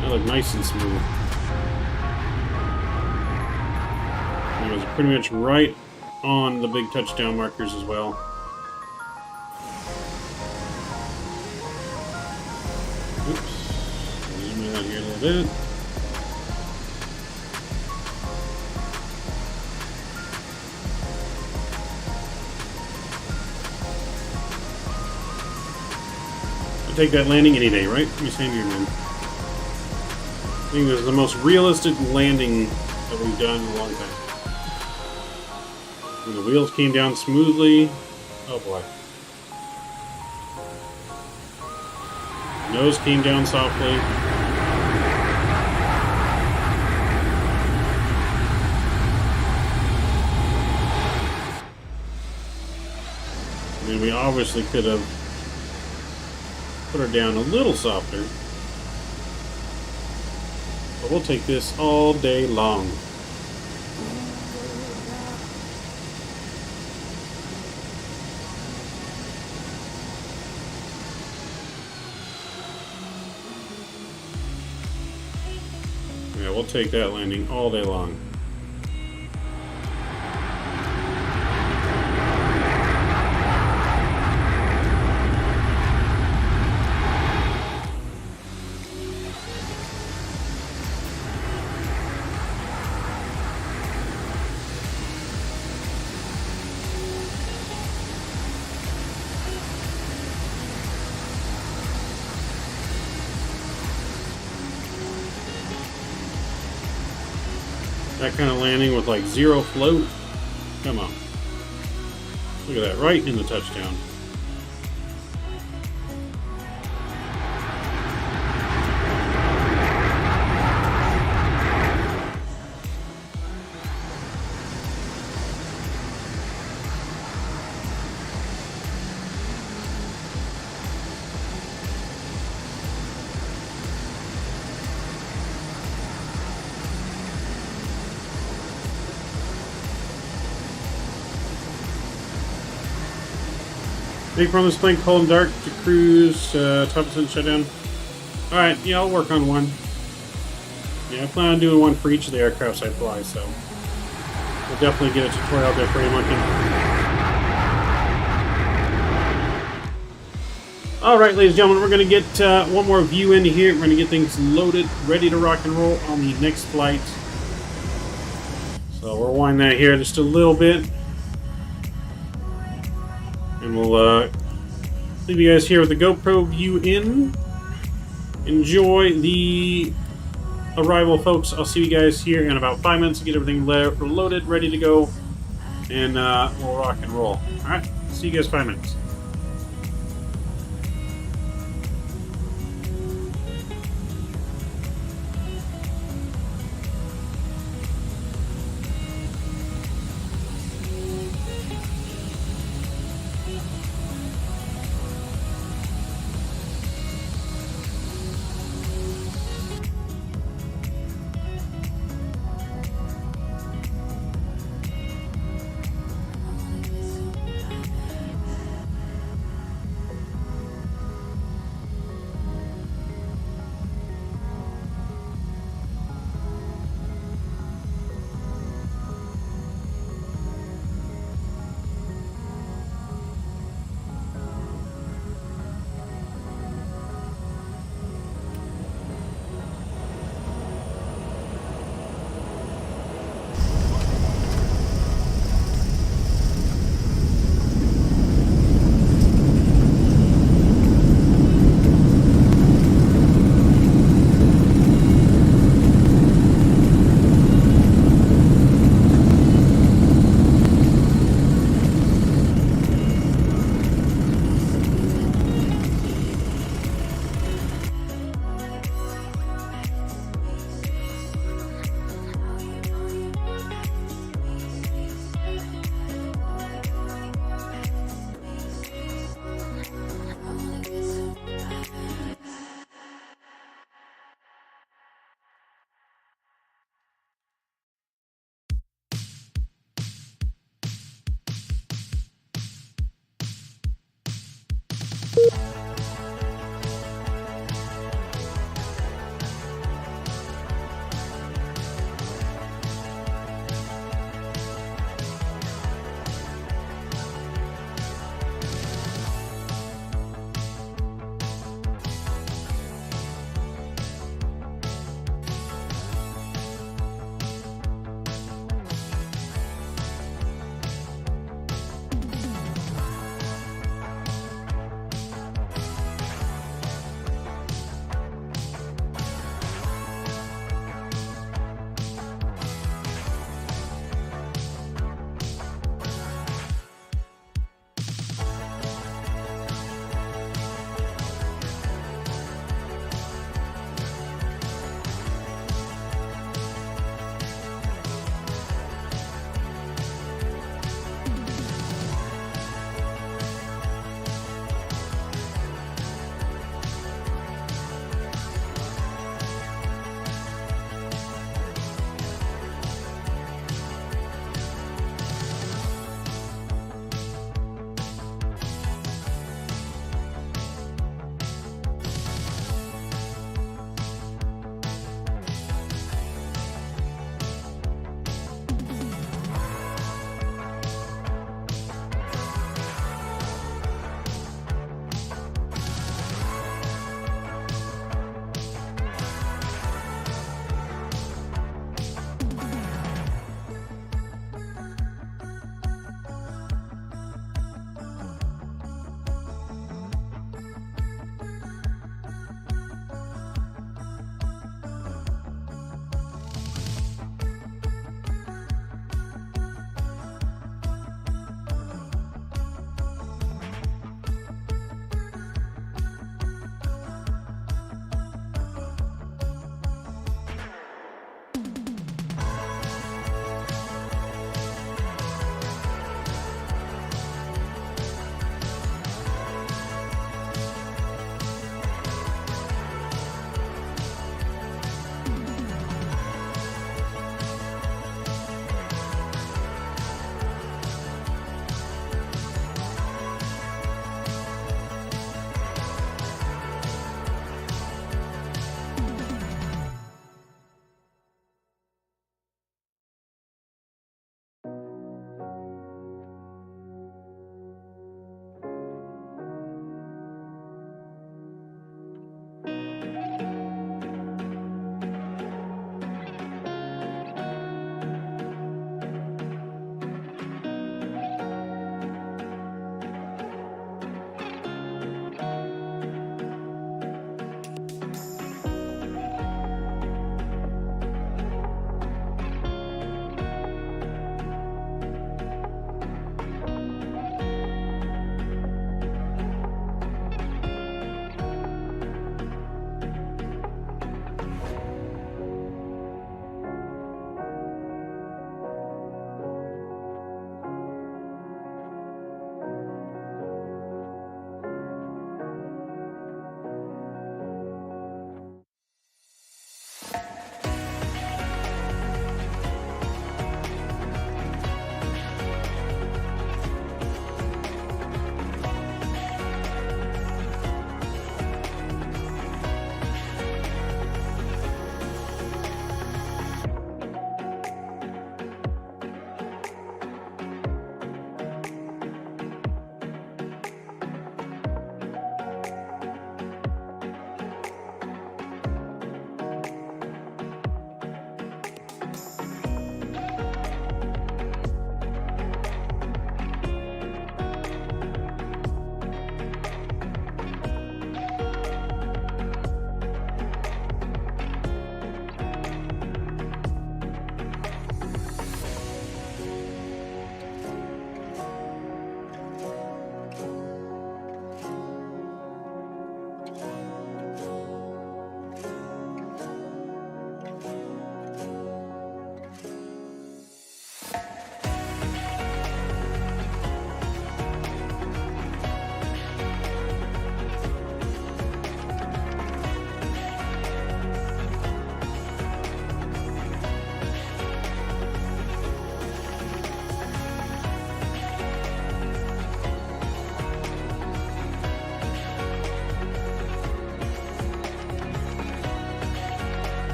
A: That looked nice and smooth. It was pretty much right on the big touchdown markers as well. Oops. Zoom in out here a little bit. I'll take that landing any day, right? Let me stand here, man. I think this is the most realistic landing that we've done in a long time. And the wheels came down smoothly. Oh boy. Nose came down softly. I mean, we obviously could have put her down a little softer. But we'll take this all day long. Yeah, we'll take that landing all day long. That kind of landing with like zero float. Come on. Look at that, right in the touchdown. Big from this plane, cold and dark to cruise, top percent shutdown. Alright, yeah, I'll work on one. Yeah, I plan on doing one for each of the aircrafts I fly, so we'll definitely get a tutorial out there for you, monkey. Alright, ladies and gentlemen, we're going to get one more view into here. We're going to get things loaded, ready to rock and roll on the next flight. So we'll wind that here just a little bit. And we'll leave you guys here with the GoPro view in. Enjoy the arrival, folks. I'll see you guys here in about 5 minutes to get everything loaded, ready to go, and we'll rock and roll. Alright, see you guys 5 minutes.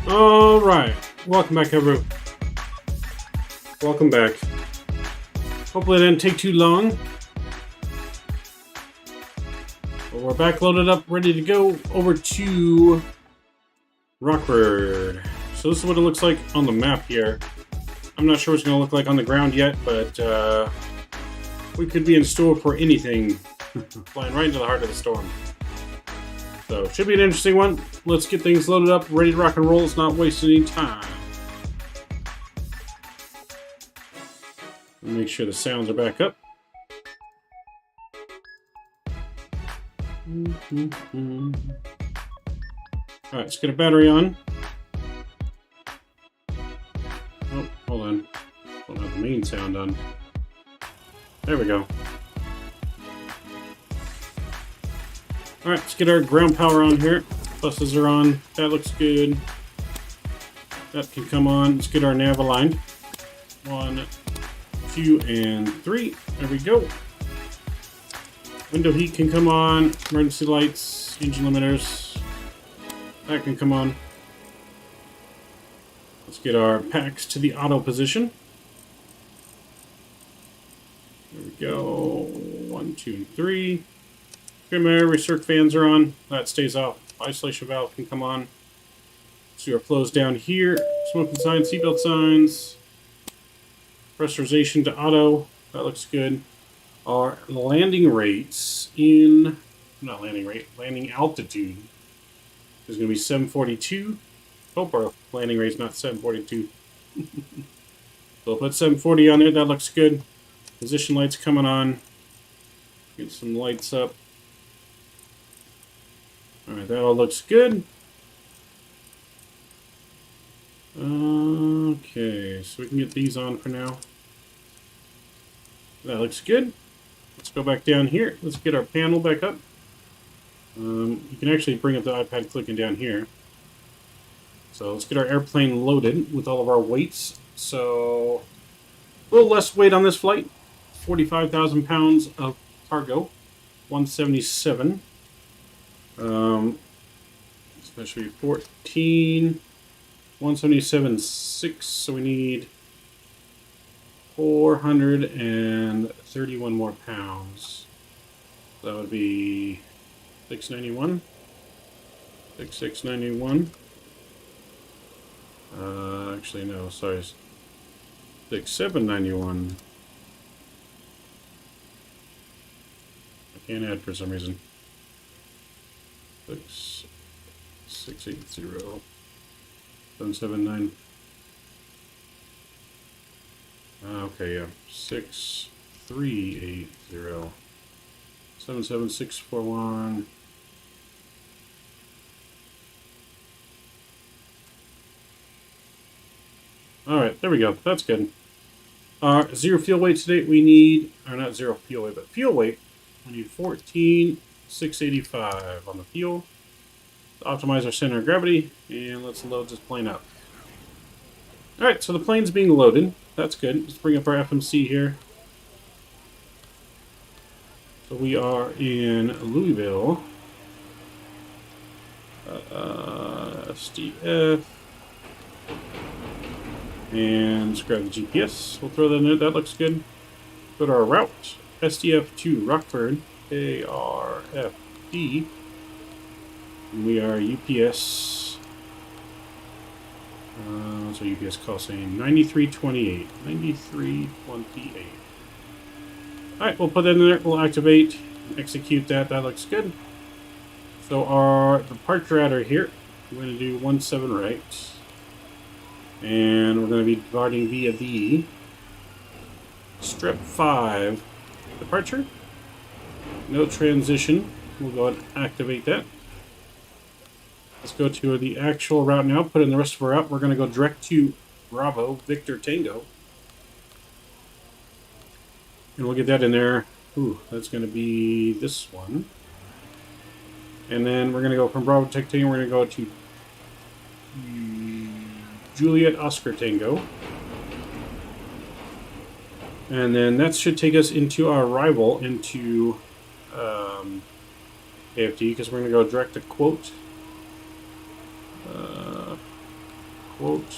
A: Alright, welcome back everyone. Welcome back. Hopefully it didn't take too long. But we're back loaded up, ready to go over to Rockford. So this is what it looks like on the map here. I'm not sure what it's going to look like on the ground yet, but we could be in store for anything. Flying right into the heart of the storm. So, should be an interesting one. Let's get things loaded up, ready to rock and roll. Let's not waste any time. Make sure the sounds are back up. Alright, let's get a battery on. Oh, hold on. Don't have the main sound on. There we go. Alright, let's get our ground power on here. Buses are on. That looks good. That can come on. Let's get our nav aligned. 1, 2, and 3. There we go. Window heat can come on. Emergency lights, engine limiters. That can come on. Let's get our packs to the auto position. There we go. 1, 2, and 3. Trim air, recirc fans are on. That stays off. Isolation valve can come on. See our flows down here. Smoking signs, seatbelt signs. Pressurization to auto. That looks good. Our landing rates in... Not landing rate. Landing altitude is going to be 742. Hope our landing rate's not 742. So we'll put 740 on there. That looks good. Position lights coming on. Get some lights up. Alright, that all looks good. Okay, so we can get these on for now. That looks good. Let's go back down here. Let's get our panel back up. You can actually bring up the iPad clicking down here. So let's get our airplane loaded with all of our weights. So a little less weight on this flight. 45,000 pounds of cargo. 177. Especially 14, 177.6, so we need 431 more pounds. That would be 691, 6691. Actually no, sorry, 6791. I can't add for some reason. 680 779. Okay, yeah. 6380 77641. Alright, there we go. That's good. Zero fuel weight today, we need, or not zero fuel weight, but fuel weight, we need 14,685 on the fuel. Optimize our center of gravity, and let's load this plane up. Alright, so the plane's being loaded. That's good. Let's bring up our FMC here. So we are in Louisville. SDF. And let's grab the GPS. We'll throw that in there. That looks good. Go to our route. SDF to Rockford. KRFD. And we are UPS. What's our UPS call saying? 9328. 9328. Alright, we'll put that in there. We'll activate, execute that. That looks good. So our departure adder here, we're going to do 17 right. And we're going to be departing via the strip 5 departure. No transition. We'll go and activate that. Let's go to the actual route now. Put in the rest of our route. We're going to go direct to Bravo, Victor Tango. And we'll get that in there. Ooh, that's going to be this one. And then we're going to go from Bravo Tech Tango. We're going to go to Juliet Oscar Tango. And then that should take us into our arrival into KFD, because we're going to go direct to quote. quote.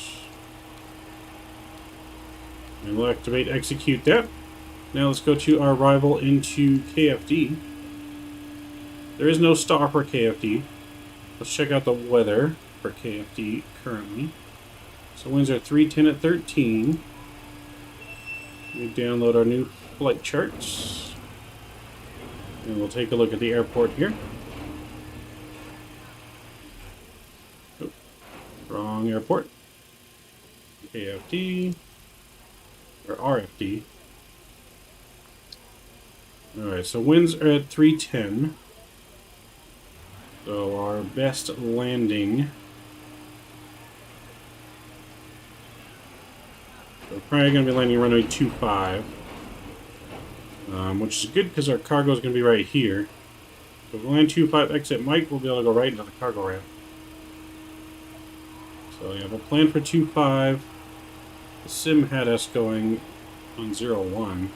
A: And we'll activate, execute that. Now let's go to our arrival into KFD. There is no star for KFD. Let's check out the weather for KFD currently. So winds are 310 at 13. We download our new flight charts. And we'll take a look at the airport here. Oh, wrong airport. KFD. Or RFD. Alright, so winds are at 310. So our best landing. We're probably going to be landing runway 25. Which is good because our cargo is going to be right here. So if we land 25 exit Mike, we'll be able to go right into the cargo ramp. So yeah, we'll plan for 25. The sim had us going on 01.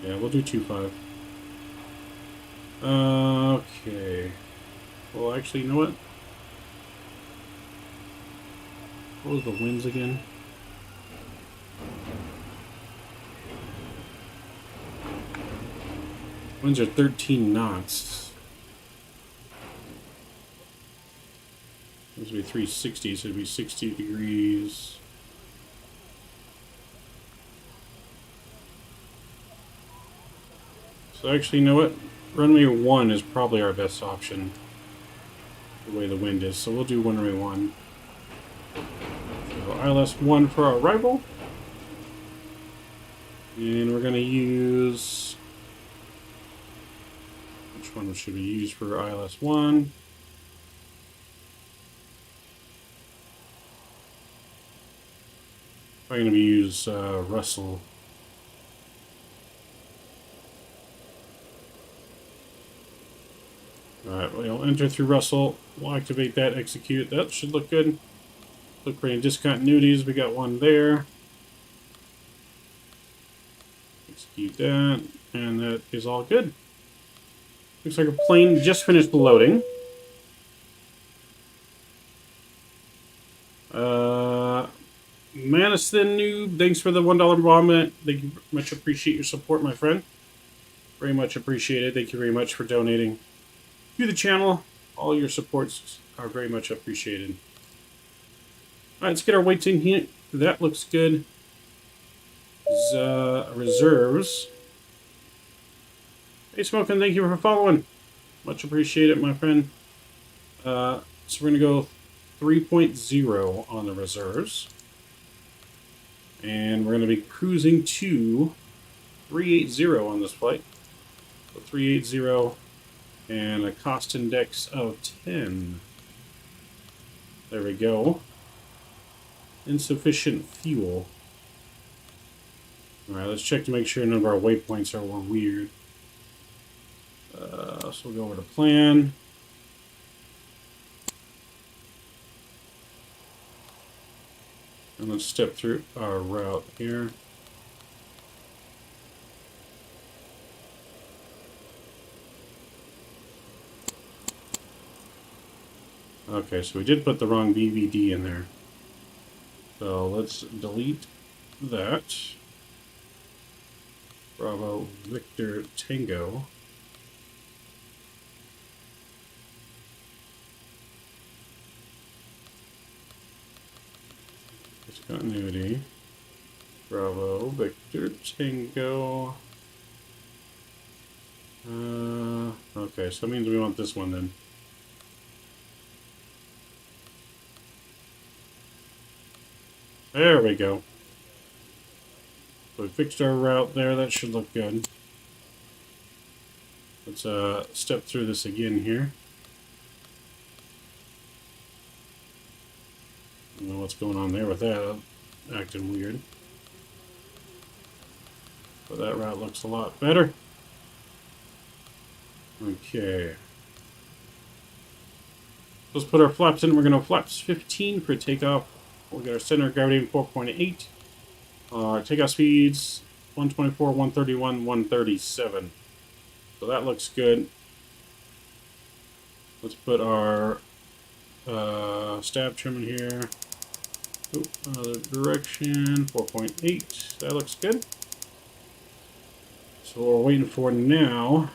A: Yeah, we'll do 25. Okay. Well, actually, you know what? What was the winds again? Winds are 13 knots. This would be 360, so it'd be 60 degrees. So actually, you know what? Runway 1 is probably our best option. The way the wind is, so we'll do runway 1. So ILS 1 for our arrival. And we're going to use... Which one should we use for ILS 1? I'm going to use Russell. Alright, we'll enter through Russell. We'll activate that, execute. That should look good. Look for any discontinuities. We got one there. Execute that. And that is all good. Looks like our plane just finished loading. Madison Noob, thanks for the $1 bomb. Thank you, much appreciate your support, my friend. Very much appreciated. Thank you very much for donating to the channel. All your supports are very much appreciated. Alright, let's get our weights in here. That looks good. Reserves. Hey, Smokin', thank you for following. Much appreciated, my friend. So we're going to go 3.0 on the reserves. And we're going to be cruising to 380 on this flight. So 380 and a cost index of 10. There we go. Insufficient fuel. Alright, let's check to make sure none of our waypoints are weird. So we'll go over to plan. And let's step through our route here. Okay, so we did put the wrong BVD in there. So let's delete that. Bravo Victor Tango. Discontinuity. Bravo Victor Tango. Okay, so that means we want this one then. There we go. So we fixed our route there. That should look good. Let's step through this again here. I don't know what's going on there with that. Acting weird. But that route looks a lot better. Okay. Let's put our flaps in. We're going to flaps 15 for takeoff. We'll get our center of gravity 4.8. Our takeoff speeds 124, 131, 137. So that looks good. Let's put our stab trim in here. Oh, other direction, 4.8. That looks good. So what we're waiting for now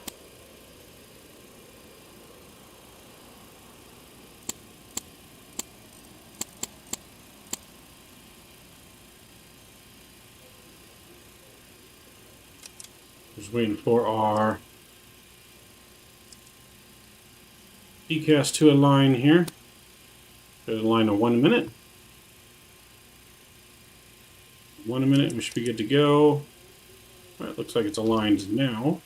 A: is waiting for our PCAS to align here. Should align in 1 minute. 1 minute, we should be good to go. Alright, looks like it's aligned now.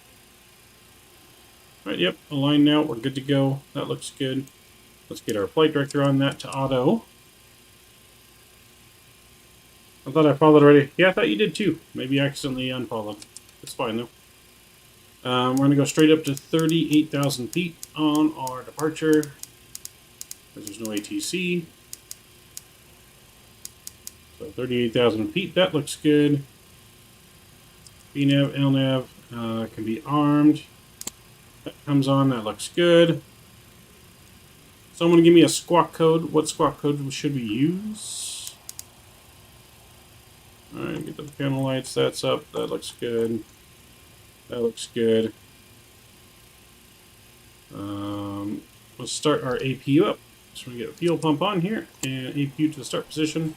A: Alright, yep, aligned now, we're good to go. That looks good. Let's get our flight director on that to auto. I thought I followed already. Yeah, I thought you did too. Maybe accidentally unfollowed. It's fine though. We're going to go straight up to 38,000 feet on our departure. Because there's no ATC. So 38,000 feet, that looks good. VNAV, LNAV can be armed. That comes on, that looks good. Someone give me a squawk code. What squawk code should we use? Alright, get the panel lights, that's up, that looks good. That looks good. Let's start our APU up. So we get a fuel pump on here and APU to the start position.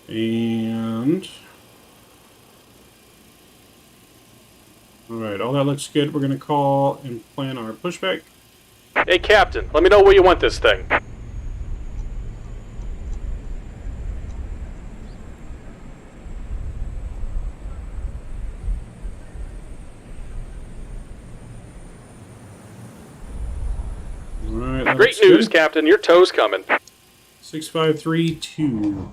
A: And alright, all that looks good. We're going to call and plan our pushback.
J: Hey, Captain, let me know where you want this thing.
A: Alright,
J: Great news, Captain. Your tow's coming.
A: 6532.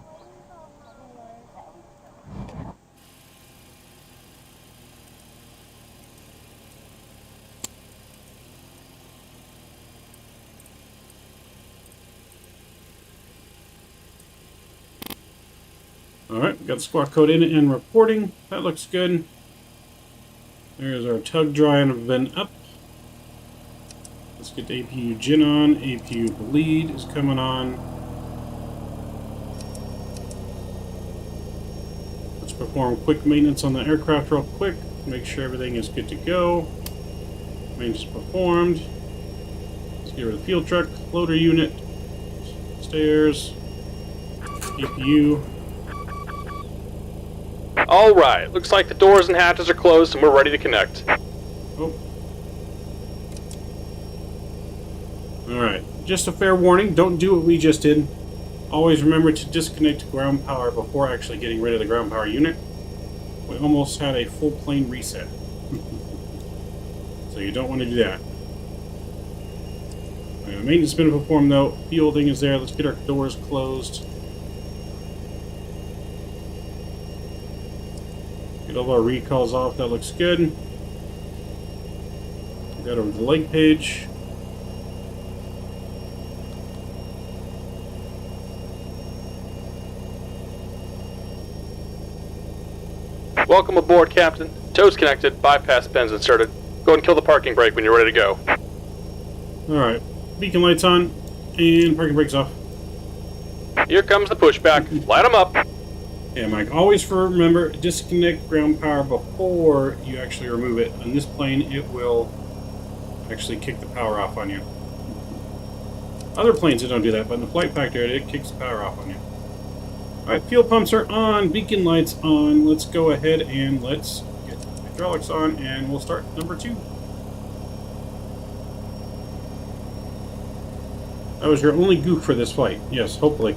A: Alright, got the squawk code in and reporting. That looks good. There's our tug dry and vent up. Let's get the APU gin on. APU bleed is coming on. Let's perform quick maintenance on the aircraft real quick. Make sure everything is good to go. Maintenance performed. Let's get rid of the fuel truck, loader unit, stairs, APU.
J: Alright, looks like the doors and hatches are closed and we're ready to connect.
A: Oh. Alright, just a fair warning, don't do what we just did. Always remember to disconnect ground power before actually getting rid of the ground power unit. We almost had a full plane reset. So you don't want to do that. Maintenance has been performed though, fielding is there, let's get our doors closed. Get all our recalls off, that looks good. Got over to the leg page.
J: Welcome aboard, Captain. Tow's connected, bypass pins inserted. Go ahead and kill the parking brake when you're ready to go.
A: Alright, beacon lights on, and parking brakes off.
J: Here comes the pushback. Light them up.
A: Yeah, Mike, always remember, disconnect ground power before you actually remove it. On this plane, it will actually kick the power off on you. Other planes, it don't do that, but in the flight factor, it kicks the power off on you. Alright, fuel pumps are on, beacon lights on. Let's go ahead and let's get the hydraulics on, and we'll start number 2. That was your only goof for this flight. Yes, hopefully.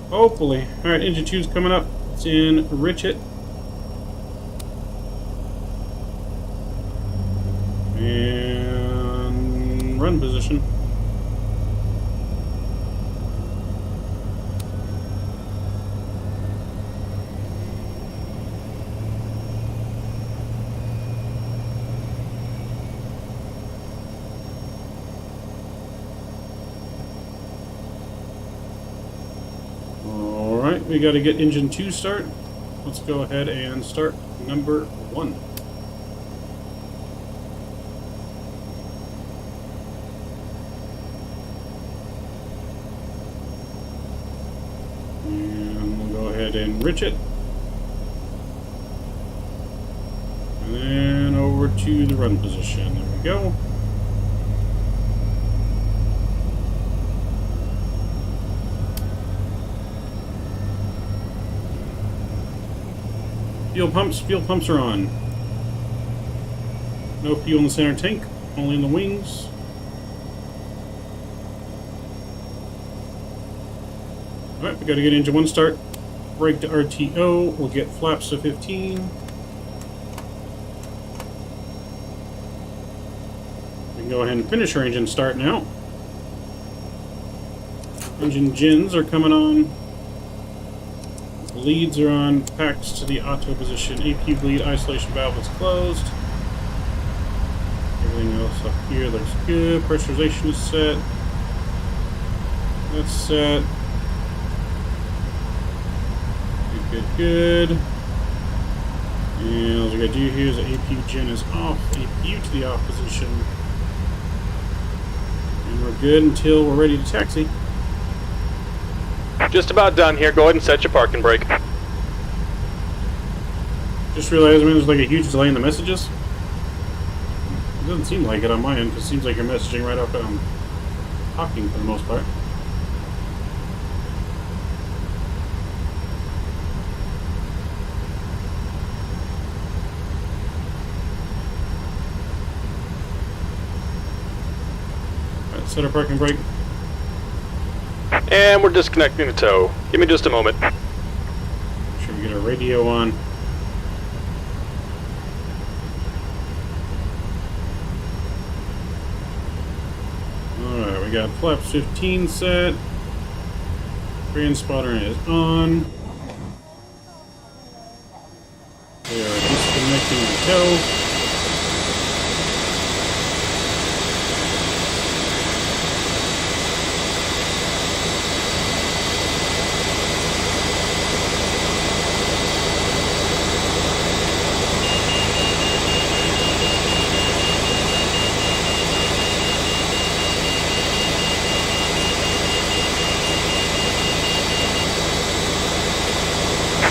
A: Hopefully. Alright, engine 2's coming up. It's in Richet. And run position. Alright, we got to get engine 2 start. Let's go ahead and start number 1. And we'll go ahead and rich it. And then over to the run position. There we go. Fuel pumps are on. No fuel in the center tank, only in the wings. Alright, we gotta get engine 1 start. Brake to RTO, we'll get flaps to 15. We can go ahead and finish our engine start now. Engine gens are coming on. Leads are on, packs to the auto position. APU bleed isolation valve is closed. Everything else up here looks good. Pressurization is set. That's set. Good. And all we gotta do here is the APU gen is off. APU to the off position. And we're good until we're ready to taxi.
J: Just about done here. Go ahead and set your parking brake.
A: Just realized, man, there's like a huge delay in the messages. It doesn't seem like it on my end, because it seems like you're messaging right after I'm talking for the most part. Alright, set our parking brake.
J: And we're disconnecting the tow. Give me just a moment.
A: Make sure we get our radio on. Alright, we got flaps 15 set. Grand spotter is on. We are disconnecting the tow.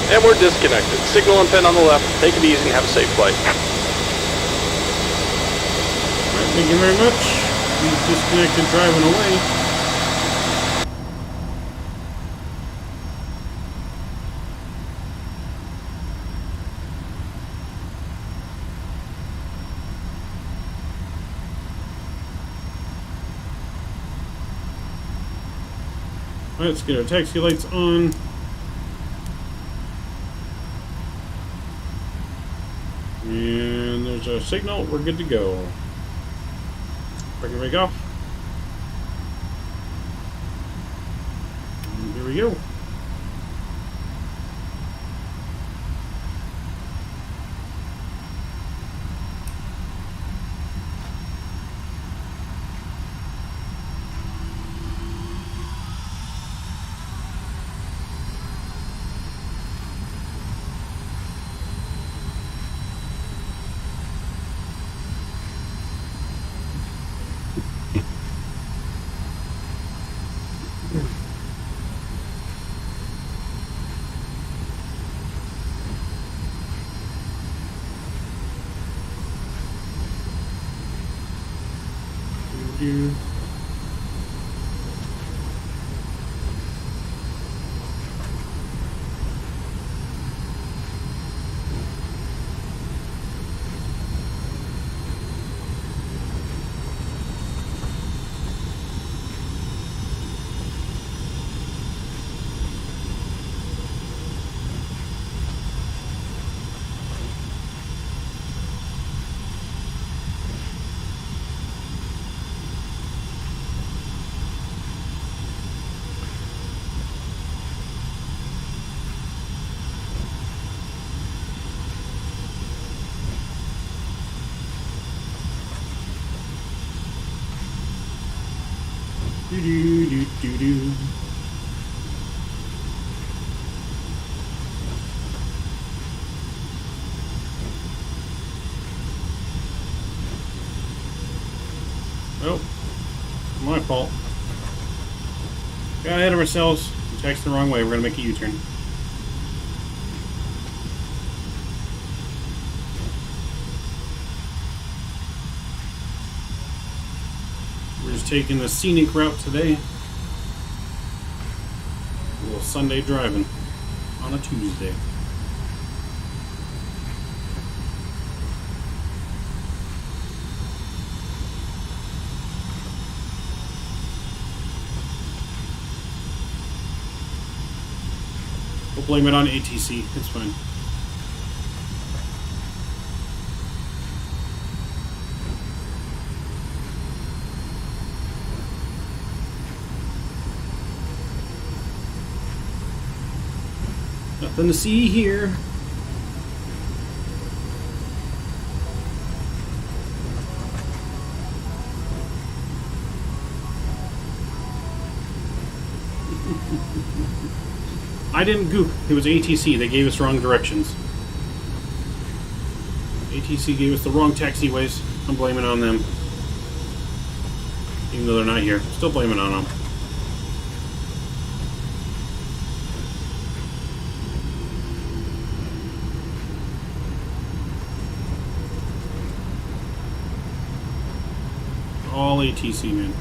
J: And we're disconnected. Signal and pin on the left. Take it easy and have a safe flight.
A: Alright, thank you very much. He's disconnected, driving away. Let's get our taxi lights on. And there's our signal. We're good to go. Parking brake off. And here we go. Do. Do. Oh, my fault. Got ahead of ourselves. Taxed the wrong way. We're gonna make a U-turn. We're just taking the scenic route today. A little Sunday driving on a Tuesday. We'll blame it on ATC. It's fine. Nothing to see here. I didn't goop. It was ATC. They gave us wrong directions. ATC gave us the wrong taxiways. I'm blaming on them. Even though they're not here. Still blaming on them. All ATC, man.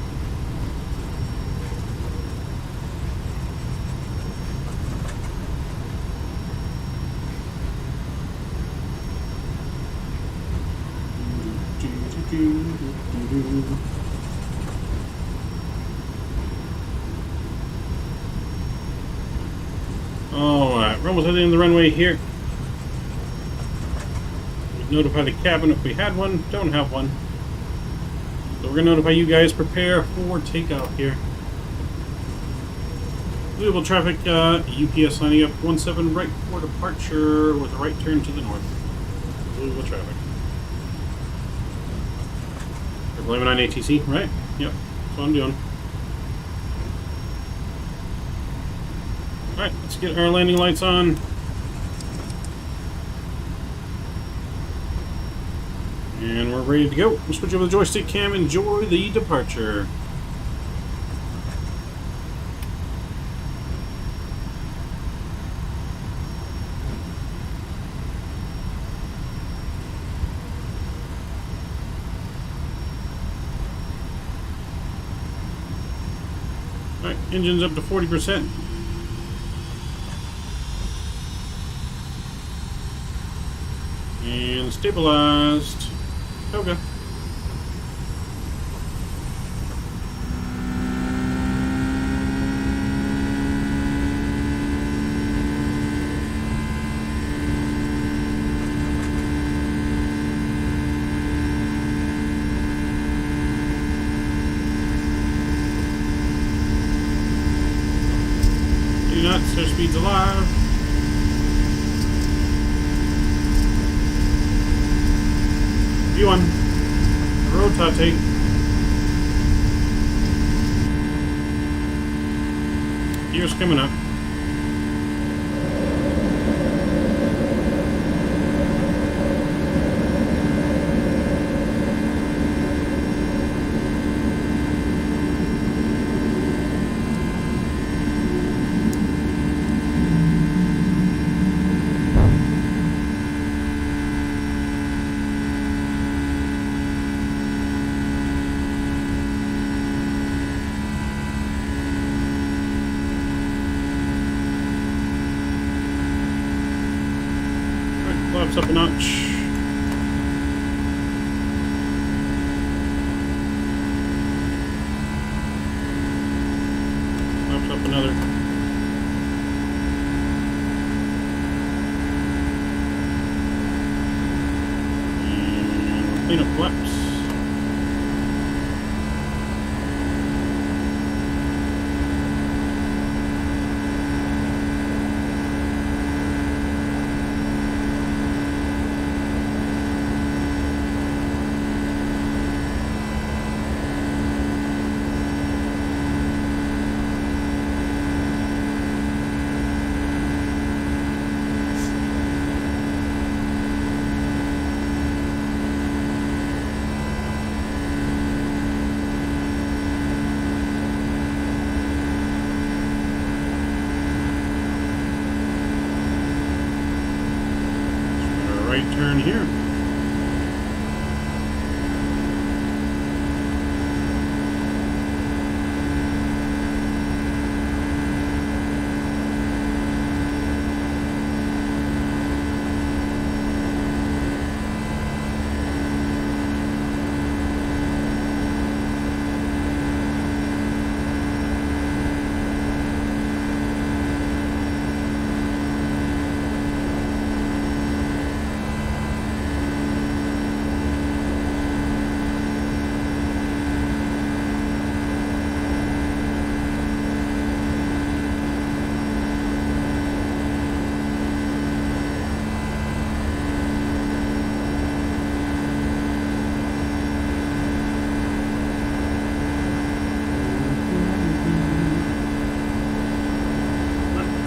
A: Alright, we're almost at the end of the runway here. We'd notify the cabin if we had one, don't have one. So we're going to notify you guys, prepare for takeoff here. Louisville traffic, UPS lining up 17 right for departure with a right turn to the north. Louisville traffic. We're blaming on ATC, right? Yep, that's what I'm doing. Alright, let's get our landing lights on. And we're ready to go. We'll switch over the joystick cam. Enjoy the departure. Alright, engine's up to 40%. And stabilized. Okay. Do not, so speed's alive. V1. Rotate. Gears coming up. Flaps up a notch. Flaps up another. And clean up flaps. here.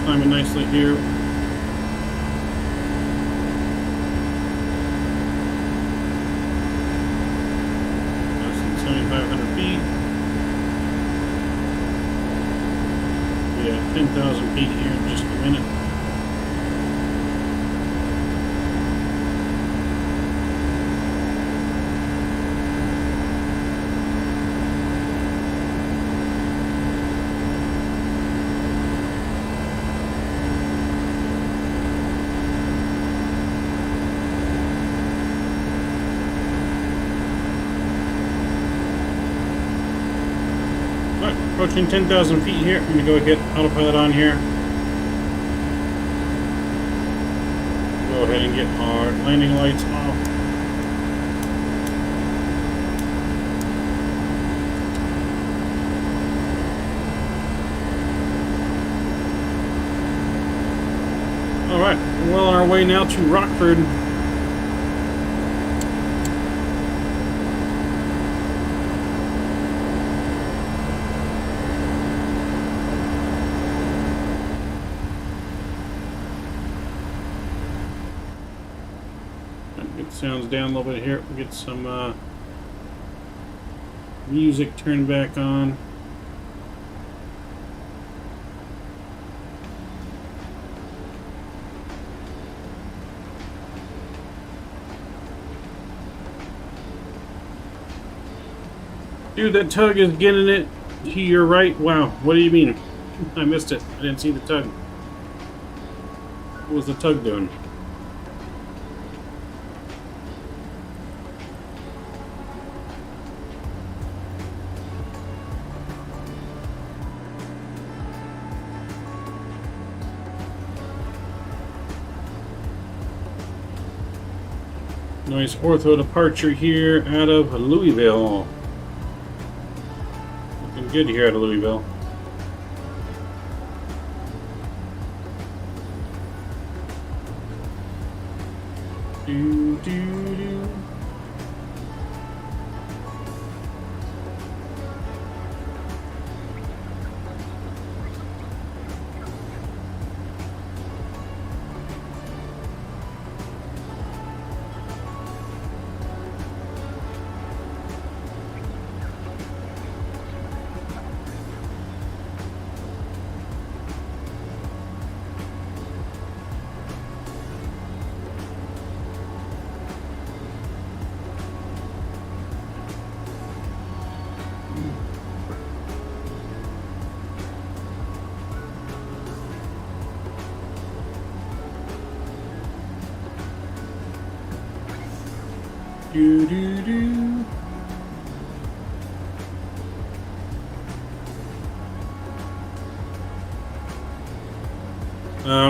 A: Climbing nicely here. Less than 7,500 feet. We have 10,000 feet here in just a minute. Approaching 10,000 feet here. I'm going to go get autopilot on here. Go ahead and get our landing lights off. Alright, we're well on our way now to Rockford. Sounds down a little bit here. We'll get some music turned back on. Dude, that tug is getting it to your right. Wow, what do you mean? I missed it. I didn't see the tug. What was the tug doing? Nice ortho departure here out of Louisville. Looking good here out of Louisville.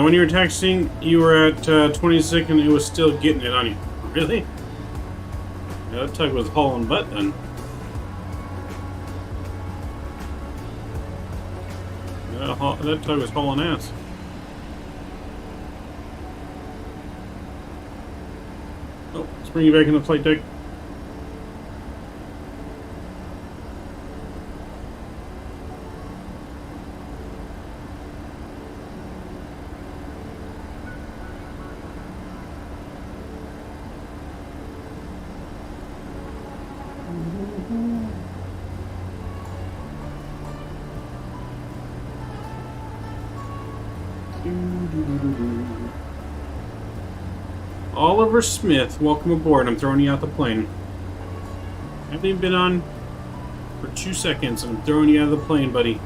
A: When you were taxiing, you were at 26 and it was still getting it on you. Really? Yeah, that tug was hauling butt then. That tug was hauling ass. Oh, let's bring you back in the flight deck. Oliver Smith, welcome aboard. I'm throwing you out the plane. Haven't even been on for 2 seconds. I'm throwing you out of the plane, buddy.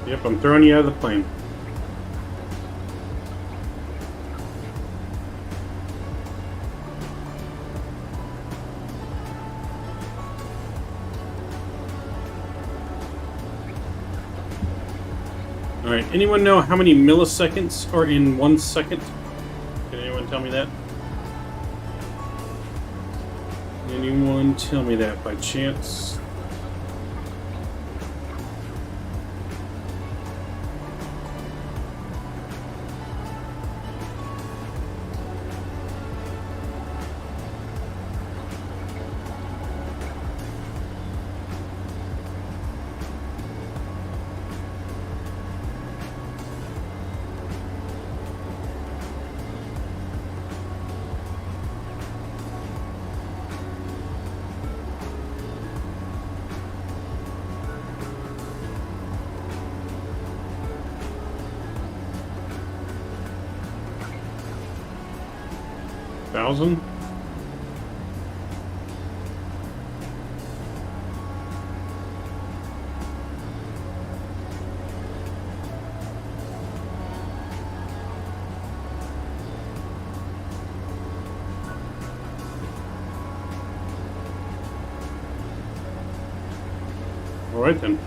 A: Yep, I'm throwing you out of the plane. Alright, anyone know how many milliseconds are in 1 second? Can anyone tell me that? Anyone tell me that by chance? Thousand? All right then.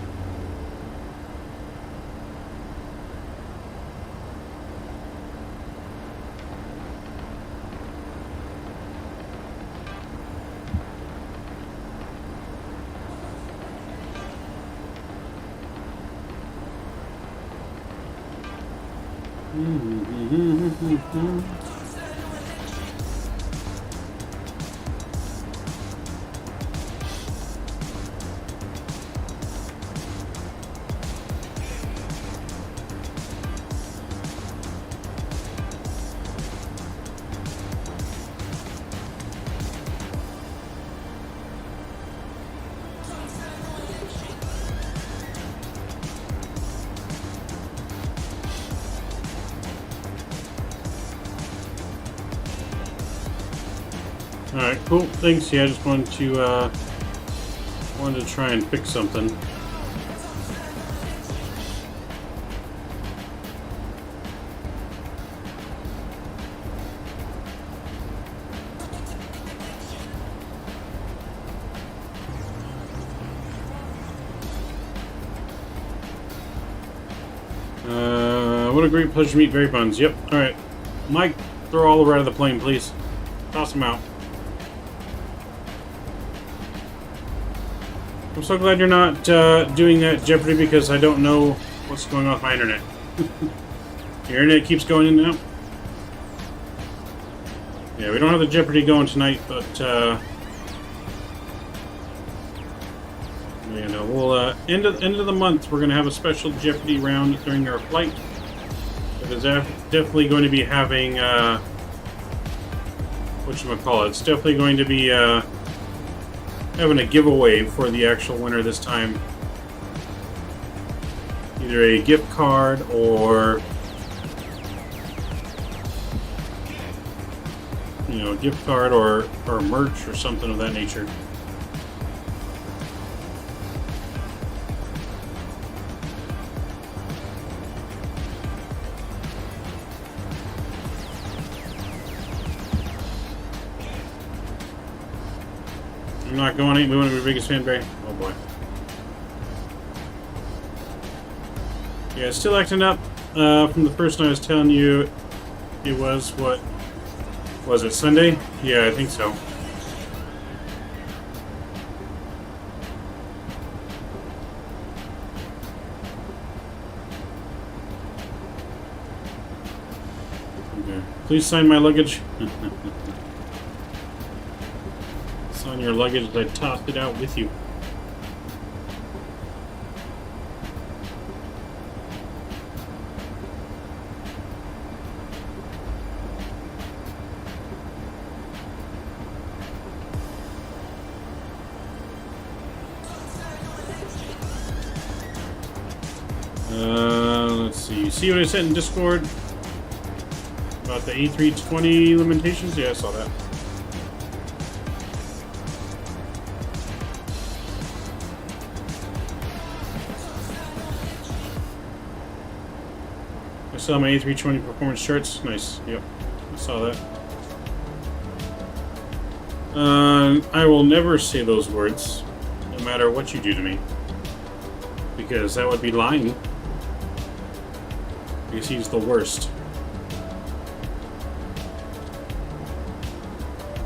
A: Alright, cool. Thanks. Yeah, I just wanted to try and fix something. What a great pleasure to meet Very Buns. Yep. Alright. Mike, throw Oliver out of the plane, please. Toss him out. I'm so glad you're not doing that, Jeopardy, because I don't know what's going on with my internet. Your internet keeps going in and out. Yeah, we don't have the Jeopardy going tonight, but you know, we'll end of the month we're gonna have a special Jeopardy round during our flight. It is definitely going to be having whatchamacallit. It's definitely going to be having a giveaway for the actual winner this time. Either a gift card or, you know, a gift card or merch or something of that nature. I'm not going ain't moving to your biggest fan, Barry. Oh boy. Yeah, it's still acting up from the first night I was telling you. It was, what was it, Sunday? Yeah, I think so. Okay. Please sign my luggage. On your luggage as I tossed it out with you. Let's see. See what I sent in Discord about the A320 limitations? Yeah, I saw that. I saw my A320 performance charts. Nice. Yep, I saw that. I will never say those words, no matter what you do to me, because that would be lying. Because he's the worst.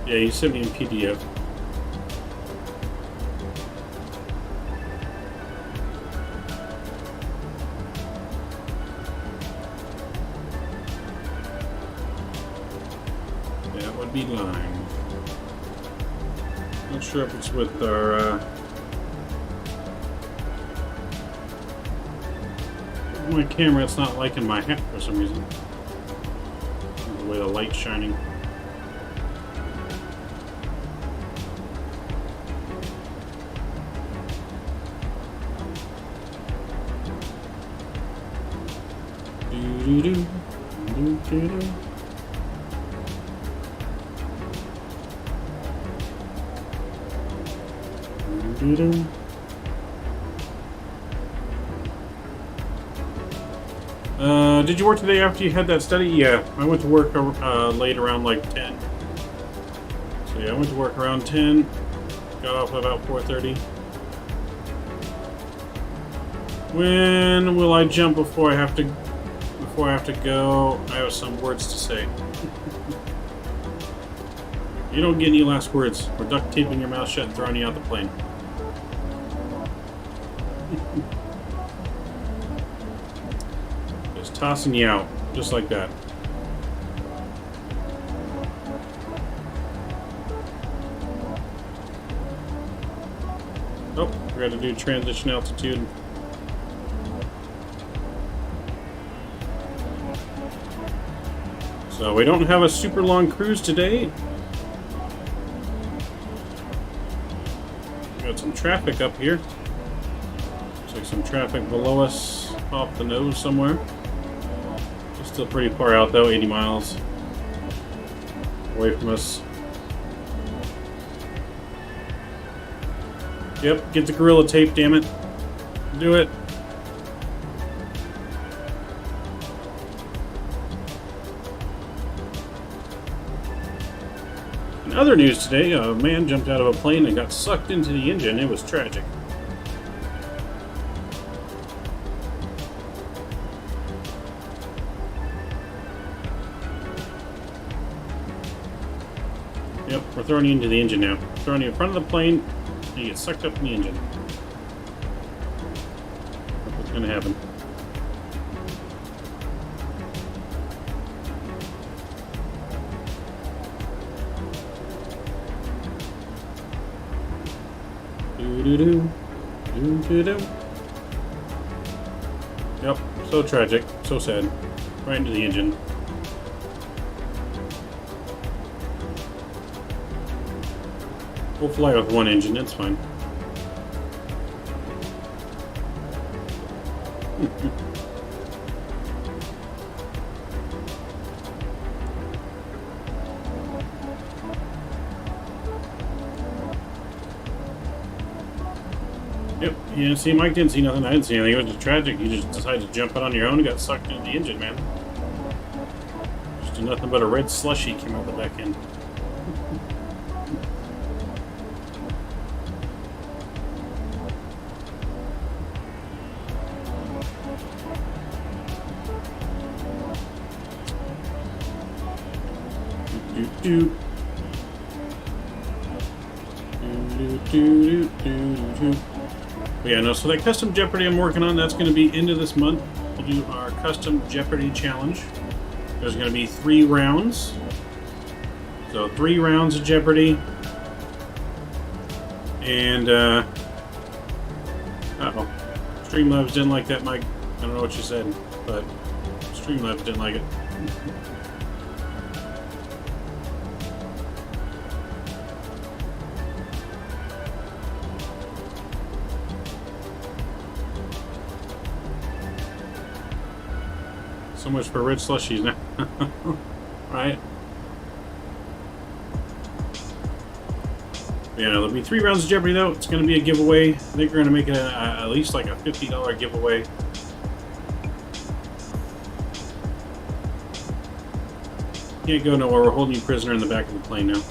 A: Yeah, he sent me in PDF. That would be lying. Not sure if it's with our my camera. It's not liking my hat for some reason. The way the light's shining. Did you work today after you had that study? Yeah, I went to work late around like 10. So yeah, I went to work around 10. Got off at about 4:30. When will I jump before I have to go? I have some words to say. You don't get any last words. We're duct taping your mouth shut and throwing you out the plane. Just tossing you out, just like that. Oh, we got to do transition altitude. So we don't have a super long cruise today. We got some traffic up here. Looks like some traffic below us off the nose somewhere. It's still pretty far out though, 80 miles away from us. Yep, get the Gorilla Tape, damn it. Do it. In other news today, a man jumped out of a plane and got sucked into the engine. It was tragic. Yep, we're throwing you into the engine now. Throwing you in front of the plane, and you get sucked up in the engine. That's what's going to happen. Yep, so tragic, so sad. Right into the engine. We'll fly with one engine, it's fine. Yep, yeah, see, Mike didn't see nothing, I didn't see anything. It was just tragic. You just decided to jump out on your own and got sucked into the engine, man. Just nothing but a red slushy came out the back end. But yeah, no, so that custom Jeopardy I'm working on, that's going to be end of this month. We'll do our custom Jeopardy challenge. There's going to be 3 rounds. So 3 rounds of Jeopardy. And, uh-oh. Streamlabs didn't like that, Mike. I don't know what you said, but Streamlabs didn't like it. So much for red slushies now. Right? Yeah, there'll be 3 rounds of Jeopardy though. It's going to be a giveaway. I think we're going to make it at least like a $50 giveaway. Can't go nowhere. We're holding you prisoner in the back of the plane now.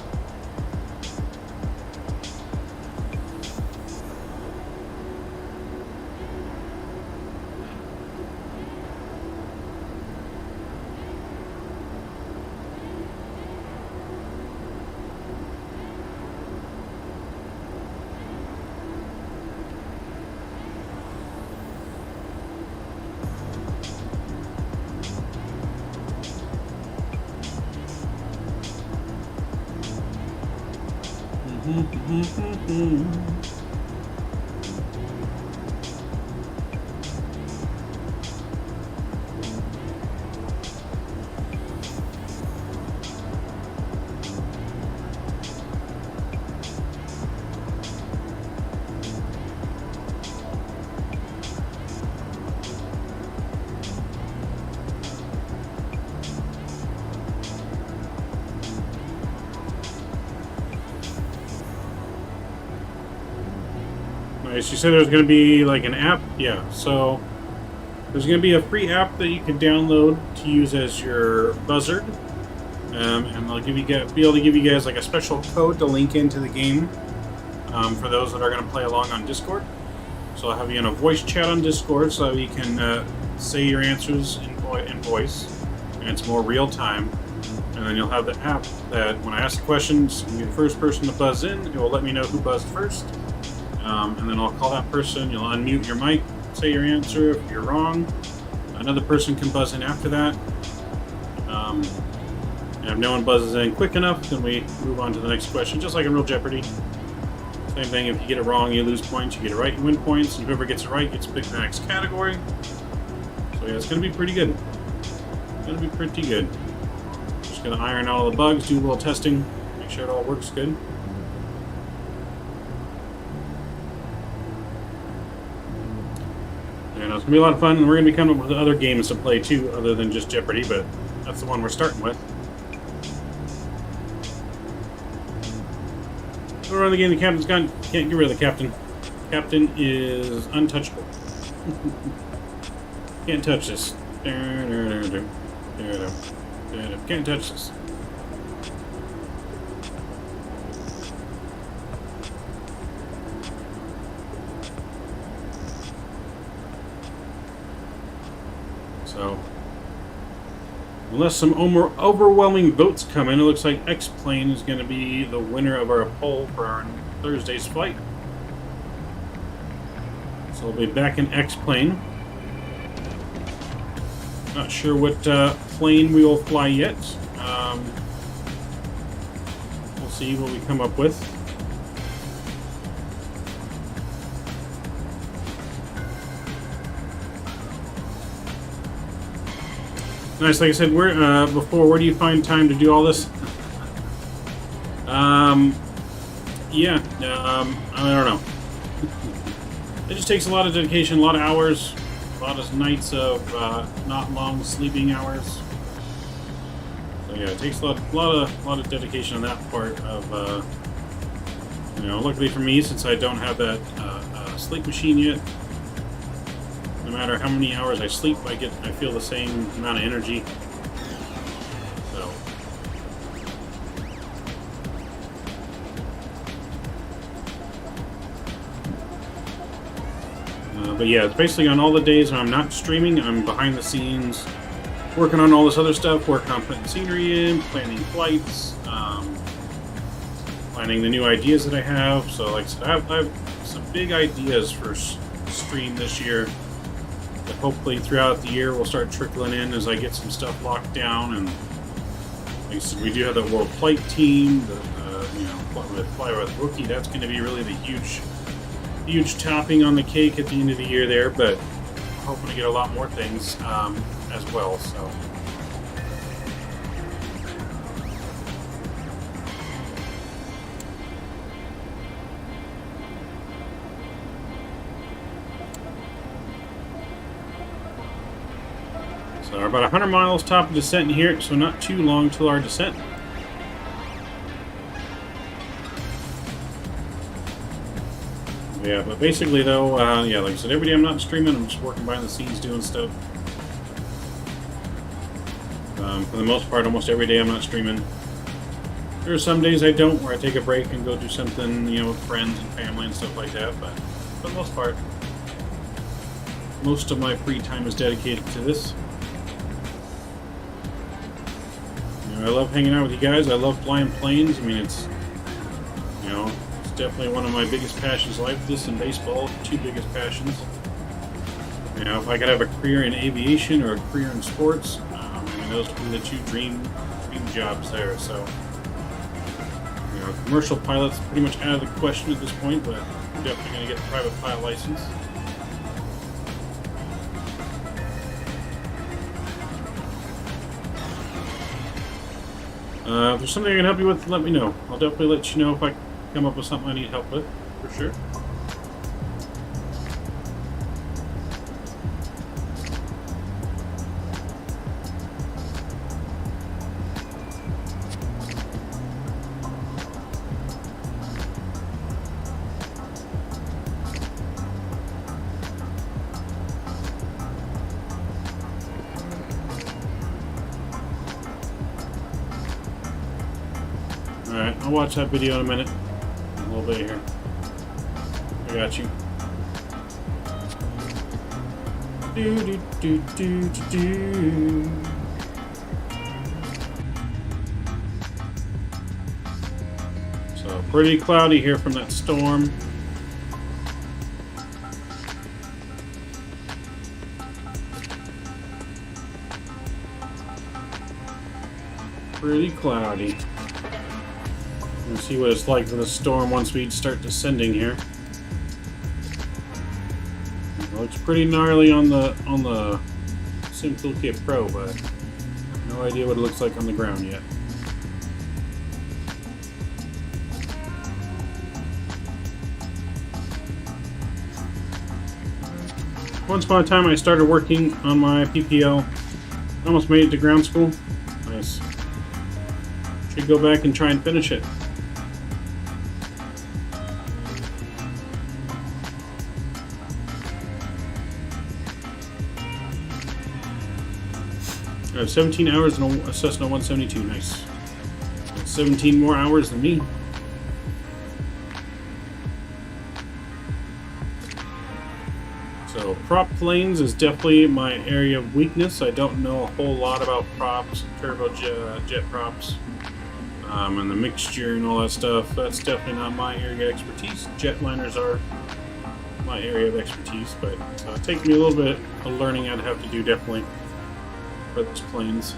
A: Nice. You said there's going to be like an app? Yeah, so there's going to be a free app that you can download to use as your buzzard. And they'll give you be able to give you guys like a special code to link into the game for those that are going to play along on Discord. So I'll have you in a voice chat on Discord so you can say your answers in voice, and it's more real time. And then you'll have the app that when I ask the questions, you're the first person to buzz in. It will let me know who buzzed first. And then I'll call that person. You'll unmute your mic, say your answer. If you're wrong, another person can buzz in after that. And if no one buzzes in quick enough, then we move on to the next question, just like in Real Jeopardy. Same thing, if you get it wrong, you lose points. You get it right, you win points. And whoever gets it right gets picked in the next category. So yeah, it's going to be pretty good. It's going to be pretty good. Just going to iron out all the bugs, do a little testing, make sure it all works good. And it's going to be a lot of fun, and we're going to be coming up with other games to play too, other than just Jeopardy, but that's the one we're starting with. We're on the game, the captain's gone. Can't get rid of the captain. Captain is untouchable. Can't touch this. Can't touch this. So, unless some overwhelming votes come in, it looks like X-Plane is going to be the winner of our poll for our Thursday's flight. So we'll be back in X-Plane. Not sure what plane we will fly yet. We'll see what we come up with. Nice, like I said, where do you find time to do all this? Yeah, I don't know. It just takes a lot of dedication, a lot of hours, a lot of nights of not long sleeping hours. So yeah, it takes a lot of dedication on that part of. Luckily for me, since I don't have that sleep machine yet. No matter how many hours I sleep, I feel the same amount of energy. So, but yeah, it's basically on all the days when I'm not streaming, I'm behind the scenes, working on all this other stuff, working on putting scenery in, planning flights, planning the new ideas that I have. So, like I said, I have some big ideas for stream this year. Hopefully throughout the year we'll start trickling in as I get some stuff locked down. And like I said, we do have the World Flight Team, Fly with Rookie. That's going to be really the huge topping on the cake at the end of the year there. But I'm hoping to get a lot more things as well. So. So we're about 100 miles top of descent here, so not too long till our descent. Yeah, but basically though, yeah, like I said, every day I'm not streaming, I'm just working behind the scenes doing stuff. For the most part, almost every day I'm not streaming. There are some days I don't, where I take a break and go do something, you know, with friends and family and stuff like that, but for the most part, most of my free time is dedicated to this. You know, I love hanging out with you guys, I love flying planes. I mean, it's, you know, it's definitely one of my biggest passions in life. This and baseball, two biggest passions. You know, if I could have a career in aviation or a career in sports, I mean, those would be the two dream jobs there. So, you know, commercial pilot's pretty much out of the question at this point, but I'm definitely going to get a private pilot license. If there's something I can help you with, let me know. I'll definitely let you know if I come up with something I need help with, for sure. Alright, I'll watch that video in a minute. A little bit here. I got you. Do. So, pretty cloudy here from that storm. Pretty cloudy. We'll see what it's like for the storm once we start descending here. It looks pretty gnarly on the Sim Toolkit Pro, but no idea what it looks like on the ground yet. Once upon a time, I started working on my PPL. Almost made it to ground school. Nice. Should go back and try and finish it. I have 17 hours in a Cessna 172. Nice. That's 17 more hours than me. So prop planes is definitely my area of weakness. I don't know a whole lot about props, turbojet props, and the mixture and all that stuff. That's definitely not my area of expertise. Jetliners are my area of expertise, but it'll take me a little bit of learning I'd have to do definitely for those planes.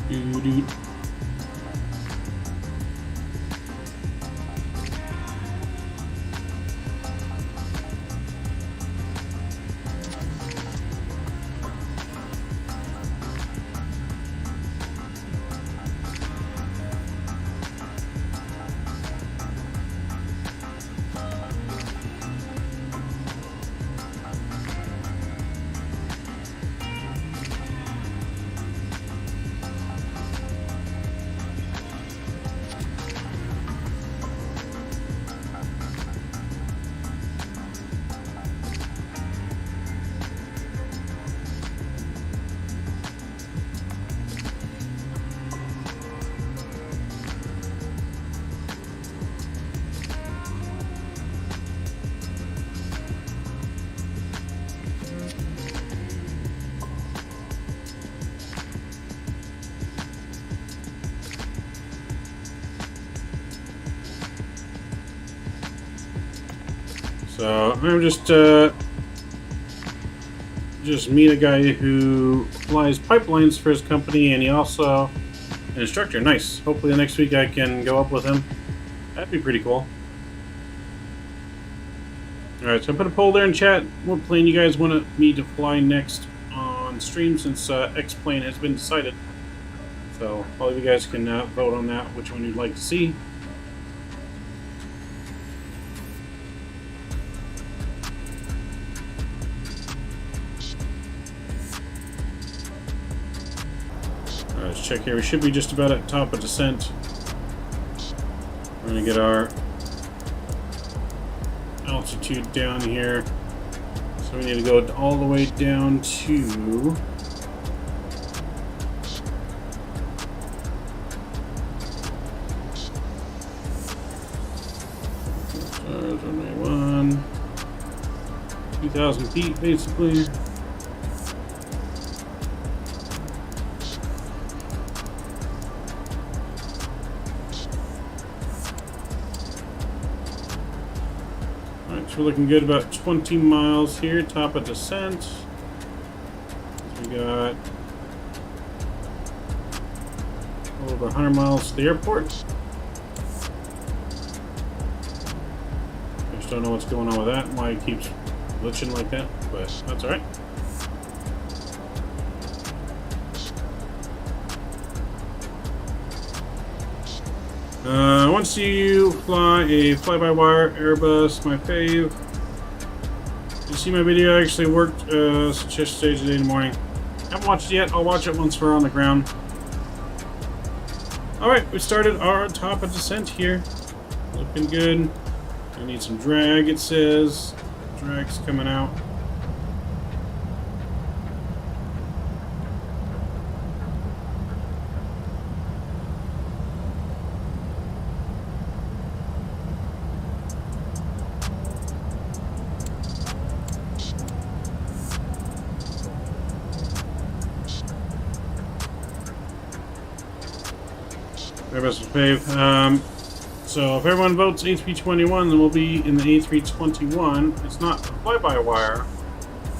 A: Doo-doo. So I'm just just meet a guy who flies pipelines for his company, and he also an instructor. Nice. Hopefully next week I can go up with him. That'd be pretty cool. Alright, so I put a poll there in chat. What plane you guys want me to fly next on stream, since X-plane has been decided. So all of you guys can vote on that, which one you'd like to see. Let's check here. We should be just about at top of descent. We're going to get our altitude down here. So we need to go all the way down to... Runway 1. 2,000 feet, basically. We're looking good, about 20 miles here, top of descent. We got over 100 miles to the airport. I just don't know what's going on with that, why it keeps glitching like that, but that's alright. Once you fly a fly-by-wire Airbus, my fave. You see my video? I actually worked since yesterday, today in the morning. Haven't watched it yet. I'll watch it once we're on the ground. Alright, we started our top of descent here. Looking good. I need some drag, it says. Drag's coming out. Airbus will pave. So if everyone votes A321, then we'll be in the A321. It's not a fly-by-wire.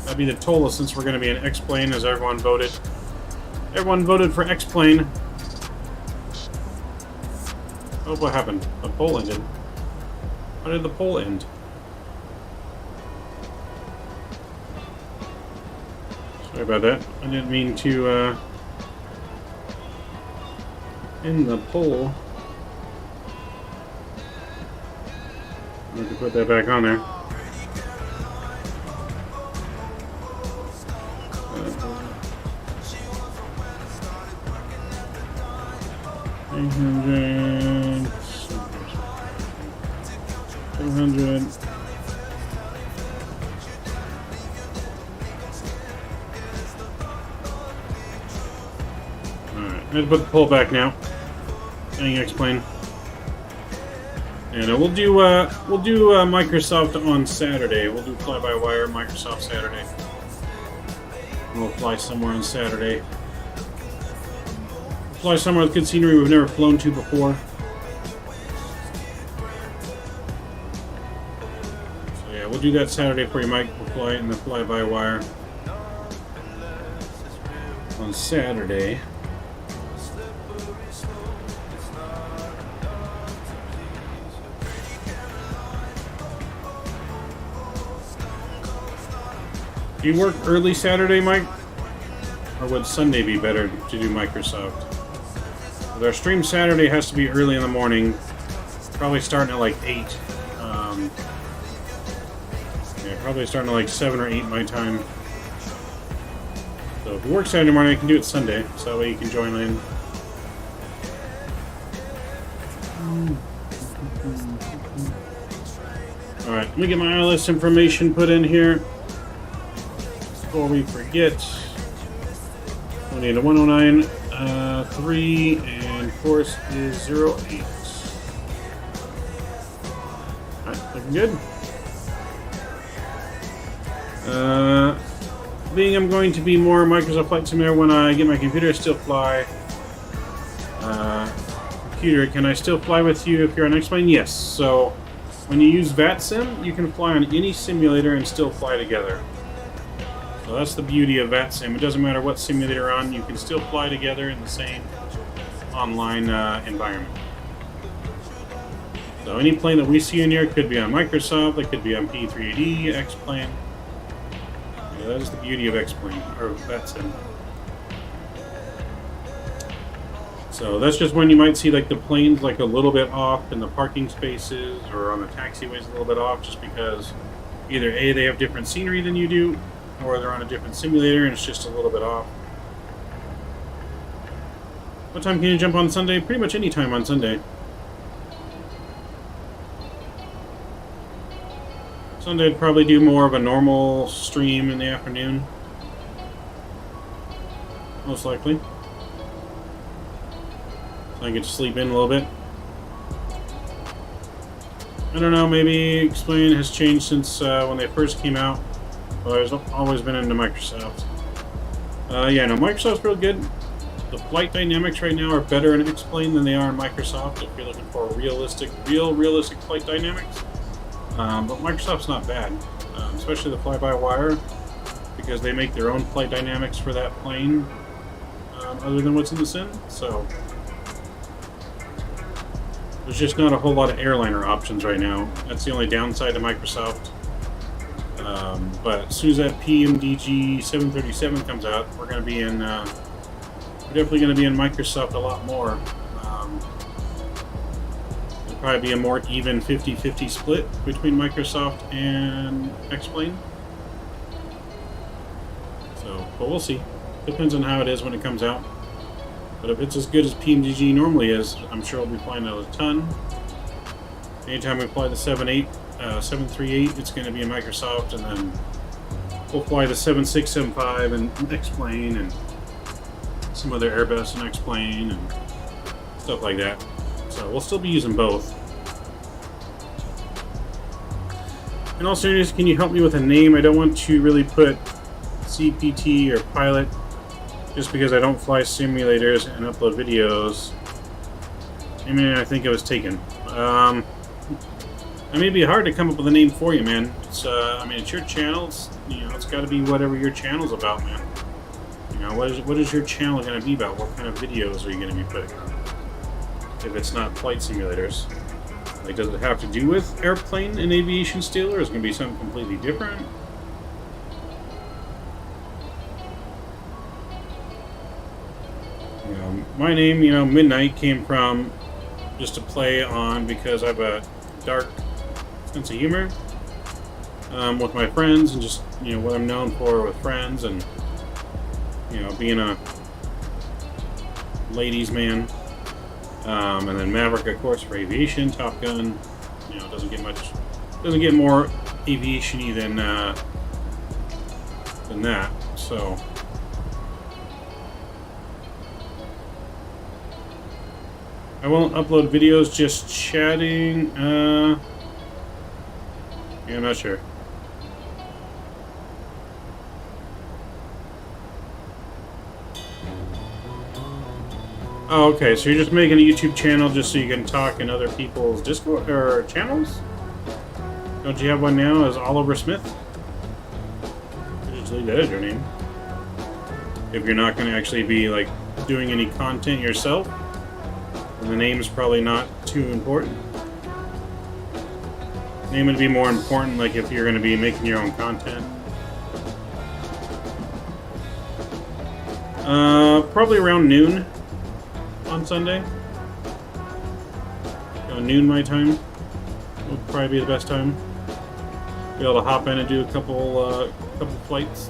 A: That'd be the TOLA, since we're going to be an X-plane, as everyone voted. Everyone voted for X-plane. Oh, what happened? The poll ended. How did the poll end? Sorry about that. I didn't mean to end the poll. I have to put that back on there. $800, 200. Alright, I have to put the poll back now. X-plane. And we'll do Microsoft on Saturday. We'll do fly-by-wire Microsoft Saturday. We'll fly somewhere on Saturday. Fly somewhere with good scenery we've never flown to before. So yeah, we'll do that Saturday for you, Mike. We'll fly in the fly-by-wire on Saturday. Do you work early Saturday, Mike? Or would Sunday be better to do Microsoft? But our stream Saturday has to be early in the morning. Probably starting at like 8. Yeah, probably starting at like 7 or 8 my time. So if you work Saturday morning, I can do it Sunday. So that way you can join in. Alright, let me get my ILS information put in here. Before we forget, we need a 109.3 and course is 08. Alright, looking good. Being I'm going to be more Microsoft Flight Simulator when I get my computer, I still fly. Computer, can I still fly with you if you're on X-plane? Yes. So when you use Vatsim, you can fly on any simulator and still fly together. So that's the beauty of Vatsim. It doesn't matter what simulator you're on, you can still fly together in the same online environment. So any plane that we see in here could be on Microsoft, it could be on P380, X-Plane. Yeah, that is the beauty of X-Plane, or Vatsim. So that's just when you might see like the planes like a little bit off in the parking spaces or on the taxiways a little bit off, just because either A, they have different scenery than you do, or they're on a different simulator and it's just a little bit off. What time can you jump on Sunday? Pretty much any time on Sunday. Sunday I'd probably do more of a normal stream in the afternoon. Most likely. So I get to sleep in a little bit. I don't know, maybe Explain has changed since when they first came out. But I've always been into Microsoft. Yeah, no, Microsoft's real good. The flight dynamics right now are better in Explain than they are in Microsoft if you're looking for realistic flight dynamics. But Microsoft's not bad, especially the fly-by-wire, because they make their own flight dynamics for that plane other than what's in the sim. So there's just not a whole lot of airliner options right now. That's the only downside to Microsoft. But as soon as that PMDG 737 comes out, we're going to be in. We're definitely going to be in Microsoft a lot more. It'll probably be a more even 50-50 split between Microsoft and X-Plane. So, but we'll see. Depends on how it is when it comes out. But if it's as good as PMDG normally is, I'm sure we'll be flying it a ton. Anytime we fly the 738, it's going to be in Microsoft, and then we'll fly the 7675 and X-Plane and some other Airbus and X-Plane and stuff like that. So we'll still be using both. In all seriousness, can you help me with a name? I don't want to really put CPT or pilot just because I don't fly simulators and upload videos. I mean, I think it was taken. I mean, it'd be hard to come up with a name for you, man. It's, I mean, it's your channel. It's got to be whatever your channel's about, man. You know, what is your channel going to be about? What kind of videos are you going to be putting on? If it's not flight simulators. Like, does it have to do with airplane and aviation still, or is it going to be something completely different? You know, my name, Midnight, came from just a play on because I have a dark sense of humor with my friends, and just what I'm known for with friends, and being a ladies' man. And then Maverick, of course, for aviation. Top Gun, doesn't get more aviation-y than that. So I won't upload videos, just chatting. Yeah, I'm not sure. Oh, okay, so you're just making a YouTube channel just so you can talk in other people's Discord or channels? Don't you have one now as Oliver Smith? Just leave that as your name. If you're not going to actually be like doing any content yourself, then the name is probably not too important. Name would be more important, like if you're going to be making your own content. Probably around noon on Sunday. Noon my time would probably be the best time. Be able to hop in and do a couple flights.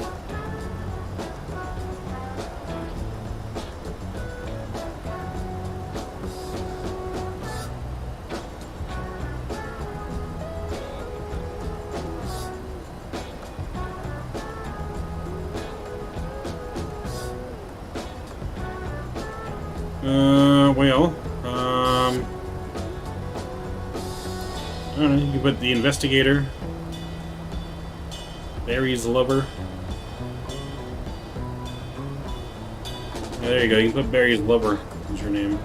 A: I don't know, you can put the investigator, Barry's lover. Yeah, there you go, you can put Barry's lover as your name.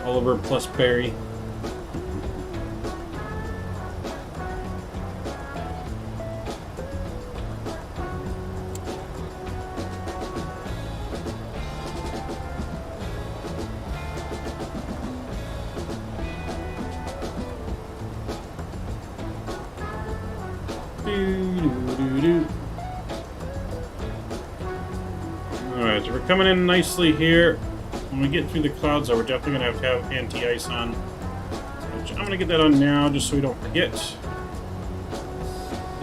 A: Oliver plus Barry. Alright, so we're coming in nicely here. When we get through the clouds, though, we're definitely going to have anti-ice on. Which I'm going to get that on now, just so we don't forget.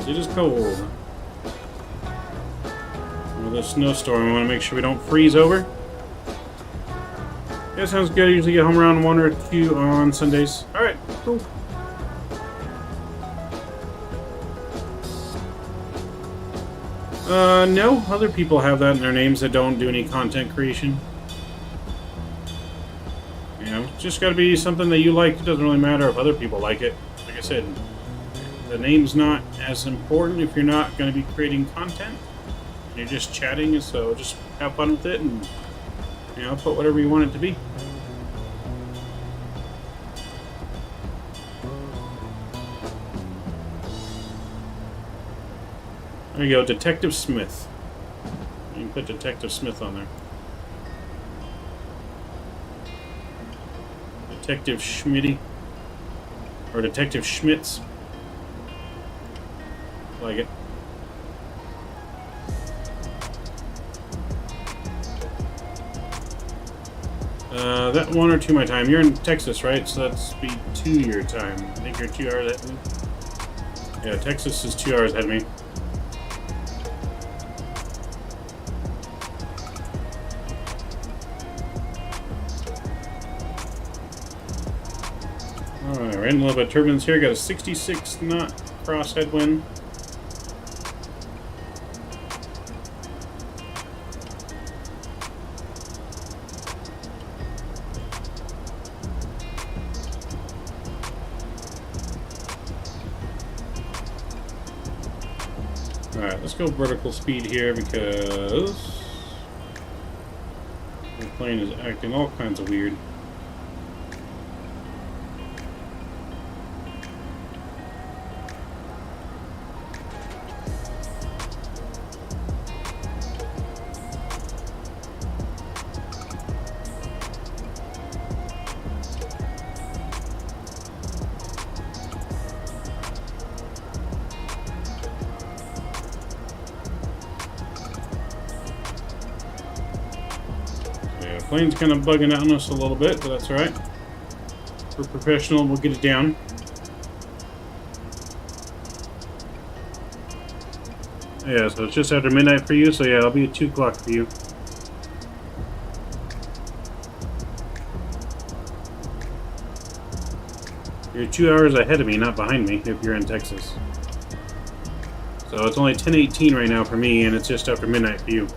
A: It is cold. With a snowstorm, we want to make sure we don't freeze over. Yeah, sounds good. I usually get home around 1 or 2 on Sundays. Alright, cool. No. Other people have that in their names that don't do any content creation. You know, it's just gotta be something that you like. It doesn't really matter if other people like it. Like I said, the name's not as important if you're not gonna be creating content. You're just chatting, so just have fun with it and, you know, put whatever you want it to be. There you go, Detective Smith. You can put Detective Smith on there. Detective Schmitty. Or Detective Schmitz. Like it. That 1 or 2 my time. You're in Texas, right? So that's be 2 your time. I think you're 2 hours ahead of me. Yeah, Texas is 2 hours ahead of me. Alright, we're in a little bit of turbulence here. Got a 66 knot cross headwind. Alright, let's go vertical speed here because the plane is acting all kinds of weird. Plane's kind of bugging out on us a little bit, but that's alright. We're professional, we'll get it down. Yeah, so it's just after midnight for you, so yeah, it'll be at 2 o'clock for you. You're 2 hours ahead of me, not behind me, if you're in Texas. So it's only 10:18 right now for me, and it's just after midnight for you.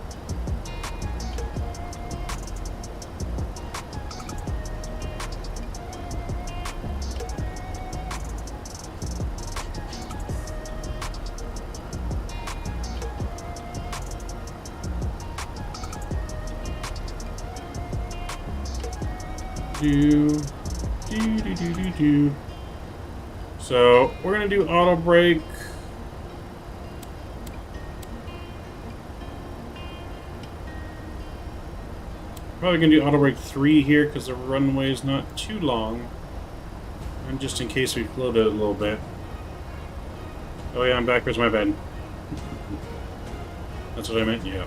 A: So we're gonna do auto brake. Probably gonna do auto brake 3 here because the runway is not too long, and just in case we float it a little bit. Oh yeah, I'm backwards. My bad. That's what I meant. Yeah.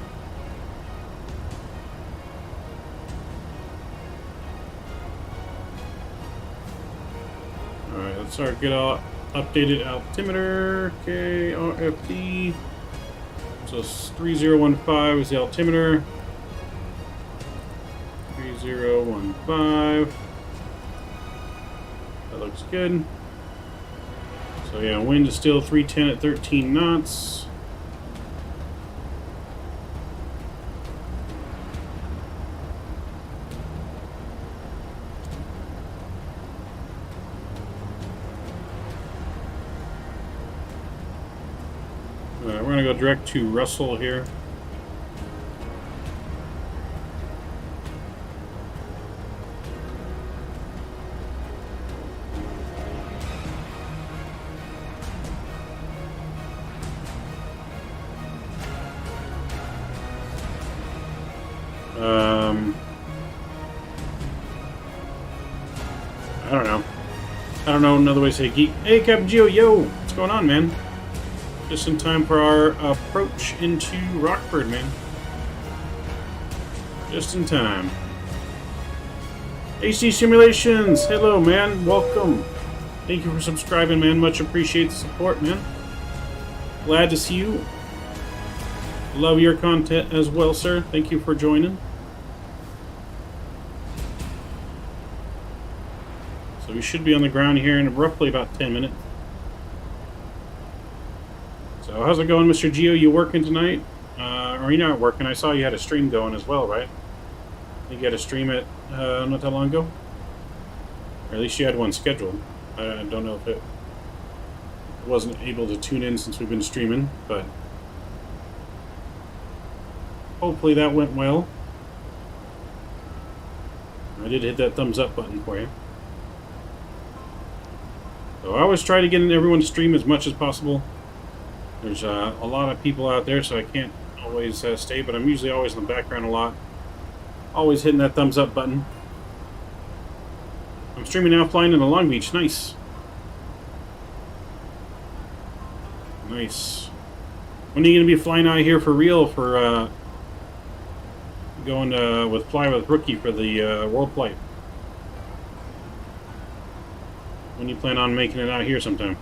A: Alright, let's start get our updated altimeter. KRFD. So 3015 is the altimeter. 3015. That looks good. So yeah, wind is still 310 at 13 knots. We're going to go direct to Russell here. I don't know. I don't know another way to say geek. Hey, Captain Geo, yo! What's going on, man? Just in time for our approach into Rockford, man. Just in time. HD Simulations, hello, man. Welcome. Thank you for subscribing, man. Much appreciate the support, man. Glad to see you. Love your content as well, sir. Thank you for joining. So we should be on the ground here in roughly about 10 minutes. So how's it going, Mr. Geo? You working tonight? Or you not working? I saw you had a stream going as well, right? I think you had a stream at not that long ago? Or at least you had one scheduled. I don't know if it wasn't able to tune in since we've been streaming, but hopefully that went well. I did hit that thumbs up button for you. So I always try to get in everyone's stream as much as possible. There's a lot of people out there, so I can't always stay, but I'm usually always in the background a lot. Always hitting that thumbs up button. I'm streaming now flying into Long Beach. Nice. Nice. When are you going to be flying out here for real for going with Fly with Rookie for the World Flight? When you plan on making it out here sometime?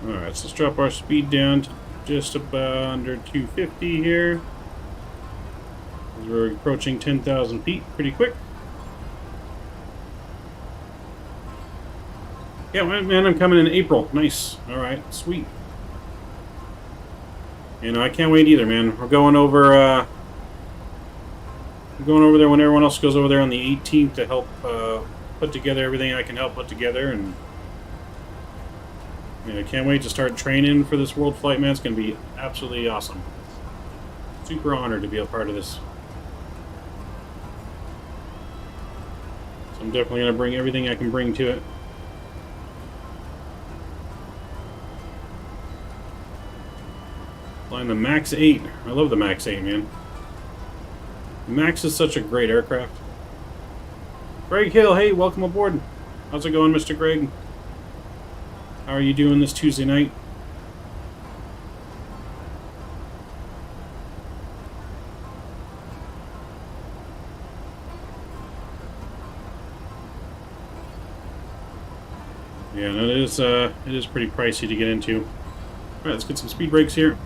A: Alright, so let's drop our speed down to just about under 250 here. We're approaching 10,000 feet pretty quick. Yeah, man, I'm coming in April. Nice. Alright, sweet. You know, I can't wait either, man. We're going over there when everyone else goes over there on the 18th to help put together everything I can help put together, and I can't wait to start training for this world flight, man. It's going to be absolutely awesome. Super honored to be a part of this. So I'm definitely going to bring everything I can bring to it. Flying the Max 8. I love the Max 8, man. The Max is such a great aircraft. Greg Hill, hey, welcome aboard. How's it going, Mr. Greg? How are you doing this Tuesday night? Yeah, no, it is pretty pricey to get into. All right, let's get some speed brakes here.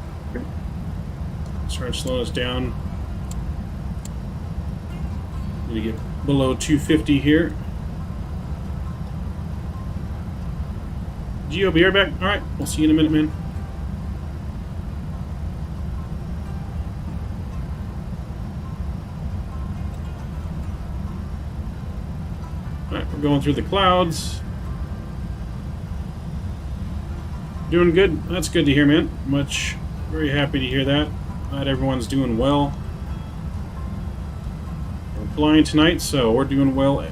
A: Start slowing us down. Need to get below 250 here. Geo, be right back. Alright, we'll see you in a minute, man. Alright, we're going through the clouds. Doing good. That's good to hear, man. Very happy to hear that. Glad everyone's doing well. We're flying tonight, so we're doing well.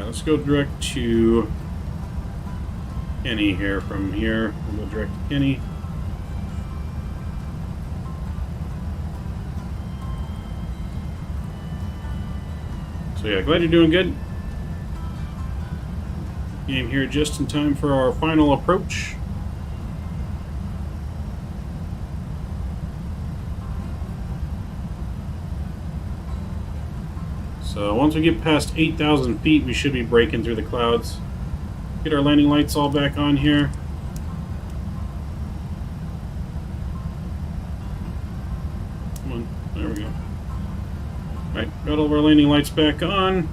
A: Let's go direct to Kenny here. From here, we'll go direct to Kenny. So yeah, glad you're doing good. Getting here just in time for our final approach. So once we get past 8,000 feet, we should be breaking through the clouds. Get our landing lights all back on here. Come on, there we go. Alright, got all of our landing lights back on.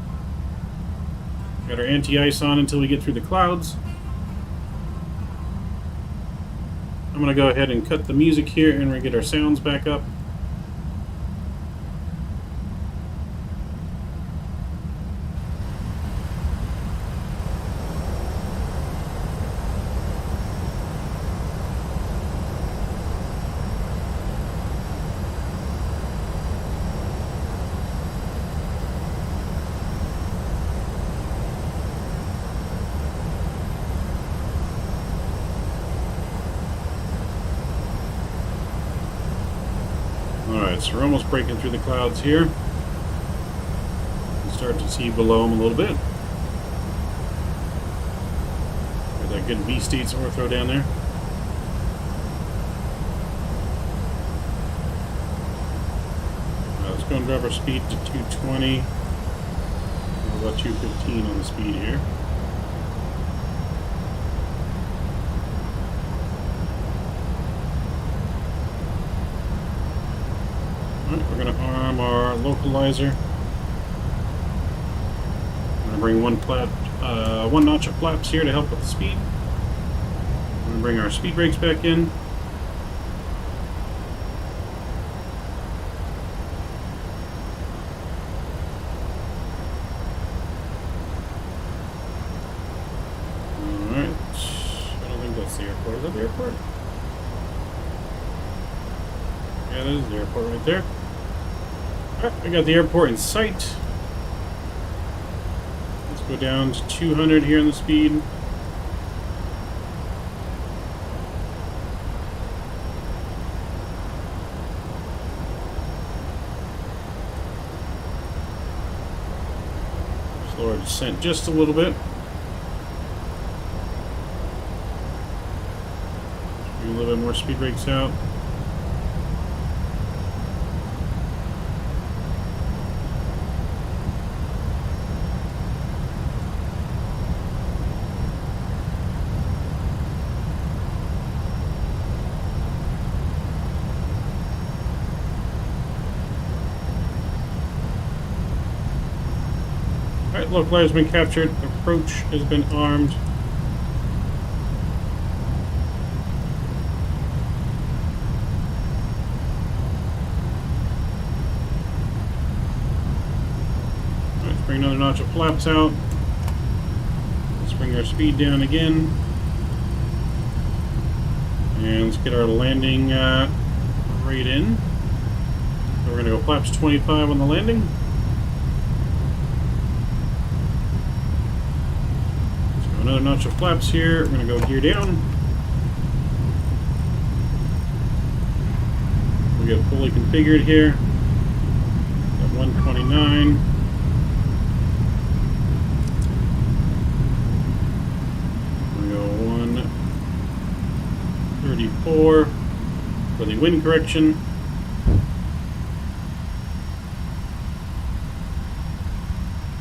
A: Got our anti-ice on until we get through the clouds. I'm going to go ahead and cut the music here and we get our sounds back up. Alright, so we're almost breaking through the clouds here. You start to see below them a little bit. Got that good V-States ortho down there. Let's go and drop our speed to 220. About 215 on the speed here. Alright, we're going to arm our localizer. I'm going to bring one notch of flaps here to help with the speed. I'm going to bring our speed brakes back in. Alright, I don't think that's the airport. Is that the airport? Yeah, that is the airport right there. Alright, we got the airport in sight. Let's go down to 200 here on the speed. Slow our descent just a little bit. Bring a little bit more speed brakes out. Alright, localizer has been captured. Approach has been armed. Alright, let's bring another notch of flaps out. Let's bring our speed down again. And let's get our landing rate in. So we're going to go flaps 25 on the landing. Another notch of flaps here. We're going to go gear down. We get fully configured here. Got 129. We go 134 for the wind correction.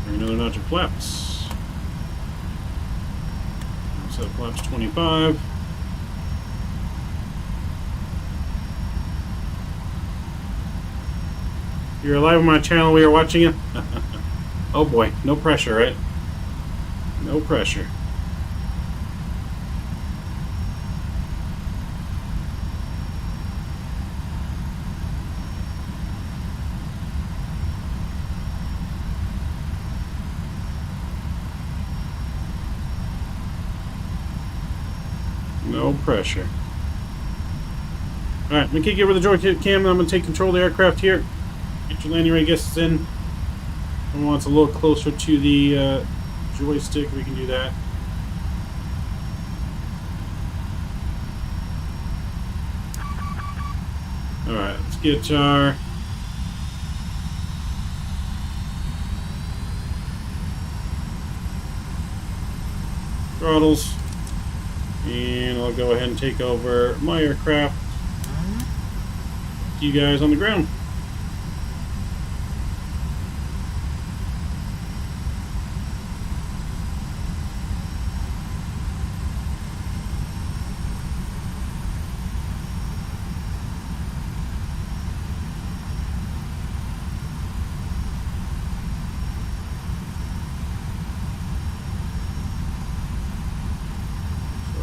A: Bring another notch of flaps. So flaps 25. You're alive on my channel, we are watching you. Oh boy, no pressure, right? No pressure. No pressure. Alright, I'm going to kick you over the joystick cam, and I'm going to take control of the aircraft here. Get your landing ray guests in. I want it a little closer to the joystick. We can do that. Alright, let's get our throttles. And I'll go ahead and take over my aircraft. You guys on the ground.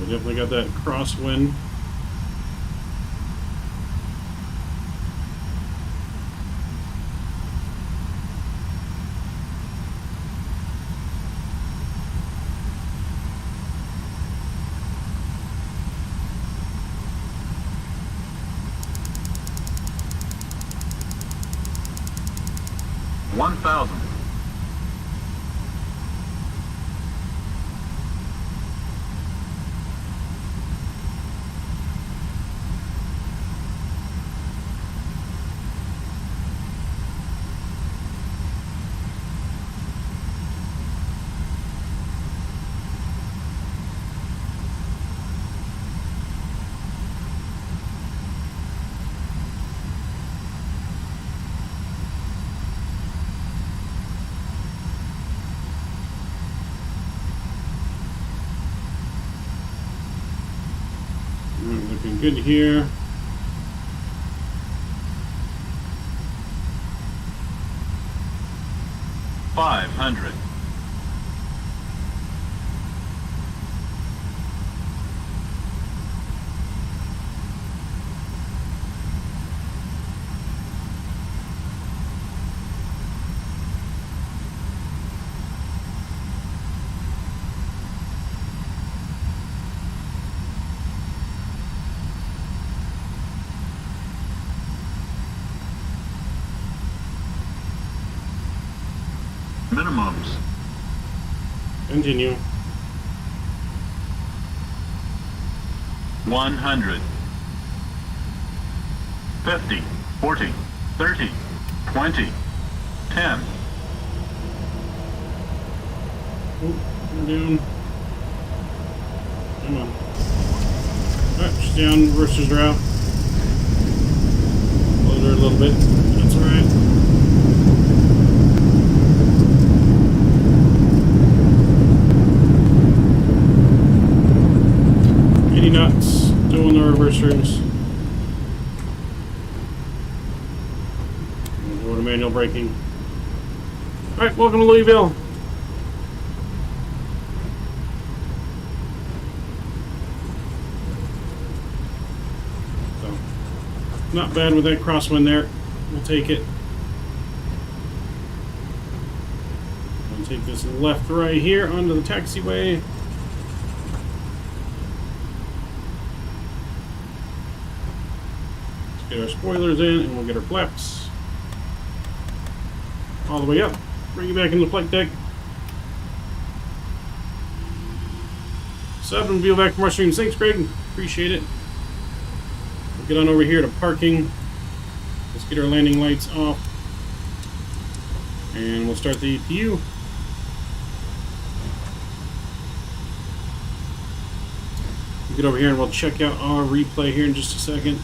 A: Definitely got that crosswind.
I: $1,000.
A: Looking good here.
I: $500. Minimums.
A: Continue.
I: 100. 50. 40. 30. 20. 10.
A: Oh, we're down. Come on. Alright, she's down. Roosters are out. Load her a little bit. That's alright. Nuts, doing the reversers. Go to manual braking. Alright, welcome to Louisville. So, not bad with that crosswind there. We'll take it. We'll take this left right here onto the taxiway. Get our spoilers in, and we'll get our flaps all the way up. Bring you back into the flight deck. Sub and view back from our stream. Thanks, Greg. Appreciate it. We'll get on over here to parking. Let's get our landing lights off, and we'll start the EPU. We'll get over here and we'll check out our replay here in just a second.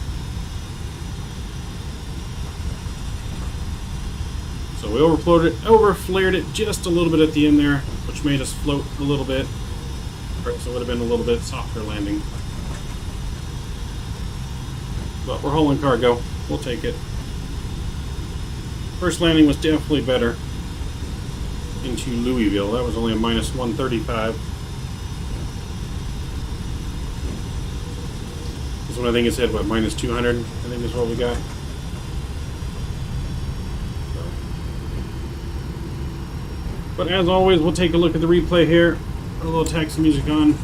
A: So we overflared it just a little bit at the end there, which made us float a little bit. So it would have been a little bit softer landing. But we're hauling cargo. We'll take it. First landing was definitely better into Louisville. That was only a minus 135. This one I think it said, what, minus 200? I think is what we got. But as always, we'll take a look at the replay here, put a little taxi music on,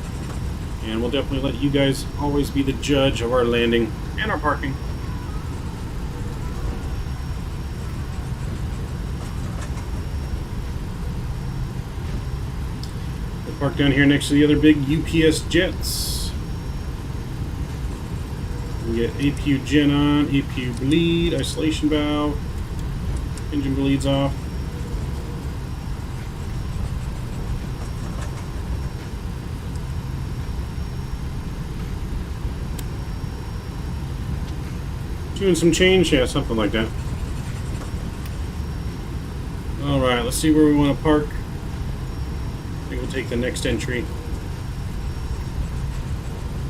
A: and we'll definitely let you guys always be the judge of our landing and our parking. We'll park down here next to the other big UPS jets. We get APU gen on, APU bleed, isolation valve, engine bleeds off. Doing some change, yeah, something like that. Alright, let's see where we want to park. I think we'll take the next entry.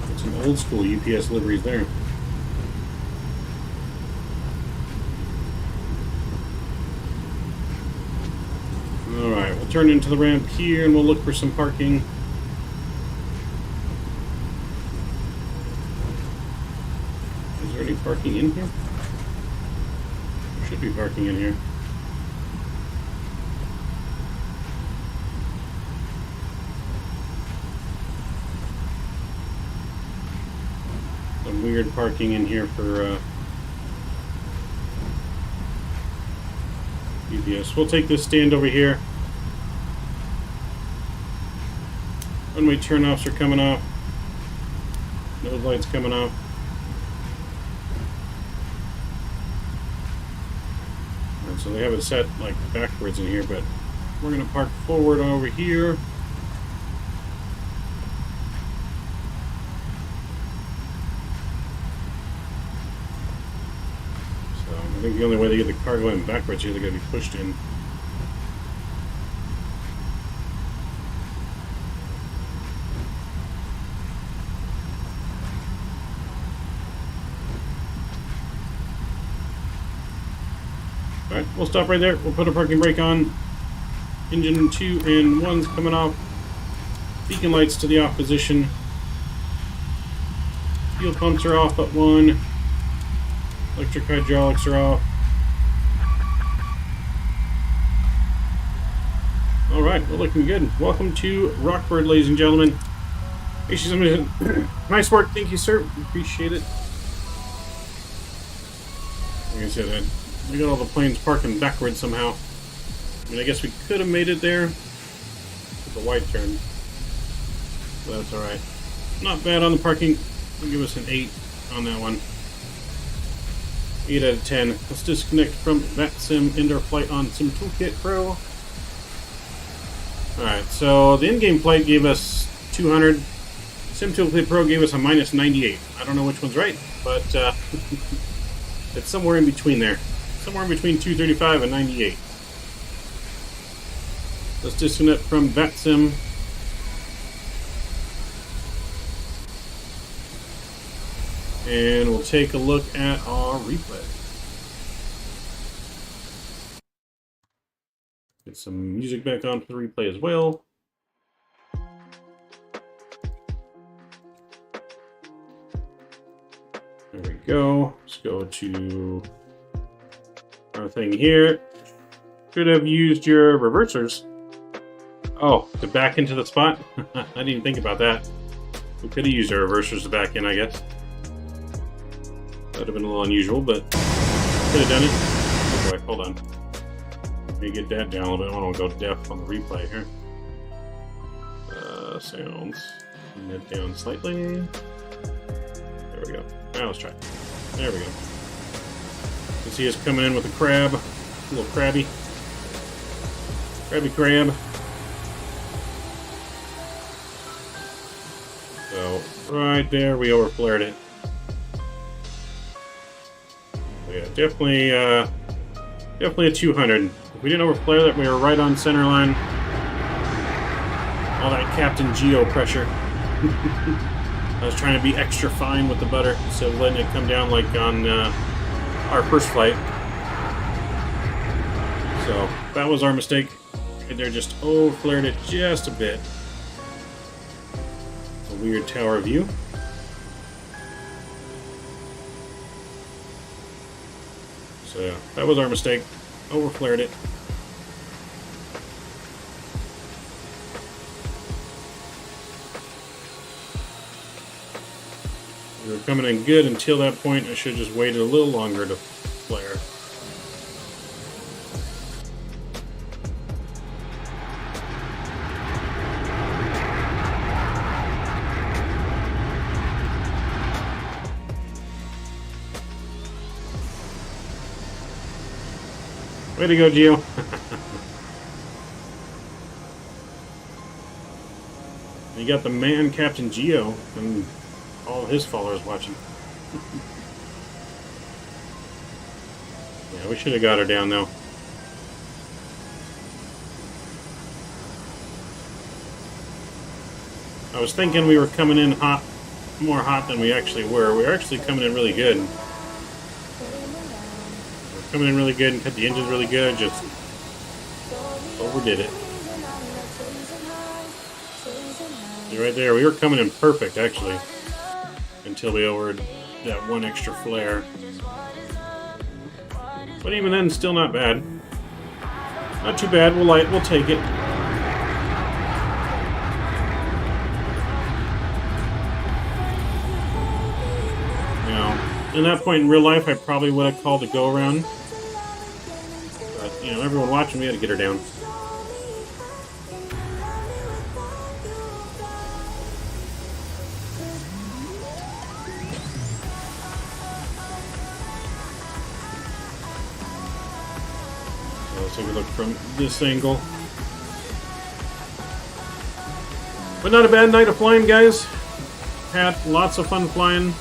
A: Got some old school UPS liveries there. Alright, we'll turn into the ramp here and we'll look for some parking. Parking in here? There should be parking in here. Some weird parking in here for UPS. We'll take this stand over here. One-way turn-offs are coming off. Nose lights coming off. So they have it set like backwards in here, but we're going to park forward over here. So I think the only way to get the car going backwards here, they're going to be pushed in. Alright, we'll stop right there. We'll put a parking brake on. Engine 2 and 1's coming off. Beacon lights to the off position. Fuel pumps are off at 1. Electric hydraulics are off. Alright, we're looking good. Welcome to Rockford, ladies and gentlemen. Nice work, thank you, sir. Appreciate it. Like I said, we got all the planes parking backwards somehow. I mean, I guess we could have made it there with the wide turn. But that's alright. Not bad on the parking. We'll give us an 8 on that one. 8 out of 10. Let's disconnect from Vatsim indoor flight on Sim Toolkit Pro. Alright, so the in-game flight gave us 200. Sim Toolkit Pro gave us a minus 98. I don't know which one's right, but it's somewhere in between there. Somewhere in between 235 and 98. Let's disconnect from Vatsim. And we'll take a look at our replay. Get some music back on for the replay as well. There we go. Let's go to our thing here. Should have used your reversers. Oh, to back into the spot? I didn't even think about that. We could have used our reversers to back in, I guess. That would have been a little unusual, but could have done it. Oh boy, hold on. Let me get that down a little bit. I want to go deaf on the replay here. Sounds. Bring that down slightly. There we go. Now let's try it. There we go. You can see us coming in with a crab. A little crabby. Crabby crab. So, right there, we overflared it. So yeah, definitely a 200. If we didn't overflare that, we were right on center line. All that Captain Geo pressure. I was trying to be extra fine with the butter, so letting it come down like on our first flight. So that was our mistake. Right there, just overflared it just a bit. A weird tower view. So yeah, that was our mistake. Overflared it. We were coming in good until that point. I should have just waited a little longer to flare. Way to go, Geo. You got the man, Captain Geo, and all of his followers watching. Yeah, we should have got her down, though. I was thinking we were coming in hot, more hot than we actually were. We were actually coming in really good. Coming in really good and cut the engines really good, just overdid it. See right there, we were coming in perfect actually, until we overed that one extra flare. But even then, still not bad. Not too bad. We'll take it. Now, in that point in real life, I probably would have called a go around. But, you know, everyone watching, we had to get her down. So let's take a look from this angle. But not a bad night of flying, guys. Had lots of fun flying.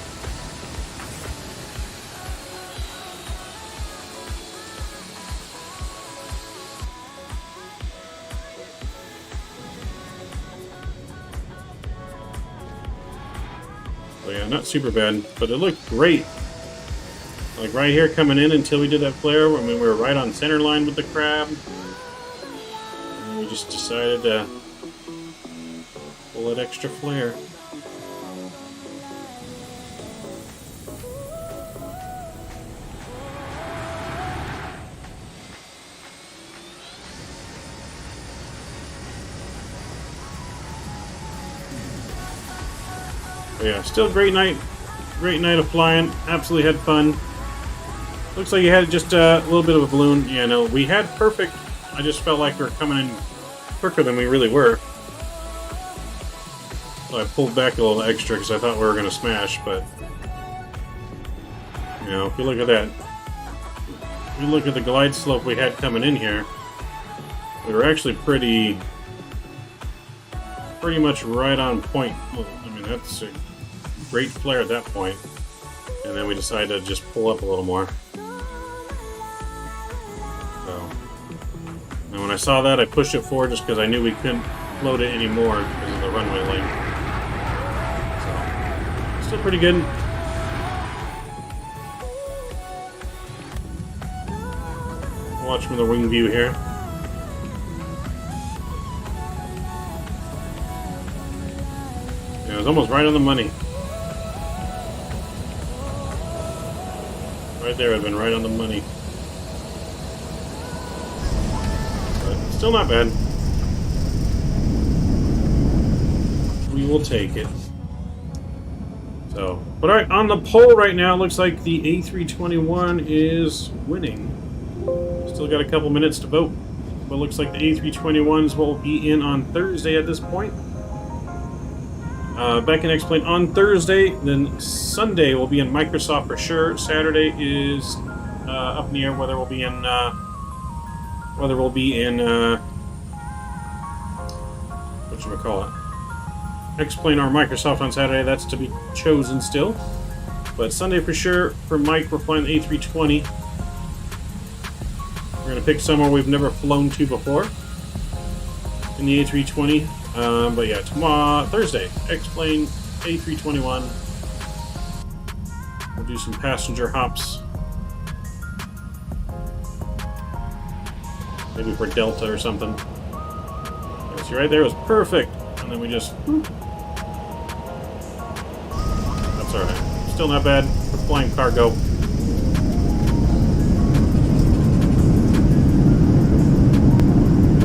A: So yeah, not super bad, but it looked great. Like right here coming in until we did that flare. I mean, we were right on center line with the crab. And we just decided to pull that extra flare. But yeah, still great night. Great night of flying. Absolutely had fun. Looks like you had just a little bit of a balloon. Yeah, no, we had perfect. I just felt like we were coming in quicker than we really were. So I pulled back a little extra because I thought we were going to smash, but you know, if you look at that, if you look at the glide slope we had coming in here, we were actually pretty much right on point. Well, I mean, that's a great flare at that point. And then we decided to just pull up a little more. So, and when I saw that, I pushed it forward just because I knew we couldn't float it anymore because of the runway length. So, still pretty good. Watch from the wing view here. Yeah, it was almost right on the money. Right there, I've been right on the money. But still not bad. We will take it. So, but alright, on the poll right now, it looks like the A321 is winning. Still got a couple minutes to vote. But it looks like the A321s will be in on Thursday at this point. Beck and explain on Thursday, then Sunday will be in Microsoft for sure. Saturday is up in the air whether we'll be in whatchamacallit, explain our Microsoft on Saturday. That's to be chosen still. But Sunday for sure for Mike, we're flying the A320. We're gonna pick somewhere we've never flown to before in the A320. But yeah, tomorrow, Thursday, explain A321. We'll do some passenger hops. Maybe for Delta or something. Yeah, see, right there was perfect. And then we just... whoop. That's alright. Still not bad for flying cargo.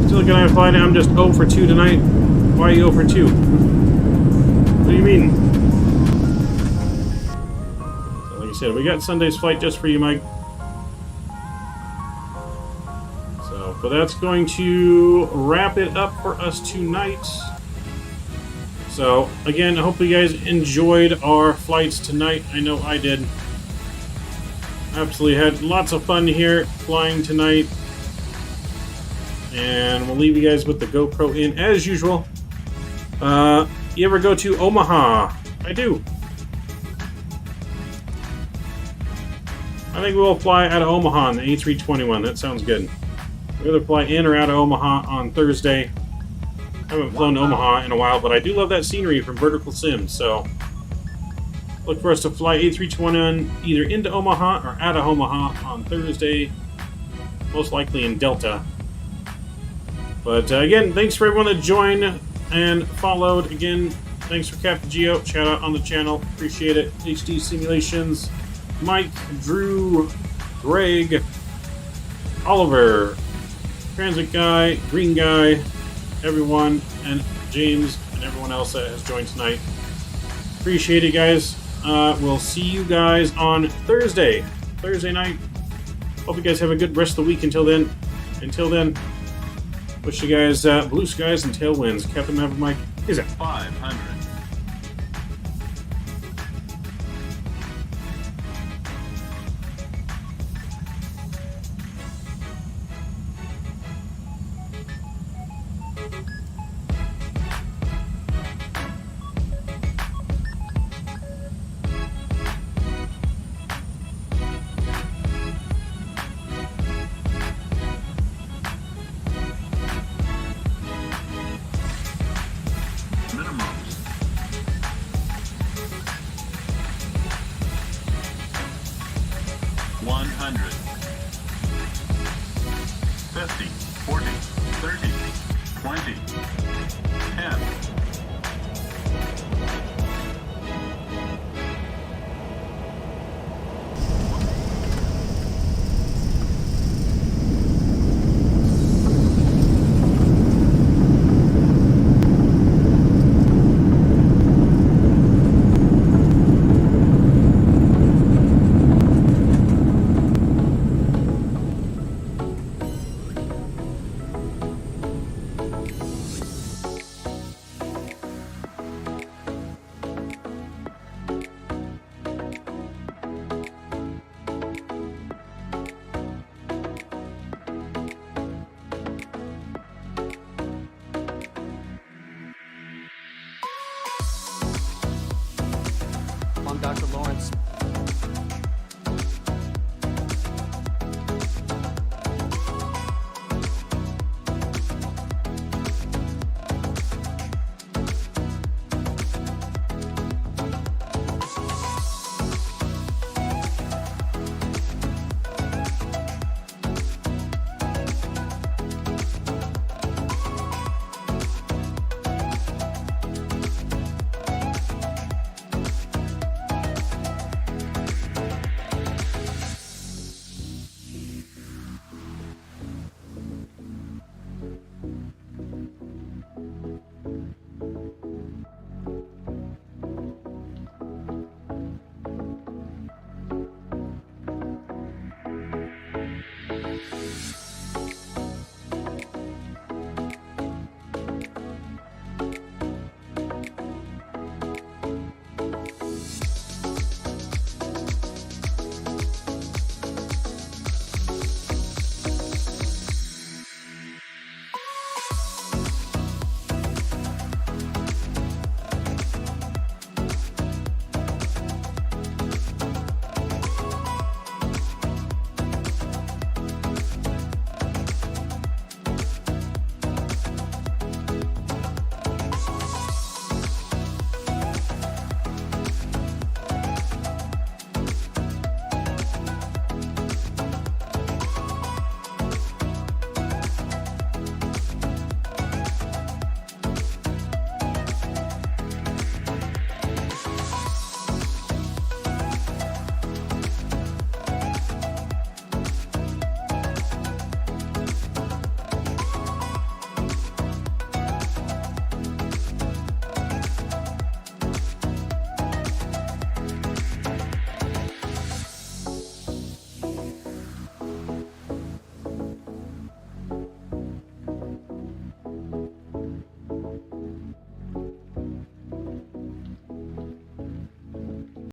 A: Still gonna fly now. I'm just 0 for 2 tonight. Why are you 0 for 2? What do you mean? So like I said, we got Sunday's flight just for you, Mike. So, but that's going to wrap it up for us tonight. So, again, I hope you guys enjoyed our flights tonight. I know I did. Absolutely had lots of fun here flying tonight. And we'll leave you guys with the GoPro in as usual. You ever go to Omaha? I do. I think we'll fly out of Omaha on the A321. That sounds good. We'll either fly in or out of Omaha on Thursday. I haven't flown to Omaha in a while, but I do love that scenery from Vertical Sim, so look for us to fly A321 either into Omaha or out of Omaha on Thursday, most likely in Delta. But again, thanks for everyone that joined and followed. Again, thanks for Captain Geo. Shout out on the channel. Appreciate it. HD Simulations, Mike, Drew, Greg, Oliver, Transit Guy, Green Guy, everyone, and James, and everyone else that has joined tonight. Appreciate it, guys. We'll see you guys on Thursday night. Hope you guys have a good rest of the week until then. Wish you guys blue skies and tailwinds. Captain Maverick Mike is out.
I: 500. Minimums. 50, 40, 30, 20,